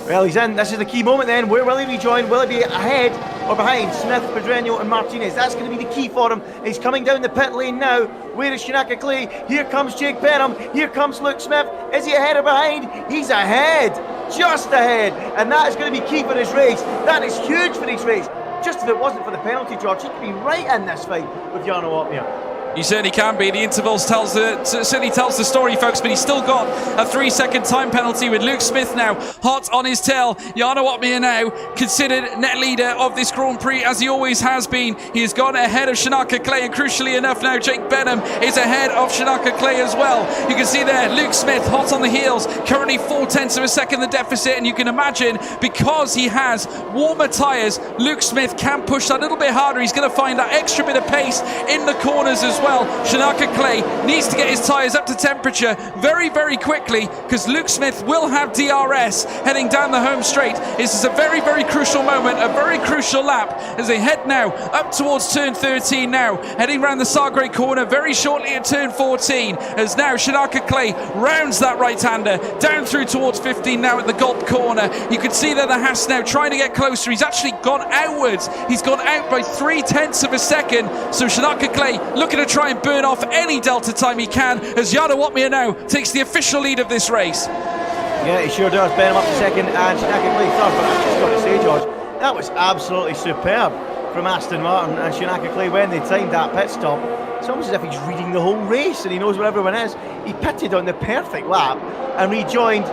Well, he's in. This is the key moment then. Where will he rejoin? Will he be ahead or behind Smith, Pedreño and Martinez? That's going to be the key for him. He's coming down the pit lane now. Where is Shanaka Clay? Here comes Jake Benham. Here comes Luke Smith. Is he ahead or behind? He's ahead. Just ahead. And that is going to be key for his race. That is huge for his race. Just if it wasn't for the penalty, George, he could be right in this fight with Jarno Watmere. He certainly can be. The intervals certainly tells the story, folks, but he's still got a 3-second time penalty with Luke Smith now hot on his tail. Jarno Watmere now considered net leader of this Grand Prix, as he always has been. He has gone ahead of Shanaka Clay, and crucially enough now Jake Benham is ahead of Shanaka Clay as well. You can see there Luke Smith hot on the heels, currently 0.4 of a second the deficit, and you can imagine because he has warmer tyres, Luke Smith can push that little bit harder. He's going to find that extra bit of pace in the corners as well. Shanaka Clay needs to get his tyres up to temperature very, very quickly, because Luke Smith will have DRS heading down the home straight. This is a very, very crucial moment, a very crucial lap as they head now up towards turn 13 now, heading around the Sagre corner very shortly at turn 14, as now Shanaka Clay rounds that right-hander down through towards 15 now at the Gulp corner. You can see there the Haas now trying to get closer. He's actually gone outwards. He's gone out by 0.3 of a second. So Shanaka Clay looking to try and burn off any Delta time he can, as Jarno Watmere now takes the official lead of this race. Yeah, he sure does. Benham up to second and Shanaka Clay third. But I've just got to say, George, that was absolutely superb from Aston Martin and Shanaka Clay when they timed that pit stop. It's almost as if he's reading the whole race and he knows where everyone is. He pitted on the perfect lap and rejoined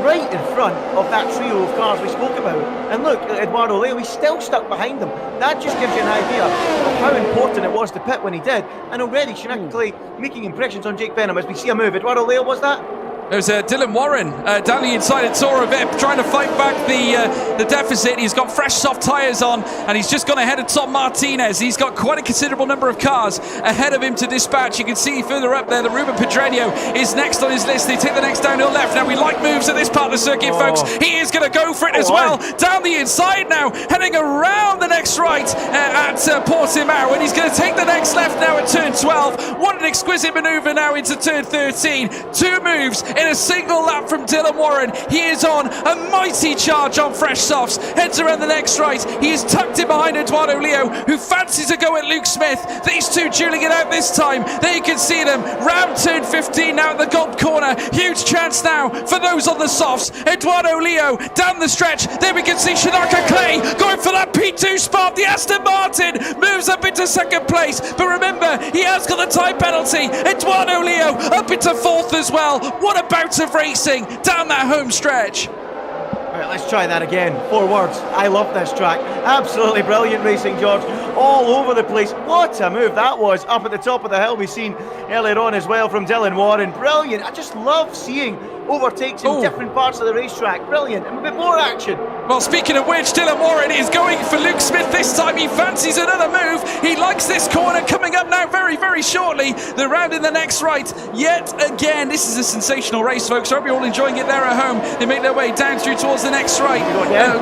right in front of that trio of cars we spoke about. And look, Eduardo Leo, he's still stuck behind them. That just gives you an idea of how important it was to pit when he did. And already Shanaka Clay making impressions on Jake Benham as we see a move. Eduardo Leo, was that? There's Dylan Warren down the inside at Toro Vip trying to fight back the deficit. He's got fresh soft tyres on, and he's just gone ahead of Tom Martinez. He's got quite a considerable number of cars ahead of him to dispatch. You can see further up there that Ruben Pedreño is next on his list. They take the next downhill left. Now we like moves at this part of the circuit, folks. He is going to go for it as well. Down the inside now, heading around the next right at Portimão, and he's going to take the next left now at turn 12. What an exquisite manoeuvre now into turn 13. Two moves in a single lap from Dylan Warren. He is on a mighty charge on fresh softs. Heads around the next right. He is tucked in behind Eduardo Leo, who fancies a go at Luke Smith. These two dueling it out this time. There you can see them. Round turn 15 now at the Gulp corner. Huge chance now for those on the softs. Eduardo Leo down the stretch. There we can see Shanaka Clay going for that P2 spot. The Aston Martin moves up into second place. But remember, he has got the time penalty. Eduardo Leo up into fourth as well. What a bout of racing down that home stretch. Right, let's try that again. 4 words. I love this track. Absolutely brilliant racing, George. All over the place. What a move that was. Up at the top of the hill we've seen earlier on as well from Dylan Warren. Brilliant. I just love seeing overtakes in different parts of the racetrack. Brilliant. And a bit more action Well, speaking of which, Dylan Warren is going for Luke Smith this time. He fancies another move. He likes this corner coming up now very, very shortly. The round in the next right. Yet again, this is a sensational race, folks. I hope you're all enjoying it there at home. They make their way down through towards the next right.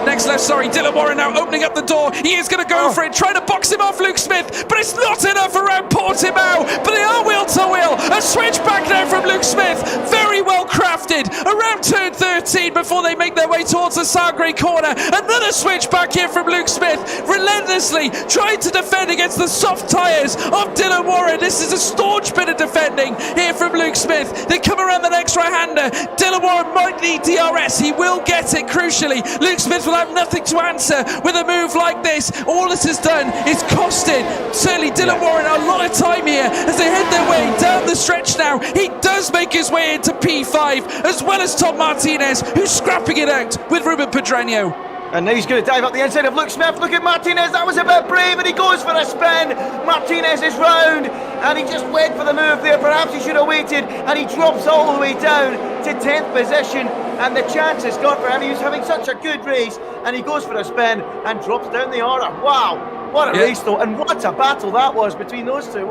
Next left, sorry. Dylan Warren now opening up the door. He is going to go for it, trying to box him off Luke Smith, but it's not enough around Portimão. But they are wheel to wheel. A switch back now from Luke Smith. Very well crafted. Around turn 13 before they make their way towards the Sagre corner. Another switch back here from Luke Smith, relentlessly trying to defend against the soft tyres of Dylan Warren. This is a staunch bit of defending here from Luke Smith. They come around the next right-hander. Dylan Warren might need DRS. He will get it, crucially. Luke Smith will have nothing to answer with a move like this. All this has done is costed certainly Dylan Warren a lot of time here as they head their way down the stretch now. He does make his way into P5, as well as Tom Martinez, who's scrapping it out with Ruben Pedreño. And now he's going to dive up the inside of Luke Smith. Look at Martinez, that was a bit brave, and he goes for a spin. Martinez is round, and he just went for the move there. Perhaps he should have waited, and he drops all the way down to 10th position. And the chance is gone for him. He was having such a good race, and he goes for a spin and drops down the order. Wow, what a race though, and what a battle that was between those two.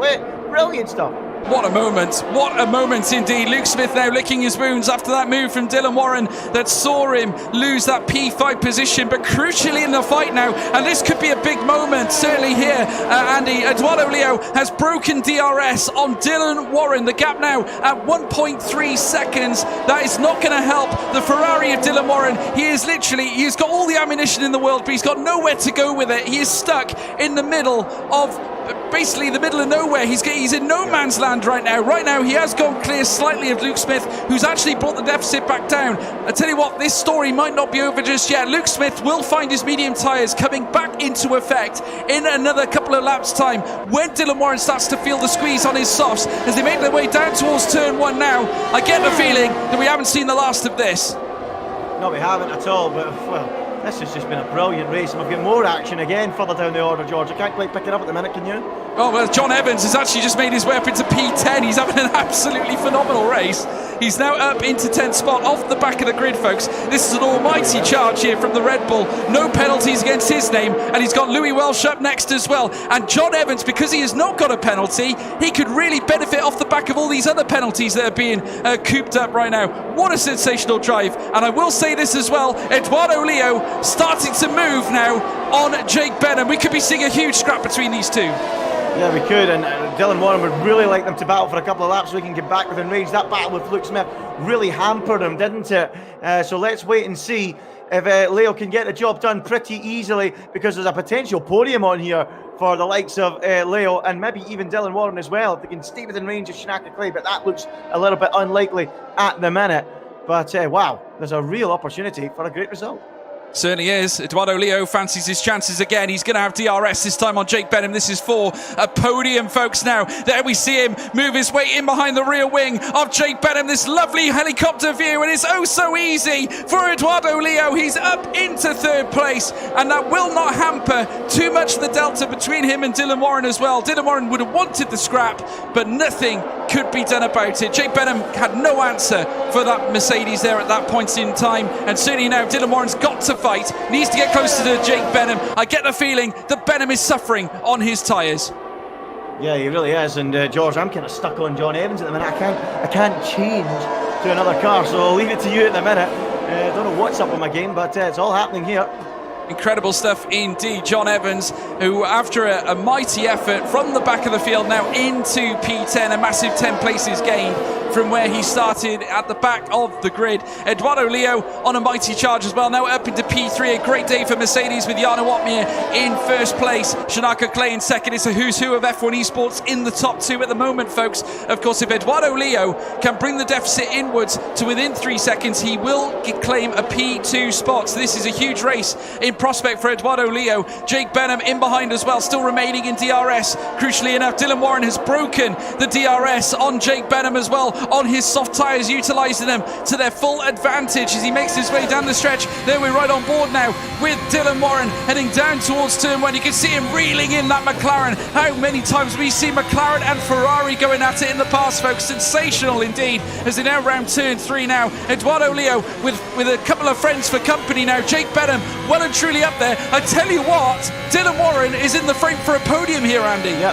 Brilliant stuff. What a moment indeed. Luke Smith now licking his wounds after that move from Dylan Warren that saw him lose that P5 position, but crucially in the fight now, and this could be a big moment, certainly here, Andy. Eduardo Leo has broken DRS on Dylan Warren. The gap now at 1.3 seconds. That is not going to help the Ferrari of Dylan Warren. He's got all the ammunition in the world, but he's got nowhere to go with it. He is stuck in the middle of basically the middle of nowhere. He's in no man's land right now. Right now, he has gone clear slightly of Luke Smith, who's actually brought the deficit back down. I tell you what, this story might not be over just yet. Luke Smith will find his medium tyres coming back into effect in another couple of laps' time when Dylan Warren starts to feel the squeeze on his softs as they make their way down towards turn 1 now. I get the feeling that we haven't seen the last of this. No, we haven't at all, but well, this has just been a brilliant race, and we've got more action again further down the order, George. I can't quite pick it up at the minute, can you? Oh, well, John Evans has actually just made his way up into P10. He's having an absolutely phenomenal race. He's now up into 10th spot off the back of the grid, folks. This is an almighty charge here from the Red Bull. No penalties against his name, and he's got Louis Welsh up next as well. And John Evans, because he has not got a penalty, he could really benefit off the back of all these other penalties that are being cooped up right now. What a sensational drive. And I will say this as well, Eduardo Leo starting to move now on Jake Benham. We could be seeing a huge scrap between these two. Yeah, we could, and Dylan Warren would really like them to battle for a couple of laps so he can get back within range. That battle with Luke Smith really hampered him, didn't it? So let's wait and see if Leo can get the job done pretty easily, because there's a potential podium on here for the likes of Leo and maybe even Dylan Warren as well, if they can stay within range of Shinaka Clay, but that looks a little bit unlikely at the minute. But wow, there's a real opportunity for a great result. Certainly is. Eduardo Leo fancies his chances again. He's going to have DRS this time on Jake Benham. This is for a podium, folks, now. There we see him move his way in behind the rear wing of Jake Benham. This lovely helicopter view, and it's oh so easy for Eduardo Leo. He's up into 3rd place, and that will not hamper too much the delta between him and Dylan Warren as well. Dylan Warren would have wanted the scrap, but nothing could be done about it. Jake Benham had no answer for that Mercedes there at that point in time, and certainly now Dylan Warren's got to fight, needs to get closer to Jake Benham. I get the feeling that Benham is suffering on his tyres. Yeah, he really is, and George, I'm kind of stuck on John Evans at the minute. I can't change to another car, so I'll leave it to you at the minute. Don't know what's up with my game, but it's all happening here. Incredible stuff indeed. John Evans, who after a mighty effort from the back of the field now into P10, a massive 10 places gained from where he started at the back of the grid. Eduardo Leo on a mighty charge as well, now up into P3. A great day for Mercedes with Jarno Opmeer in 1st place, Shinaka Clay in 2nd. It's a who's who of F1 esports in the top 2 at the moment, folks. Of course, if Eduardo Leo can bring the deficit inwards to within 3 seconds, he will claim a P2 spot. So this is a huge race in prospect for Eduardo Leo. Jake Benham in behind as well, still remaining in DRS. Crucially enough, Dylan Warren has broken the DRS on Jake Benham as well. on his soft tyres, utilising them to their full advantage as he makes his way down the stretch. There we're right on board now with Dylan Warren heading down towards turn 1. You can see him reeling in that McLaren. How many times we see McLaren and Ferrari going at it in the past, folks. Sensational indeed as they now round turn 3 now. Eduardo Leo with a couple of friends for company now. Jake Benham well and truly up there. I tell you what, Dylan Warren is in the frame for a podium here, Andy. Yeah,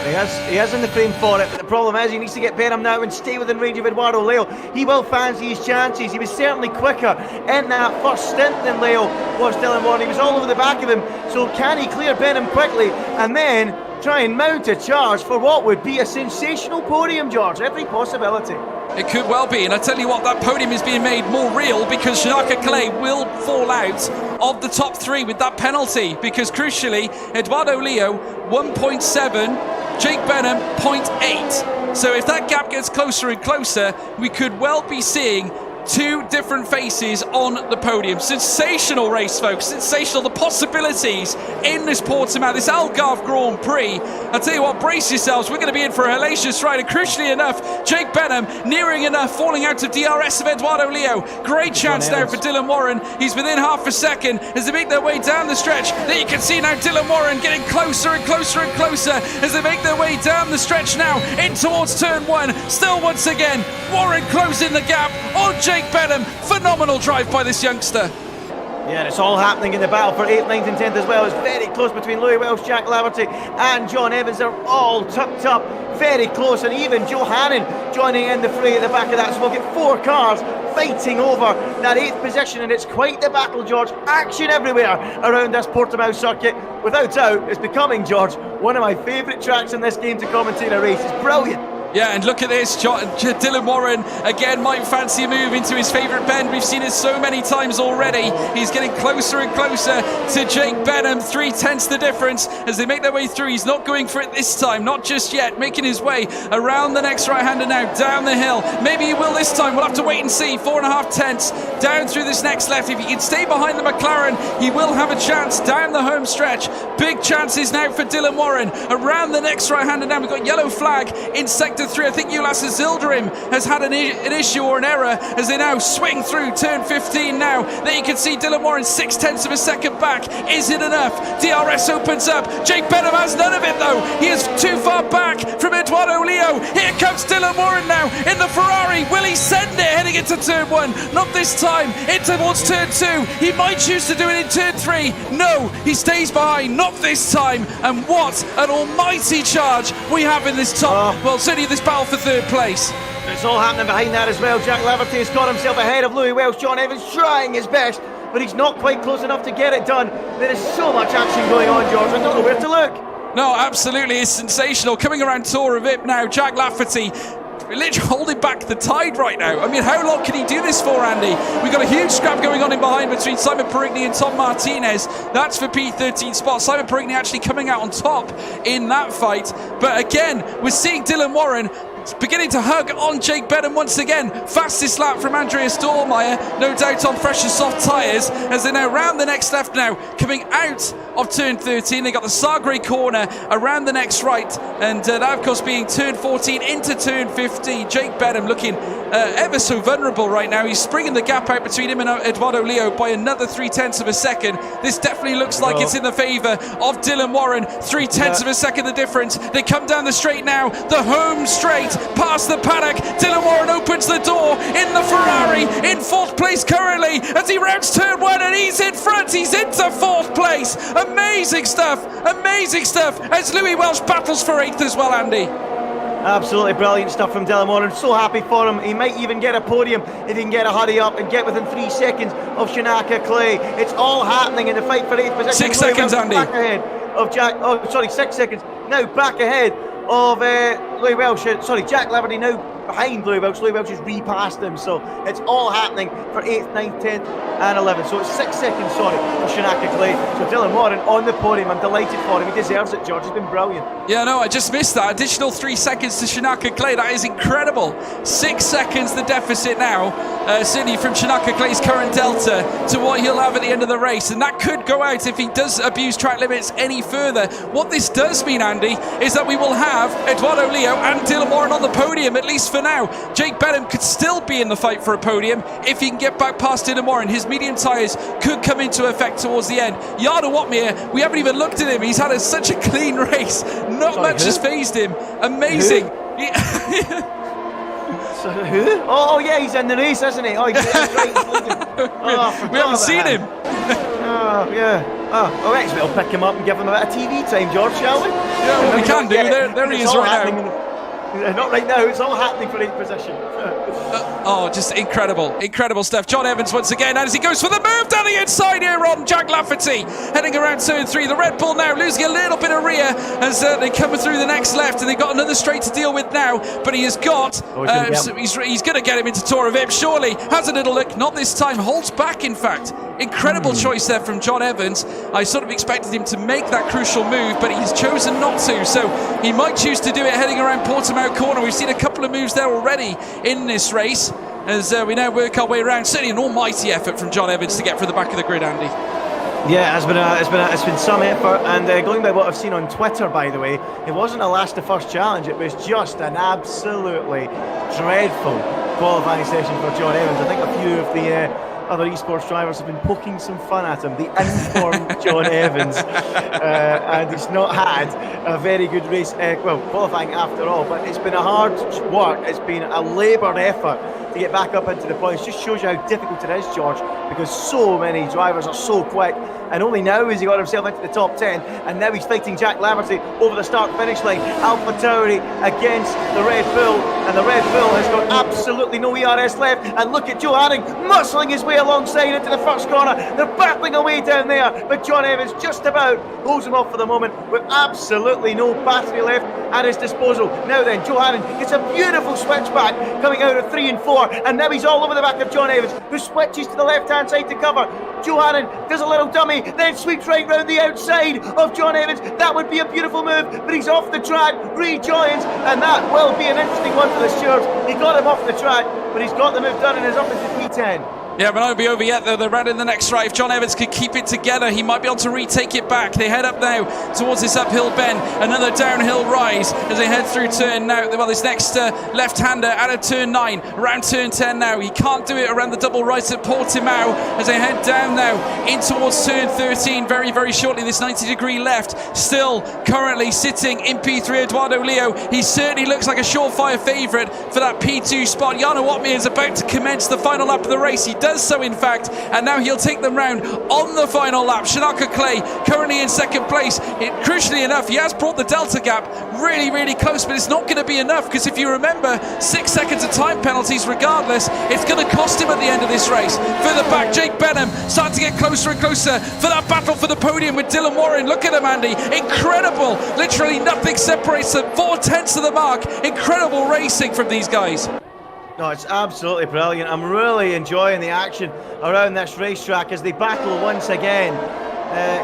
he is in the frame for it, but the problem is he needs to get Benham now and stay within range of Eduardo Leo. He will fancy his chances. He was certainly quicker in that first stint than Leo was Dylan Warren. He was all over the back of him, so can he clear Benham quickly and then try and mount a charge for what would be a sensational podium, George? Every possibility. It could well be, and I tell you what, that podium is being made more real because Shanaka Clay will fall out of the top 3 with that penalty, because crucially, Eduardo Leo 1.7, Jake Benham 0.8. So if that gap gets closer and closer, we could well be seeing 2 different faces on the podium. Sensational race, folks. Sensational. The possibilities in this Portimão, this Algarve Grand Prix. I'll tell you what, brace yourselves. We're going to be in for a hellacious ride. And crucially enough, Jake Benham nearing enough, falling out of DRS of Eduardo Leo. Great chance now for Dylan Warren. He's within half a second as they make their way down the stretch. There you can see now Dylan Warren getting closer and closer and closer as they make their way down the stretch now in towards turn 1. Still once again, Warren closing the gap on Jake Benham. Phenomenal drive by this youngster. Yeah, and it's all happening in the battle for 8th, 9th and 10th as well. It's very close between Louis Welsh, Jack Laverty and John Evans. They're all tucked up very close, and even Joe Hannon joining in the fray at the back of that. So we'll get 4 cars fighting over that 8th position, and it's quite the battle, George. Action everywhere around this Portimão circuit. Without doubt, it's becoming, George, one of my favourite tracks in this game to commentate a race. It's brilliant. Yeah, and look at this, Dylan Warren again might fancy a move into his favourite bend. We've seen it so many times already. He's getting closer and closer to Jake Benham, 3/10 the difference as they make their way through. He's not going for it this time, not just yet, making his way around the next right-hander now, down the hill. Maybe he will this time, we'll have to wait and see. 4.5 tenths down through this next left. If he can stay behind the McLaren, he will have a chance down the home stretch. Big chances now for Dylan Warren around the next right-hander now. We've got yellow flag in sector 3. I think Ulas Zilderim has had an issue or an error as they now swing through turn 15 now. There you can see Dylan Warren 0.6 of a second back. Is it enough? DRS opens up. Jake Benham has none of it though. He is too far back from Eduardo Leo. Here comes Dylan Warren now in the Ferrari. Will he send it heading into turn 1? Not this time. In towards turn 2. He might choose to do it in turn 3. No, he stays behind. Not this time. And what an almighty charge we have in this top. Well, certainly this battle for 3rd place. It's all happening behind that as well. Jack Laverty has got himself ahead of Louis Welsh. John Evans trying his best, but he's not quite close enough to get it done. There is so much action going on, George. I don't know where to look. No, absolutely, it's sensational. Coming around Tour of Ip now, Jack Lafferty literally holding back the tide right now. I mean, how long can he do this for, Andy? We've got a huge scrap going on in behind between Simon Perigny and Tom Martinez. That's for P13 spot. Simon Perigny actually coming out on top in that fight. But again, we're seeing Dylan Warren beginning to hug on Jake Benham once again. Fastest lap from Andreas Dormeyer, no doubt on fresh and soft tyres, as they now round the next left now, coming out of turn 13. They got the Sagre corner around the next right, and that of course being turn 14 into turn 15. Jake Benham looking ever so vulnerable right now. He's springing the gap out between him and Eduardo Leo by another 0.3 of a second. This definitely looks like it's in the favour of Dylan Warren. 0.3 of a second the difference. They come down the straight now, the home straight past the paddock. Dylan Warren opens the door in the Ferrari in 4th place currently as he rounds turn 1, and he's in front. He's into 4th place. Amazing stuff as Louis Welsh battles for 8th as well, Andy. Absolutely brilliant stuff from Dylan Warren. So happy for him. He might even get a podium if he can get a hurry up and get within 3 seconds of Shanaka Clay. It's all happening in the fight for 8th position. 6 seconds, Andy. Back ahead of Jack. Oh, sorry, 6 seconds. Now back ahead of Louis Welsh. Sorry, Jack Laverty now behind Louis Welsh. Louis Welsh has repassed him, so it's all happening for 8th, 9th, 10th and 11th. So it's 6 seconds, sorry, for Shanaka Clay. So Dylan Warren on the podium. I'm delighted for him. He deserves it, George. He's been brilliant. Yeah, no, I just missed that. Additional 3 seconds to Shanaka Clay. That is incredible. 6 seconds the deficit now, certainly from Shanaka Clay's current delta to what he'll have at the end of the race. And that could go out if he does abuse track limits any further. What this does mean, Andy, is that we will have Eduardo Leo and Dylan Warren on the podium, at least for now. Jake Benham could still be in the fight for a podium if he can get back past Dylan Warren. His medium tyres could come into effect towards the end. Jarno Opmeer, we haven't even looked at him. He's had such a clean race. Not much has phased him. Amazing. So who? Oh yeah, he's in the race, isn't he? Oh, he's right. We haven't seen him. Oh yeah. Oh, actually, we'll pick him up and give him a bit of TV time, George, shall we? Yeah, well, we can do. There he is right now. Not right now, it's all happening for 8th position. Just incredible stuff. John Evans once again, and as he goes for the move down the inside here on Jack Lafferty, heading around turn 3. The Red Bull now losing a little bit of rear as they come through the next left, and they've got another straight to deal with now, but he has got, he's going to get him into Tour of Ip, surely. Has a little look, not this time, holds back in fact. Incredible choice there from John Evans. I sort of expected him to make that crucial move, but he's chosen not to, so he might choose to do it heading around Portimão corner. We've seen a couple of moves there already in this race as we now work our way around. Certainly an almighty effort from John Evans to get for the back of the grid, Andy. Yeah, it's been some effort, and going by what I've seen on Twitter, by the way, it wasn't a last to first challenge. It was just an absolutely dreadful qualifying session for John Evans. I think a few of the other esports drivers have been poking some fun at him, the informed John Evans, and he's not had a very good race, qualifying after all, but it's been a hard work, it's been a laboured effort to get back up into the points. Just shows you how difficult it is, George, because so many drivers are so quick, and only now has he got himself into the top 10, and now he's fighting Jack Lafferty over the start-finish line. Alpha Tauri against the Red Bull, and the Red Bull has got absolutely no ERS left, and look at Joe Haring muscling his way alongside into the first corner. They're battling away down there, but John Evans just about holds him off for the moment with absolutely no battery left at his disposal. Now then, Joe Haring gets a beautiful switchback coming out of 3 and 4, and now he's all over the back of John Evans, who switches to the left-hand side to cover. Joe Haring does a little dummy, then sweeps right round the outside of John Evans. That would be a beautiful move, but he's off the track, rejoins, and that will be an interesting one for the stewards. He got him off the track, but he's got the move done and is up into P10. Yeah, but not be over yet though. They're right in the next straight. If John Evans could keep it together, he might be able to retake it back. They head up now towards this uphill bend, another downhill rise as they head through turn now. Well, this next left-hander out of turn 9, around turn 10 now. He can't do it around the double right at Portimão as they head down now in towards turn 13 very, very shortly. This 90-degree left, still currently sitting in P3, Eduardo Leo. He certainly looks like a surefire favourite for that P2 spot. Jarno Opmeer is about to commence the final lap of the race. He does so in fact, and now he'll take them round on the final lap. Shanaka Clay currently in second place. Crucially enough, he has brought the delta gap really, really close, but it's not going to be enough because if you remember, 6 seconds of time penalties regardless, it's going to cost him at the end of this race. Further back, Jake Benham starting to get closer and closer for that battle for the podium with Dylan Warren. Look at him, Andy. Incredible. Literally nothing separates them. 4/10 of the mark. Incredible racing from these guys. No, it's absolutely brilliant. I'm really enjoying the action around this racetrack as they battle once again.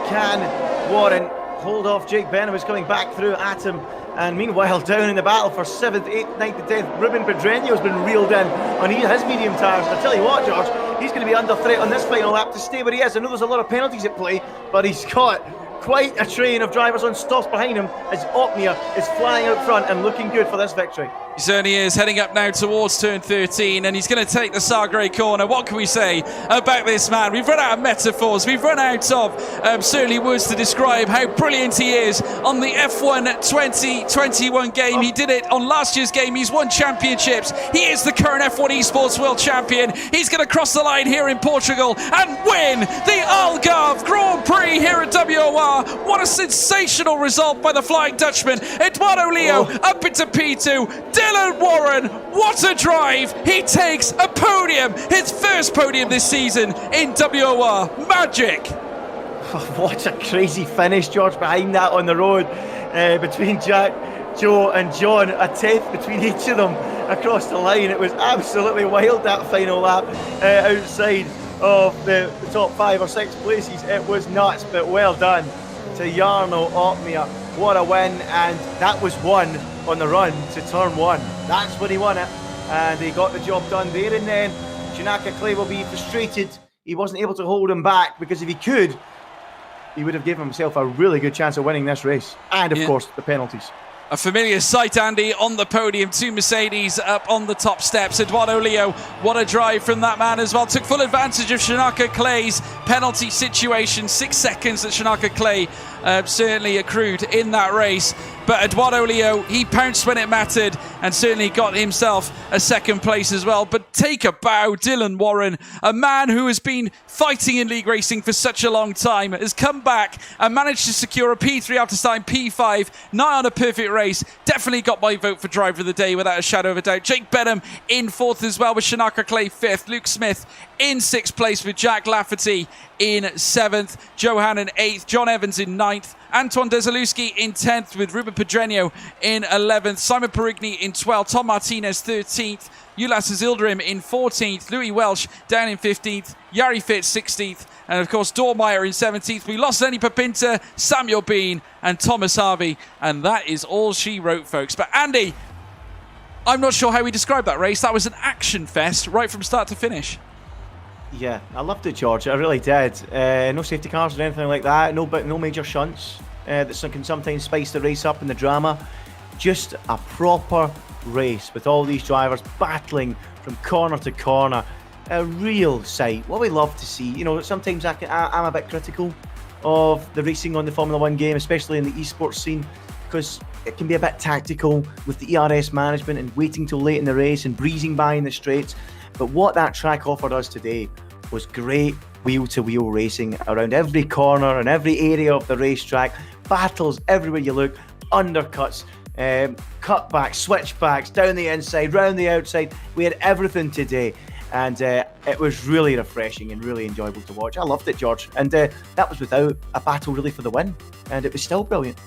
Can Warren hold off Jake Benham, who's coming back through at him? And meanwhile, down in the battle for 7th, 8th, 9th and 10th, Ruben Pedreño has been reeled in on his medium tyres. I tell you what, George, he's going to be under threat on this final lap to stay where he is. I know there's a lot of penalties at play, but he's got quite a train of drivers on softs behind him as Opmeer is flying out front and looking good for this victory. He certainly is, heading up now towards turn 13, and he's going to take the Sagre corner. What can we say about this man? We've run out of metaphors. We've run out of certainly words to describe how brilliant he is on the F1 2021 game. He did it on last year's game. He's won championships. He is the current F1 esports world champion. He's going to cross the line here in Portugal and win the Algarve Grand Prix here at WOR. What a sensational result by the Flying Dutchman. Eduardo Leo up into P2. Dylan Warren, what a drive! He takes a podium, his first podium this season in WOR. Magic! What a crazy finish, George, behind that on the road between Jack, Joe and John. A 10th between each of them across the line. It was absolutely wild, that final lap outside of the top 5 or 6 places. It was nuts, but well done to Jarno Opmeer. What a win, and that was won on the run to turn 1. That's when he won it, and he got the job done there and then. Shanaka Clay will be frustrated he wasn't able to hold him back, because if he could, he would have given himself a really good chance of winning this race, and of course the penalties. A familiar sight, Andy, on the podium. 2 Mercedes up on the top steps. Eduardo Leo, what a drive from that man as well. Took full advantage of Shanaka Clay's penalty situation. 6 seconds that Shanaka Clay certainly accrued in that race. But Eduardo Leo, he pounced when it mattered and certainly got himself a second place as well. But take a bow, Dylan Warren, a man who has been fighting in league racing for such a long time, has come back and managed to secure a P3 after starting P5, nigh on a perfect race. Definitely got my vote for driver of the day without a shadow of a doubt. Jake Benham in 4th as well with Shanaka Clay 5th. Luke Smith in 6th place with Jack Lafferty in 7th. Johan in 8th. John Evans in 9th. Antoine Desalewski in 10th with Ruben Pedreño in 11th. Simon Perigny in 12th. Tom Martinez 13th. Ulas Zildrim in 14th. Louis Welsh down in 15th. Yari Fitz 16th. And of course, Dormeyer in 17th. We lost Lenny Papinta, Samuel Bean, and Thomas Harvey. And that is all she wrote, folks. But Andy, I'm not sure how we describe that race. That was an action fest right from start to finish. Yeah, I loved it, George. I really did. No safety cars or anything like that. No major shunts that can sometimes spice the race up in the drama. Just a proper race with all these drivers battling from corner to corner. A real sight. What we love to see. You know, sometimes I'm a bit critical of the racing on the Formula 1 game, especially in the esports scene, because it can be a bit tactical with the ERS management and waiting till late in the race and breezing by in the straights. But what that track offered us today was great wheel-to-wheel racing around every corner and every area of the racetrack. Battles everywhere you look, undercuts, cutbacks, switchbacks, down the inside, round the outside. We had everything today. And it was really refreshing and really enjoyable to watch. I loved it, George. And that was without a battle really for the win. And it was still brilliant.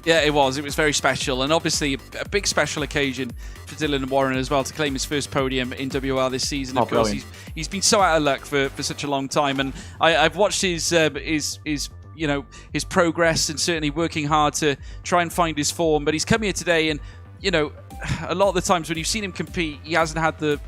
Yeah, it was. It was very special. And obviously a big special occasion for Dylan Warren as well to claim his first podium in WOR this season. Of course, he's been so out of luck for such a long time. And I've watched his progress and certainly working hard to try and find his form. But he's come here today and, you know, a lot of the times when you've seen him compete, he hasn't had the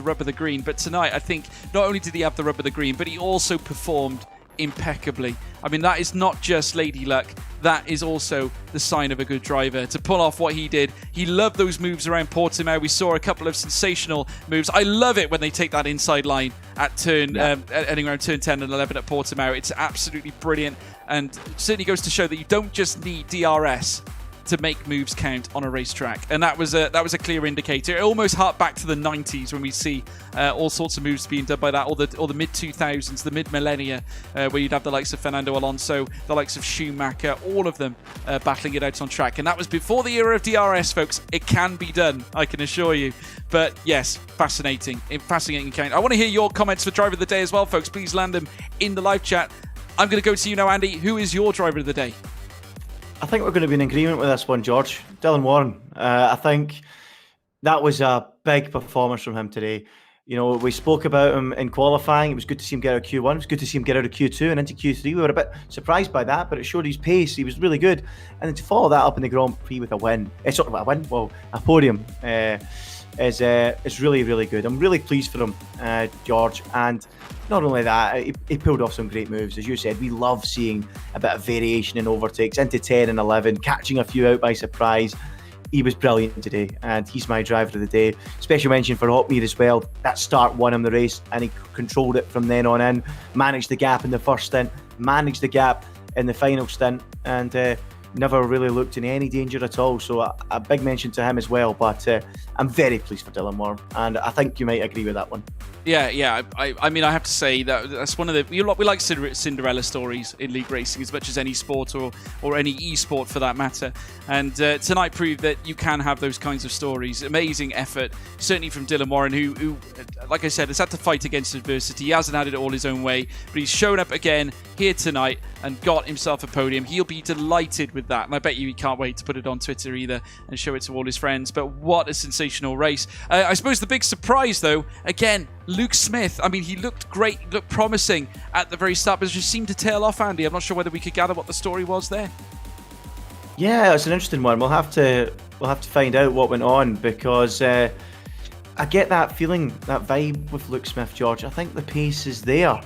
rub of the green. But tonight, I think not only did he have the rub of the green, but he also performed impeccably. I mean, that is not just lady luck. That is also the sign of a good driver. To pull off what he did, he loved those moves around Portimão. We saw a couple of sensational moves. I love it when they take that inside line at heading around turn 10 and 11 at Portimão. It's absolutely brilliant, and it certainly goes to show that you don't just need DRS to make moves count on a racetrack, and that was a clear indicator. It almost harked back to the 90s when we see all sorts of moves being done by that, or the mid 2000s, the mid millennia, where you'd have the likes of Fernando Alonso, the likes of Schumacher, all of them battling it out on track. And that was before the era of DRS, folks. It can be done, I can assure you. But yes, fascinating account. I want to hear your comments for driver of the day as well, folks. Please land them in the live chat. I'm going to go to you now, Andy. Who is your driver of the day? I think we're going to be in agreement with this one, George. Dylan Warren. I think that was a big performance from him today. You know, we spoke about him in qualifying. It was good to see him get out of Q1. It was good to see him get out of Q2 and into Q3. We were a bit surprised by that, but it showed his pace. He was really good. And then to follow that up in the Grand Prix with a win, a podium, is really, really good. I'm really pleased for him, George. And not only that, he pulled off some great moves. As you said, we love seeing a bit of variation in overtakes into 10 and 11, catching a few out by surprise. He was brilliant today, and he's my driver of the day. Special mention for Uppbeat as well. That start won him the race, and he controlled it from then on in. Managed the gap in the first stint, managed the gap in the final stint, and never really looked in any danger at all. So a big mention to him as well. But I'm very pleased for Dylan Warren, and I think you might agree with that one. Yeah. I mean, I have to say that's one of the... We like Cinderella stories in league racing as much as any sport or any e-sport for that matter. And tonight proved that you can have those kinds of stories. Amazing effort, certainly from Dylan Warren, who, like I said, has had to fight against adversity. He hasn't had it all his own way, but he's shown up again here tonight and got himself a podium. He'll be delighted with that, and I bet you he can't wait to put it on Twitter either and show it to all his friends. But what a sensational race. I suppose the big surprise, though, again, Luke Smith. I mean, he looked great, looked promising at the very start, but just seemed to tail off, Andy. I'm not sure whether we could gather what the story was there. Yeah, it's an interesting one. We'll have to find out what went on, because I get that feeling, that vibe with Luke Smith, George. I think the pace is there.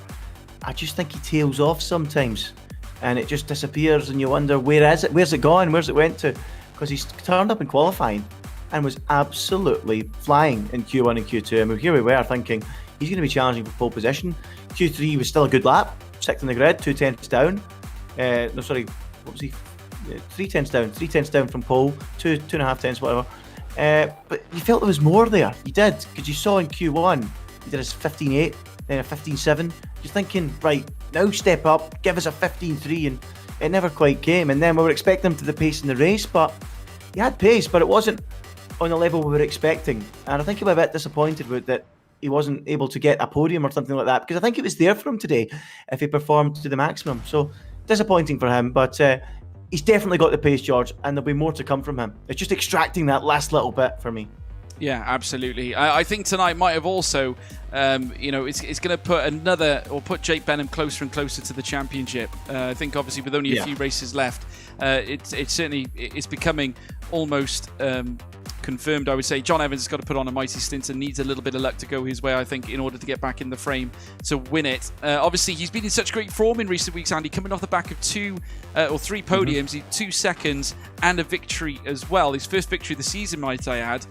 I just think he tails off sometimes, and it just disappears, and you wonder, where is it? Where's it gone? Where's it went to? because he's turned up in qualifying and was absolutely flying in Q1 and Q2. I mean, here we were thinking he's going to be challenging for pole position. Q3 was still a good lap, 6th in the grid, 2 tenths down. What was he? 3 tenths down from pole, 2.5 tenths, whatever. But you felt there was more there. You did, because you saw in Q1, he did his 15.8, then a 15.7. You're thinking, right, now step up, give us a 15.3, and it never quite came. And then we were expecting him to the pace in the race, but he had pace, but it wasn't on the level we were expecting. And I think he was a bit disappointed with that he wasn't able to get a podium or something like that, because I think it was there for him today if he performed to the maximum. So disappointing for him, but he's definitely got the pace, George, and there'll be more to come from him. It's just extracting that last little bit for me. Yeah, absolutely. I think tonight might have also, it's going to put Jake Benham closer and closer to the championship. I think obviously with only a few races left, it's becoming almost confirmed, I would say. John Evans has got to put on a mighty stint and needs a little bit of luck to go his way, I think, in order to get back in the frame to win it. Obviously, he's been in such great form in recent weeks, Andy, coming off the back of 2 or 3 podiums, 2 seconds and a victory as well. His first victory of the season, might I add.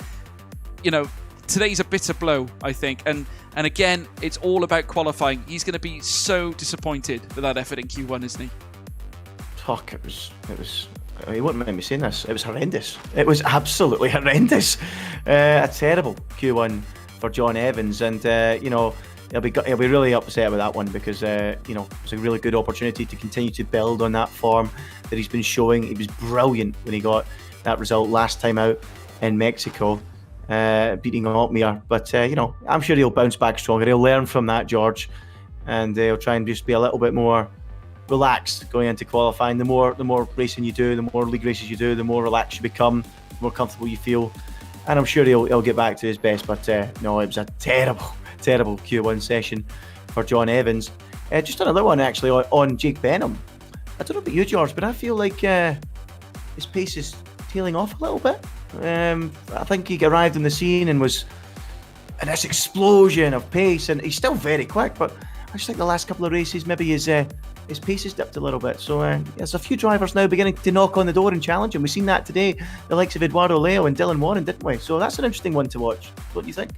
Today's a bitter blow, I think. And again, it's all about qualifying. He's going to be so disappointed with that effort in Q1, isn't he? Talk, it was. You wouldn't mind me saying this. It was horrendous. It was absolutely horrendous. A terrible Q1 for John Evans, and he'll be really upset with that one, because it's a really good opportunity to continue to build on that form that he's been showing. He was brilliant when he got that result last time out in Mexico, beating Altmaier. But I'm sure he'll bounce back stronger. He'll learn from that, George, and he'll try and just be a little bit more relaxed going into qualifying. The more racing you do, the more league races you do, the more relaxed you become, the more comfortable you feel, and I'm sure he'll get back to his best. But no, it was a terrible Q1 session for John Evans. Just another one actually on Jake Benham. I don't know about you, George, but I feel like his pace is tailing off a little bit. I think he arrived on the scene and was in this explosion of pace, and he's still very quick, but I just think the last couple of races maybe his pace has dipped a little bit. So there's a few drivers now beginning to knock on the door and challenge him. We've seen that today, the likes of Eduardo Leo and Dylan Warren, didn't we? So that's an interesting one to watch. What do you think?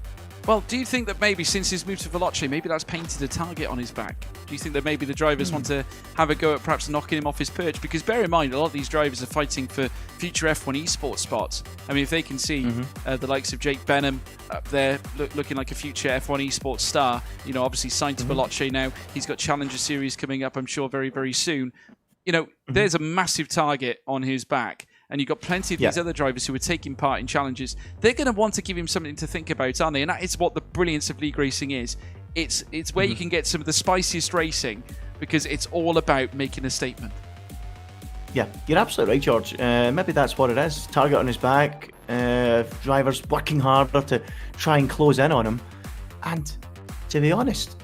Well, do you think that maybe since his move to Veloce, maybe that's painted a target on his back? Do you think that maybe the drivers want to have a go at perhaps knocking him off his perch? Because bear in mind, a lot of these drivers are fighting for future F1 esports spots. I mean, if they can see the likes of Jake Benham up there looking like a future F1 esports star, obviously signed to Veloce now. He's got Challenger Series coming up, I'm sure, very, very soon. There's a massive target on his back. And you've got plenty of these other drivers who are taking part in challenges. They're going to want to give him something to think about, aren't they? And that is what the brilliance of league racing is. It's where you can get some of the spiciest racing, because it's all about making a statement. Yeah, you're absolutely right, George. Maybe that's what it is. Target on his back, drivers working harder to try and close in on him. And to be honest,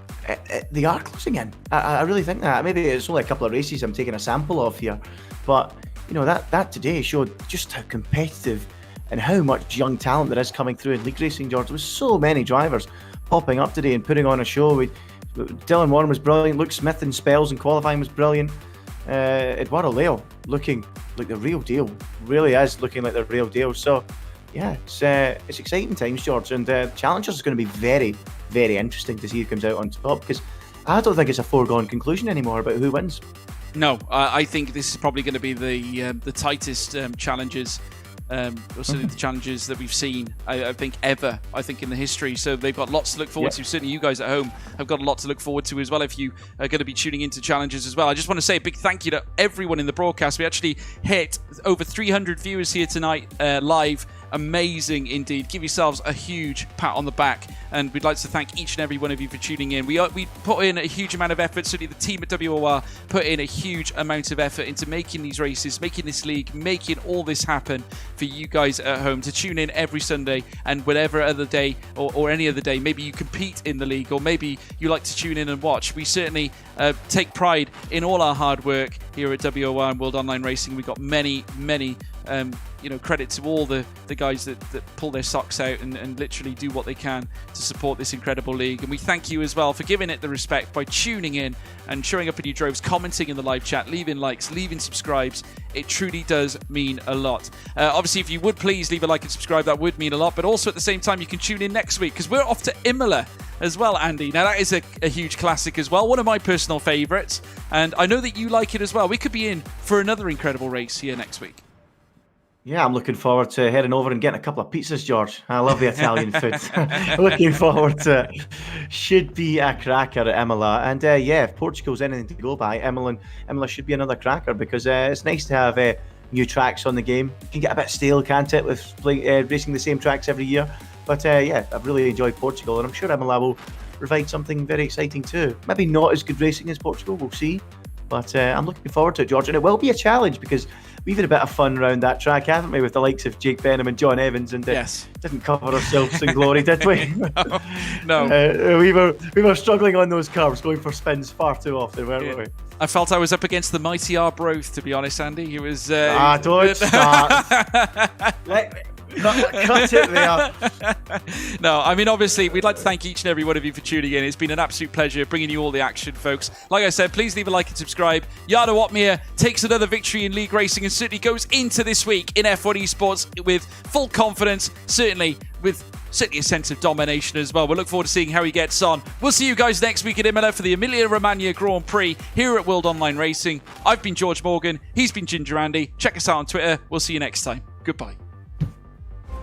they are closing in. I really think that. Maybe it's only a couple of races I'm taking a sample of here, but that today showed just how competitive and how much young talent there is coming through in league racing, George. There was so many drivers popping up today and putting on a show. Dylan Warren was brilliant. Luke Smith in spells and qualifying was brilliant. Eduardo Leo looking like the real deal. Really is looking like the real deal. So, yeah, it's exciting times, George. And Challengers is going to be very, very interesting to see who comes out on top, because I don't think it's a foregone conclusion anymore about who wins. No, I think this is probably going to be the tightest challenges, or certainly the challenges that we've seen, I think, ever, in the history. So they've got lots to look forward to. Certainly you guys at home have got a lot to look forward to as well, if you are going to be tuning into challenges as well. I just want to say a big thank you to everyone in the broadcast. We actually hit over 300 viewers here tonight live. Amazing indeed. Give yourselves a huge pat on the back, and we'd like to thank each and every one of you for tuning in. We put in a huge amount of effort. Certainly the team at WOR put in a huge amount of effort into making these races, making this league, making all this happen for you guys at home to tune in every Sunday, and whatever other day or any other day maybe you compete in the league, or maybe you like to tune in and watch. We certainly take pride in all our hard work here at WOR and World Online Racing. We've got many credit to all the guys that pull their socks out and literally do what they can to support this incredible league. And we thank you as well for giving it the respect by tuning in and showing up in your droves, commenting in the live chat, leaving likes, leaving subscribes. It truly does mean a lot. Obviously, if you would please leave a like and subscribe, that would mean a lot. But also at the same time, you can tune in next week because we're off to Imola as well, Andy. Now, that is a huge classic as well, one of my personal favourites. And I know that you like it as well. We could be in for another incredible race here next week. Yeah, I'm looking forward to heading over and getting a couple of pizzas, George. I love the Italian food. Looking forward to it. Should be a cracker at Imola. And yeah, if Portugal's anything to go by, Imola should be another cracker because it's nice to have new tracks on the game. It can get a bit stale, can't it, with racing the same tracks every year. But yeah, I've really enjoyed Portugal, and I'm sure Imola will provide something very exciting too. Maybe not as good racing as Portugal, we'll see. But I'm looking forward to it, George. And it will be a challenge because we've had a bit of fun around that track, haven't we, with the likes of Jake Benham and John Evans, and yes, didn't cover ourselves in glory, did we? No. We were struggling on those curves, going for spins far too often, weren't we? I felt I was up against the mighty Arbroath, to be honest, Andy. It was... don't start. Cut it there. No, I mean, obviously, we'd like to thank each and every one of you for tuning in. It's been an absolute pleasure bringing you all the action, folks. Like I said, please leave a like and subscribe. Jarno Opmeer takes another victory in league racing and certainly goes into this week in F1 Esports with full confidence, certainly a sense of domination as well. We'll look forward to seeing how he gets on. We'll see you guys next week at Imola for the Emilia-Romagna Grand Prix here at World Online Racing. I've been George Morgan. He's been Ginger Andy. Check us out on Twitter. We'll see you next time. Goodbye.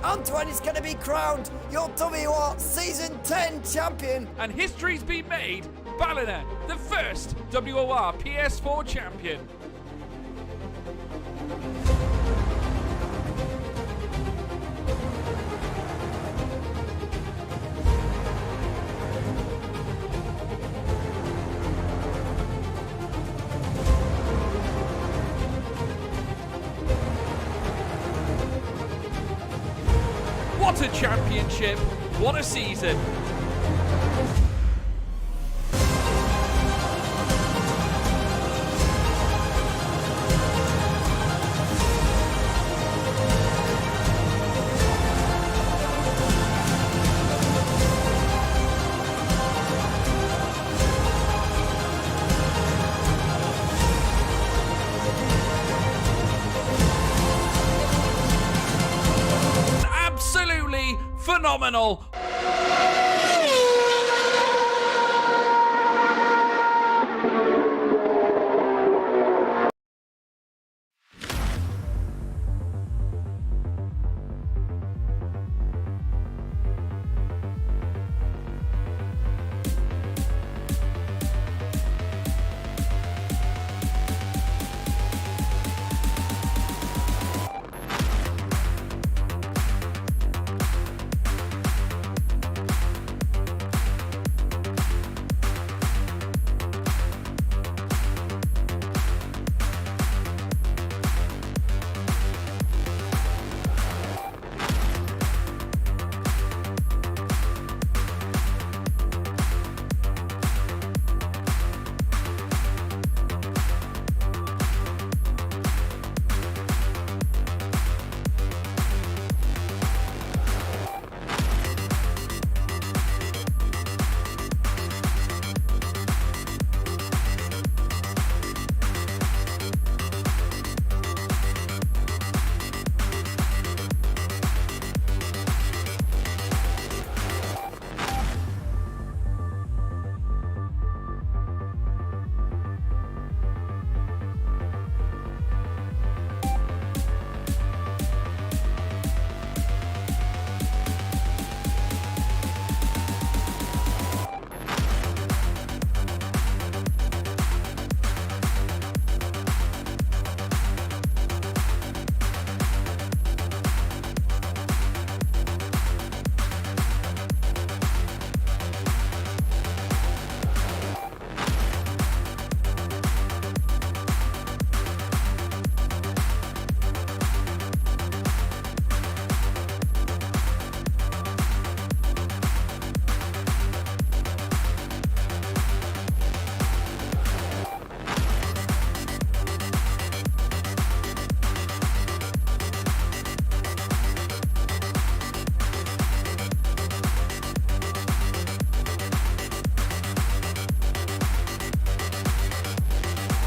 Antoine is going to be crowned your WOR Season 10 champion. And history's been made. Ballina, the first WOR PS4 champion. What a championship! What a season! Phenomenal.